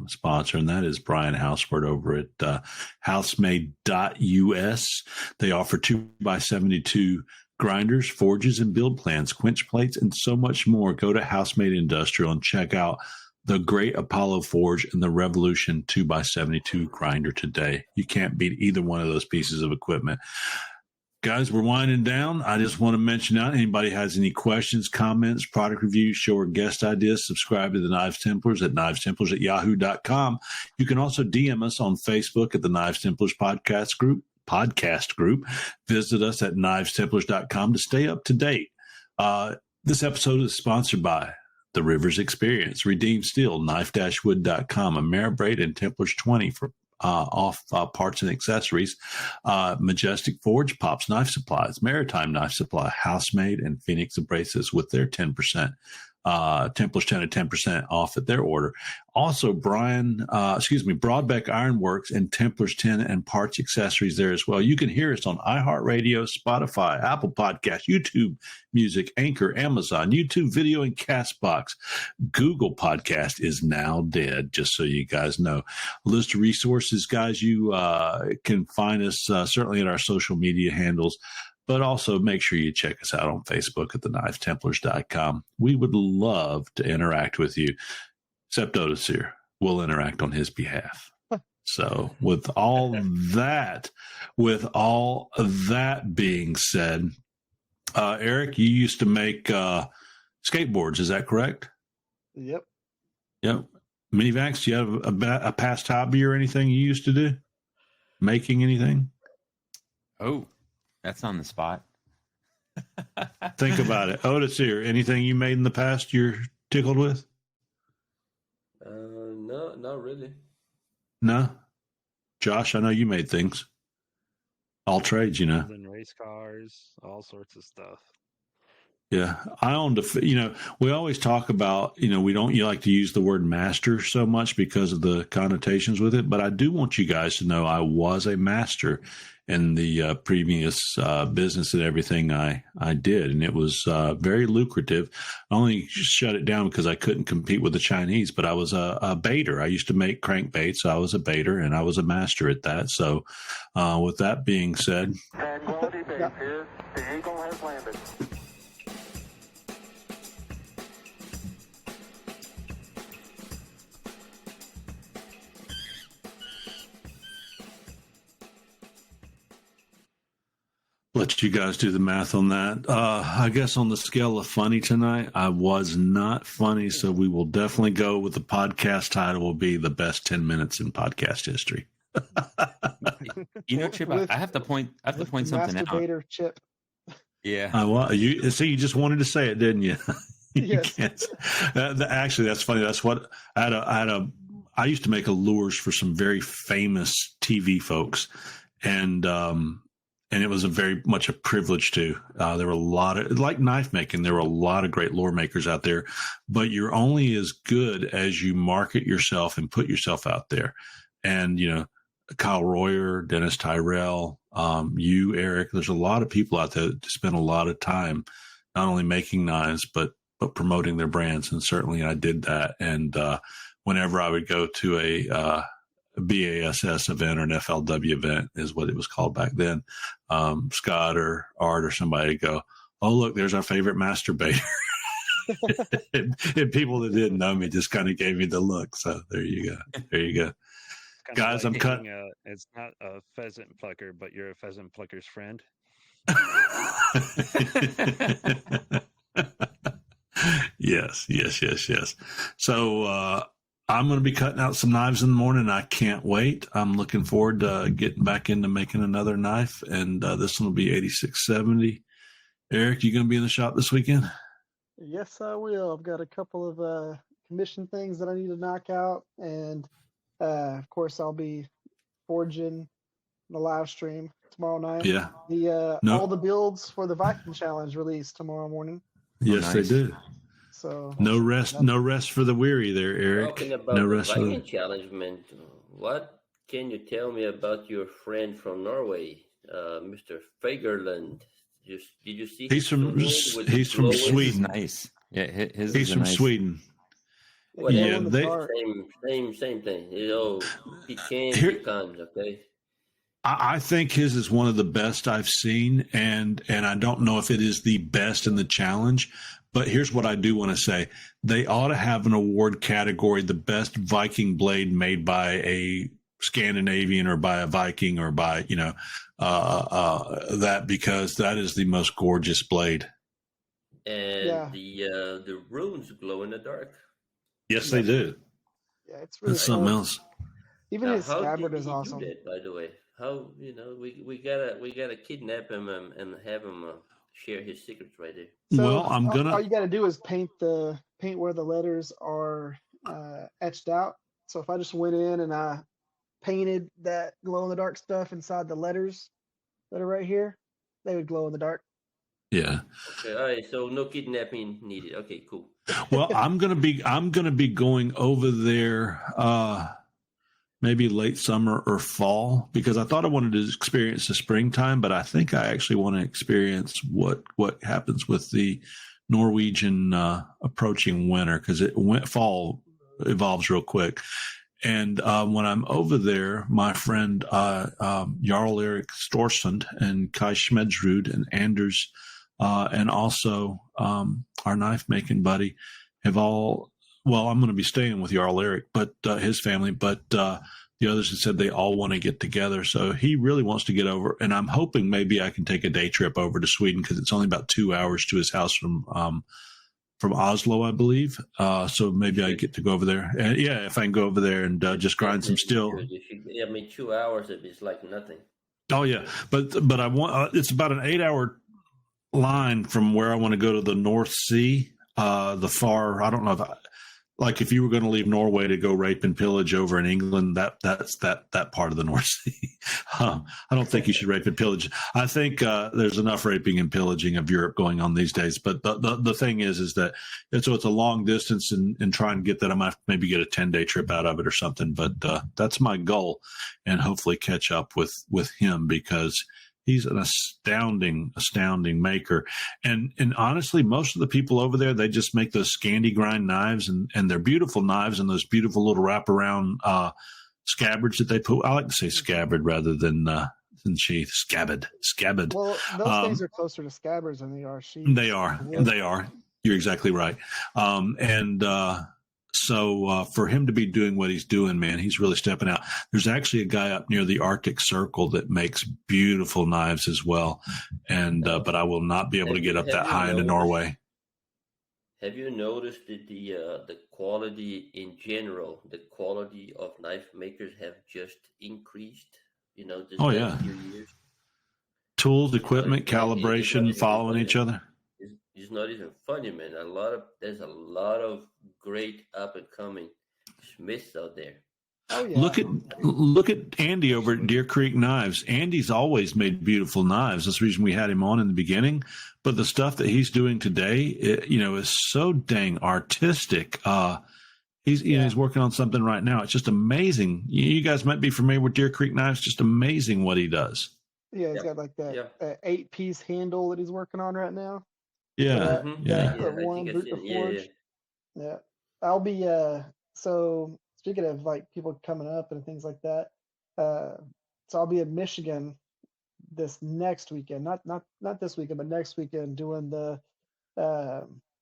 sponsor, and that is Brian Houseford over at housemade.us. They offer 2x72 grinders, forges, and build plans, quench plates, and so much more. Go to Housemade Industrial and check out the Great Apollo Forge and the Revolution 2x72 grinder today. You can't beat either one of those pieces of equipment. Guys, we're winding down. I just want to mention out, anybody has any questions, comments, product reviews, show or guest ideas, subscribe to the Knives Templars at knivestemplars@yahoo.com. You can also DM us on Facebook at the Knives Templars podcast group. Visit us at knivestemplars.com to stay up to date. This episode is sponsored by The Rivers Experience, Redeem Steel, knife-wood.com, Ameribraid, and Templars 20 for off parts and accessories. Majestic Forge, Pops Knife Supplies, Maritime Knife Supply, Housemade, and Phoenix Abrasives with their 10%. Templars 10 at 10% off at their order. Also, Broadbeck Ironworks and Templars 10 and parts accessories there as well. You can hear us on iHeartRadio, Spotify, Apple Podcasts, YouTube Music, Anchor, Amazon, YouTube Video, and Castbox. Google Podcast is now dead, just so you guys know. A list of resources, guys, you can find us certainly at our social media handles. But also make sure you check us out on Facebook at theknivestemplars.com. We would love to interact with you, except Otis here. We'll interact on his behalf. So with all that being said, Eric, you used to make skateboards. Is that correct? Yep. Minivacs, do you have a past hobby or anything you used to do? Making anything? Oh. That's on the spot. Think about it. Otis here. Anything you made in the past you're tickled with? No, not really. No? Josh, I know you made things. All trades, you know. And race cars, all sorts of stuff. Yeah. I owned we always talk about, we don't like to use the word master so much because of the connotations with it, but I do want you guys to know I was a master in the previous business and everything I did. And it was very lucrative. I only shut it down because I couldn't compete with the Chinese, but I was a baiter. I used to make crankbaits. I was a baiter and I was a master at that. So with that being said. Tranquility Base here. The Eagle has landed. Let you guys do the math on that. I guess on the scale of funny tonight, I was not funny, so we will definitely go with the podcast title will be the best 10 minutes in podcast history. Chip, I have to point something out. Masturbator Chip. Yeah. You just wanted to say it, didn't you? Yes. Actually, that's funny. That's what I used to make allures for some very famous TV folks, and it was very much a privilege too. There were a lot of, like knife making, there were a lot of great lure makers out there, but you're only as good as you market yourself and put yourself out there. And, Kyle Royer, Dennis Tyrell, you, Eric, there's a lot of people out there that spend a lot of time not only making knives, but promoting their brands. And certainly I did that. And whenever I would go to a BASS event or an FLW event is what it was called back then, Scott or Art or somebody would go, "Oh, look, there's our favorite masturbator." and people that didn't know me just kind of gave me the look. So there you go. Guys, like I'm cutting. It's not a pheasant plucker, but you're a pheasant plucker's friend. Yes. So I'm going to be cutting out some knives in the morning. I can't wait. I'm looking forward to getting back into making another knife, and this one will be 8670. Eric, you going to be in the shop this weekend? Yes, I will. I've got a couple of commission things that I need to knock out, and of course, I'll be forging the live stream tomorrow night. Yeah. All the builds for the Viking Challenge released tomorrow morning. Yes, nice. They do. So no rest for the weary there, Eric. Talking about no the rest Viking Challenge, man, what can you tell me about your friend from Norway, Mr. Fagerland? Did you see? He's from Sweden. Nice. Yeah, he's from Sweden. Well, yeah, same thing. Pecans, okay. I think his is one of the best I've seen, and I don't know if it is the best in the challenge, but here's what I do want to say. They ought to have an award category, the best Viking blade made by a Scandinavian or by a Viking or by, that, because that is the most gorgeous blade. And the runes glow in the dark. Yes, they do. Yeah, it's really That's something else. Even his scabbard is awesome. That, by the way, how we gotta kidnap him and have him share his secrets right there. So Well, I'm all gonna. you got to do is paint where the letters are etched out. So if I just went in and I painted that glow in the dark stuff inside the letters that are right here, they would glow in the dark. Yeah. Okay, all right. So no kidnapping needed. Okay, cool. Well, I'm gonna be going over there maybe late summer or fall because I thought I wanted to experience the springtime, but I think I actually want to experience what happens with the Norwegian approaching winter because fall evolves real quick. And when I'm over there, my friend Jarl Erik Storsund and Kai Schmedsrud and Anders and also our knife making buddy have all. Well, I'm going to be staying with Jarl Erik, but his family, but the others have said they all want to get together. So he really wants to get over, and I'm hoping maybe I can take a day trip over to Sweden because it's only about 2 hours to his house from Oslo, I believe. So maybe I get to go over there. And yeah, if I can go over there and just grind some steel. I mean, 2 hours is like nothing. Oh yeah, but I want it's about an 8-hour line from where I want to go to the North Sea. The far, I don't know like if you were going to leave Norway to go rape and pillage over in England, that's that part of the North Sea. I don't think you should rape and pillage. I think there's enough raping and pillaging of Europe going on these days. But the thing is that it's a long distance and try and get that. I might maybe get a 10-day trip out of it or something. But that's my goal, and hopefully catch up with him because he's an astounding maker. And honestly, most of the people over there, they just make those Scandi grind knives and they're beautiful knives and those beautiful little wraparound scabbards that they put. I like to say scabbard rather than sheath. Scabbard. Well, those things are closer to scabbards than they are sheaths. They are. You're exactly right. So for him to be doing what he's doing, man, he's really stepping out. There's actually a guy up near the Arctic Circle that makes beautiful knives as well. And but I will not be able to get up that high into Norway. Have you noticed that the quality in general, the quality of knife makers have just increased? This last few years. Tools, equipment, calibration, following each other. It's not even funny, man. There's a lot of great up and coming smiths out there. Oh yeah. Look at Andy over at Deer Creek Knives. Andy's always made beautiful knives. That's the reason we had him on in the beginning. But the stuff that he's doing today, is so dang artistic. He's working on something right now. It's just amazing. You guys might be familiar with Deer Creek Knives. Just amazing what he does. Yeah, he's got like that 8-piece handle that he's working on right now. Yeah, Yeah. I'll be so speaking of like people coming up and things like that, so I'll be in Michigan this next weekend, not this weekend, but next weekend doing the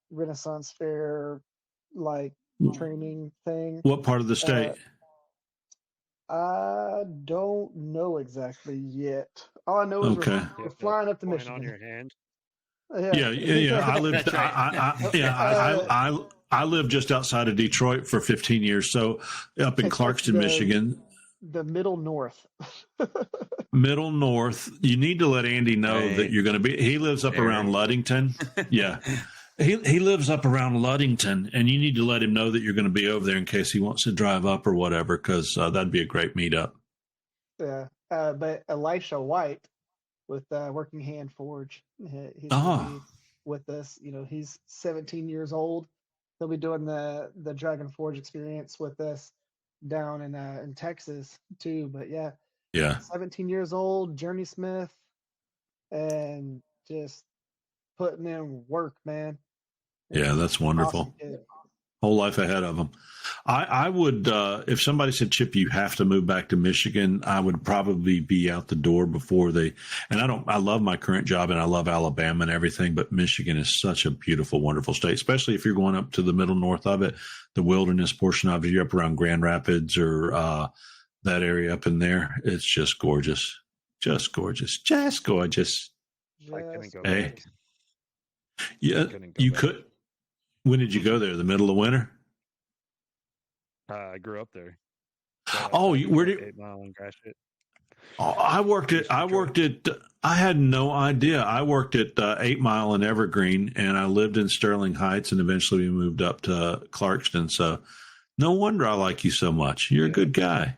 Renaissance Fair like training thing. What part of the state? I don't know exactly yet. All I know is we're flying up to Michigan. On your hand. Yeah. I lived just outside of Detroit for 15 years, so up in Clarkston, Michigan. The middle north. Middle north. You need to let Andy know that you're going to be. He lives up around Ludington. Yeah, he lives up around Ludington, and you need to let him know that you're going to be over there in case he wants to drive up or whatever, because that'd be a great meetup. Yeah, but Elisha White with Working Hand Forge. He's with us. He's 17 years old. He'll be doing the Dragon Forge experience with us down in Texas too. But yeah, 17 years old, Journey Smith, and just putting in work, man. Yeah, that's wonderful. Awesome. Whole life ahead of them. I would, if somebody said, Chip, you have to move back to Michigan, I would probably be out the door before I love my current job and I love Alabama and everything, but Michigan is such a beautiful, wonderful state, especially if you're going up to the middle north of it, the wilderness portion of it, you're up around Grand Rapids or that area up in there. It's just gorgeous. Just gorgeous. Just gorgeous. Hey. Yeah, you could. When did you go there? The middle of winter? I grew up there. Where did? 8 Mile and Gratiot. I had no idea. I worked at 8 Mile and Evergreen, and I lived in Sterling Heights, and eventually we moved up to Clarkston. So no wonder I like you so much. You're a good guy.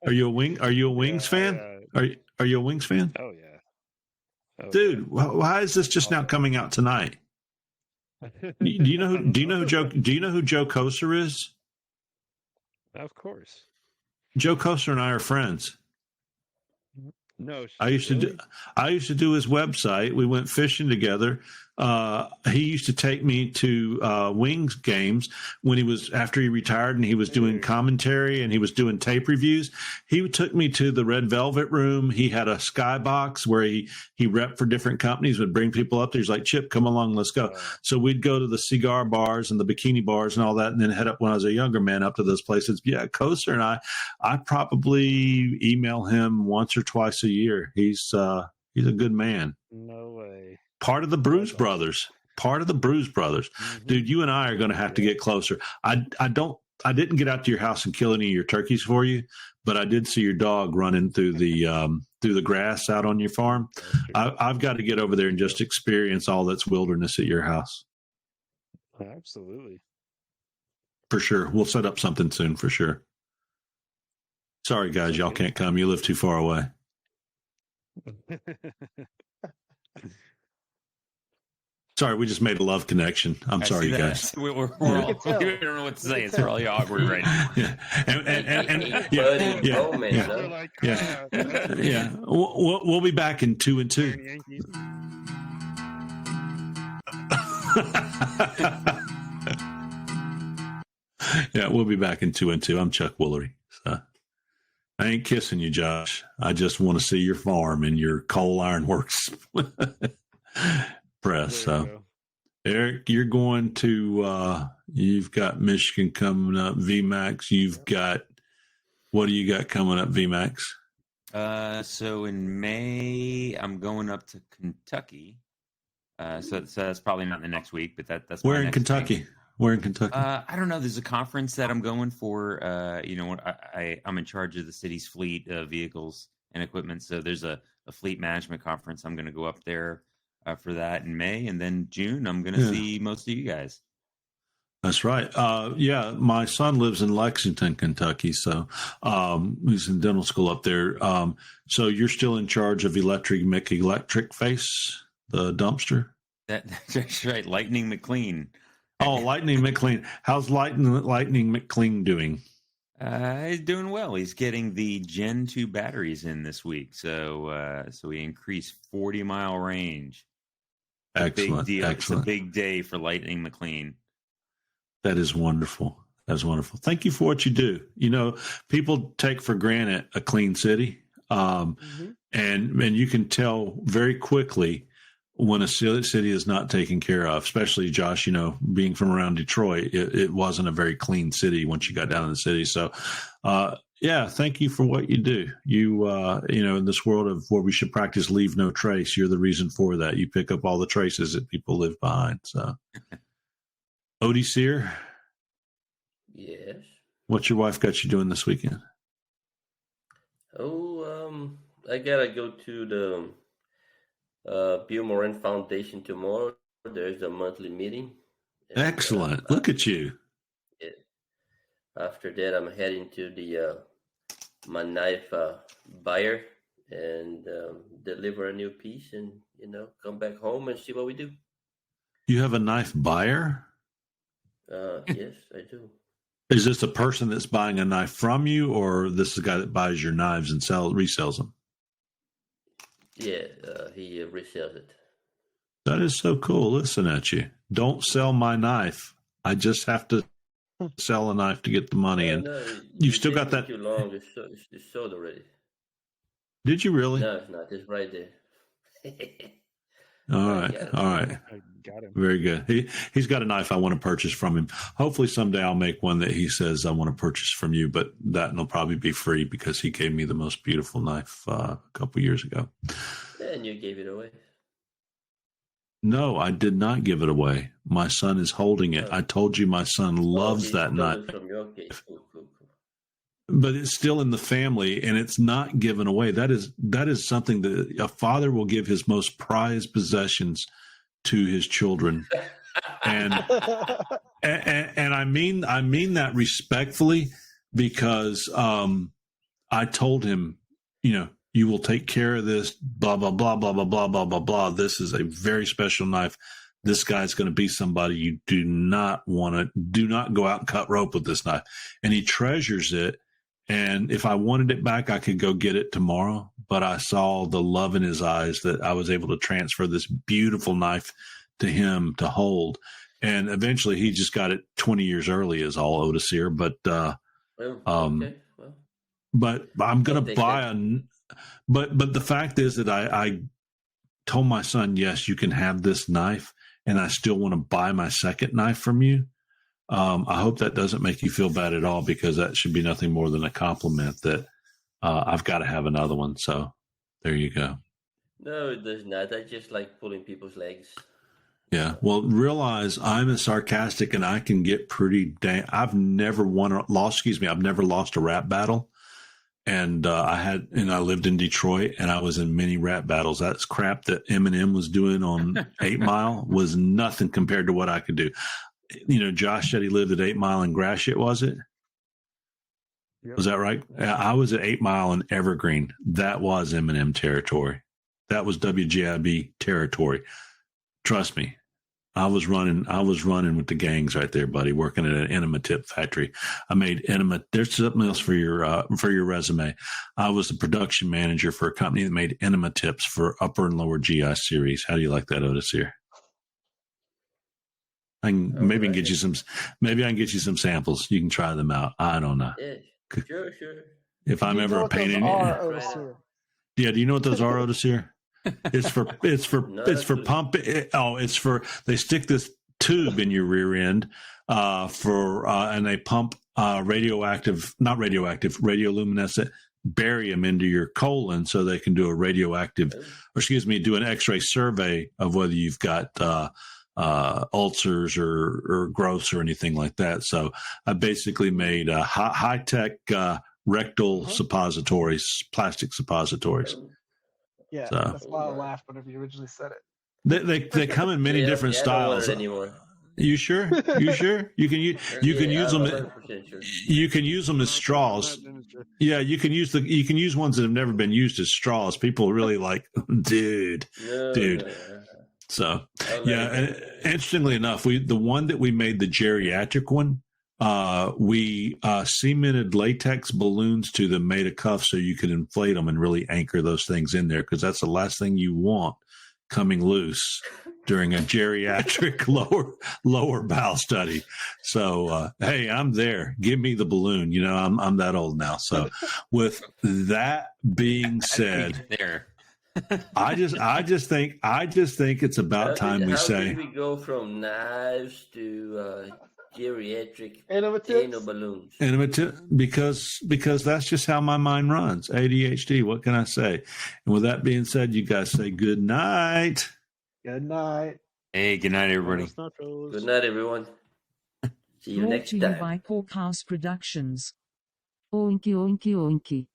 Are you a Wings fan? Are you a Wings fan? Oh yeah. Dude, why is this just now coming out tonight? Do you know who Joe Kosar is? Of course. Joe Kosar and I are friends. No, I used to do his website. We went fishing together. He used to take me to Wings games after he retired, and he was doing commentary and he was doing tape reviews. He took me to the Red Velvet Room. He had a skybox where he repped for different companies, would bring people up there. He's like, Chip, come along, let's go. So we'd go to the cigar bars and the bikini bars and all that, and then head up when I was a younger man up to those places. Yeah, Kosar and I probably email him once or twice a year. He's a good man. No way. Part of the Bruise Brothers. Mm-hmm. Dude, you and I are going to have to get closer. I didn't get out to your house and kill any of your turkeys for you, but I did see your dog running through the grass out on your farm. I've got to get over there and just experience all that's wilderness at your house. Absolutely. For sure. We'll set up something soon for sure. Sorry, guys, y'all can't come. You live too far away. Sorry, we just made a love connection. I'm sorry, you guys. We don't know what to say. It's really awkward right now. Yeah. We'll be back in 2 and 2. Yeah, we'll be back in 2 and 2. I'm Chuck Woolery. So I ain't kissing you, Josh. I just want to see your farm and your coal iron works press. So, Eric, you're going to, you've got Michigan coming up, VMAX. What do you got coming up, VMAX? So in May, I'm going up to Kentucky. So that's probably not in the next week, but that's where in Kentucky? Thing. Where in Kentucky? I don't know. There's a conference that I'm going for. I'm in charge of the city's fleet of vehicles and equipment. So there's a fleet management conference. I'm going to go up there for that in May, and then June I'm going to see most of you guys. That's right. My son lives in Lexington, Kentucky, so he's in dental school up there. So you're still in charge of Electric Face, the dumpster? That's right. Lightning McLean. Oh, Lightning McLean. How's Lightning McLean doing? He's doing well. He's getting the Gen 2 batteries in this week, so he increased 40-mile range. Excellent. Big deal. Excellent. It's a big day for Lightning McLean. That is wonderful. That's wonderful. Thank you for what you do. You know, people take for granted a clean city, and you can tell very quickly when a city is not taken care of, especially, Josh, you know, being from around Detroit, it wasn't a very clean city once you got down in the city. So, thank you for what you do. You in this world of where we should practice leave no trace, you're the reason for that. You pick up all the traces that people leave behind. So, Odie Sear? Yes. What's your wife got you doing this weekend? I gotta go to the Bill Moran Foundation tomorrow. There's a monthly meeting. And, excellent. Look at you. Yeah. After that, I'm heading to the my knife buyer and deliver a new piece, and come back home and see what we do. You have a knife buyer? Yes, I do. Is this a person that's buying a knife from you, or this is a guy that buys your knives and resells them? Yeah, he resells it. That is so cool. Listen at you. Don't sell my knife. I just have to sell a knife to get the money. And you still got that. Too long. It's sold already. Did you really? No, it's not. It's right there. All right. I got him. Very good. He's got a knife I want to purchase from him. Hopefully someday I'll make one that he says I want to purchase from you, but that will probably be free because he gave me the most beautiful knife a couple years ago. And you gave it away. No, I did not give it away. My son is holding it. I told you my son loves that knife. From your case. Cool. but it's still in the family and it's not given away. That is something that a father will give his most prized possessions to his children. And I mean that respectfully, because I told him, you will take care of this, blah, blah, blah, blah, blah, blah, blah, blah, blah. This is a very special knife. This guy's going to be somebody you do not go out and cut rope with this knife. And he treasures it. And if I wanted it back, I could go get it tomorrow. But I saw the love in his eyes that I was able to transfer this beautiful knife to him to hold. And eventually he just got it 20 years early, is all Otis here. But, but I'm going to buy but the fact is that I told my son, yes, you can have this knife, and I still want to buy my second knife from you. I hope that doesn't make you feel bad at all, because that should be nothing more than a compliment that I've got to have another one. So there you go. No, it does not. I just like pulling people's legs. Yeah. Well, realize I'm as sarcastic, and I can get pretty I've never lost a rap battle. And I lived in Detroit, and I was in many rap battles. That's crap that Eminem was doing on 8 Mile was nothing compared to what I could do. Josh said he lived at 8 Mile in Gratiot, was it? Yep. Was that right? I was at 8 Mile in Evergreen. That was Eminem territory. That was WGIB territory. Trust me. I was running with the gangs right there, buddy, working at an enema tip factory. I made enema. There's something else for your resume. I was the production manager for a company that made enema tips for upper and lower GI series. How do you like that, Otis here? Maybe I can get you some samples. You can try them out. I don't know. Yeah, sure. If I'm ever a pain in the yeah, do you know what those are, Otis here? It's for pumping. They stick this tube in your rear end and they pump radioluminescent barium into your colon, so they can do do an X-ray survey of whether you've got ulcers or growths or anything like that. So I basically made high-tech rectal suppositories, plastic suppositories. Yeah, so, that's why I laughed whenever you originally said it. They come in many different styles. You sure? You sure? You can use them. You can use them as straws. Yeah, you can use ones that have never been used as straws. People really like, dude. So yeah, and interestingly enough, the one that we made, the geriatric one, we cemented latex balloons to them, made a cuff so you could inflate them and really anchor those things in there, because that's the last thing you want coming loose during a geriatric lower bowel study. So hey, I'm there. Give me the balloon. I'm that old now. So with that being said, I just think it's about time we say. How did we go from knives to geriatric anal balloons? Because that's just how my mind runs. ADHD. What can I say? And with that being said, you guys say good night. Good night. Hey, good night, everybody. Good night, everyone. See you next time. Brought to you by Porkhouse Productions. Oinky, oinky, oinky.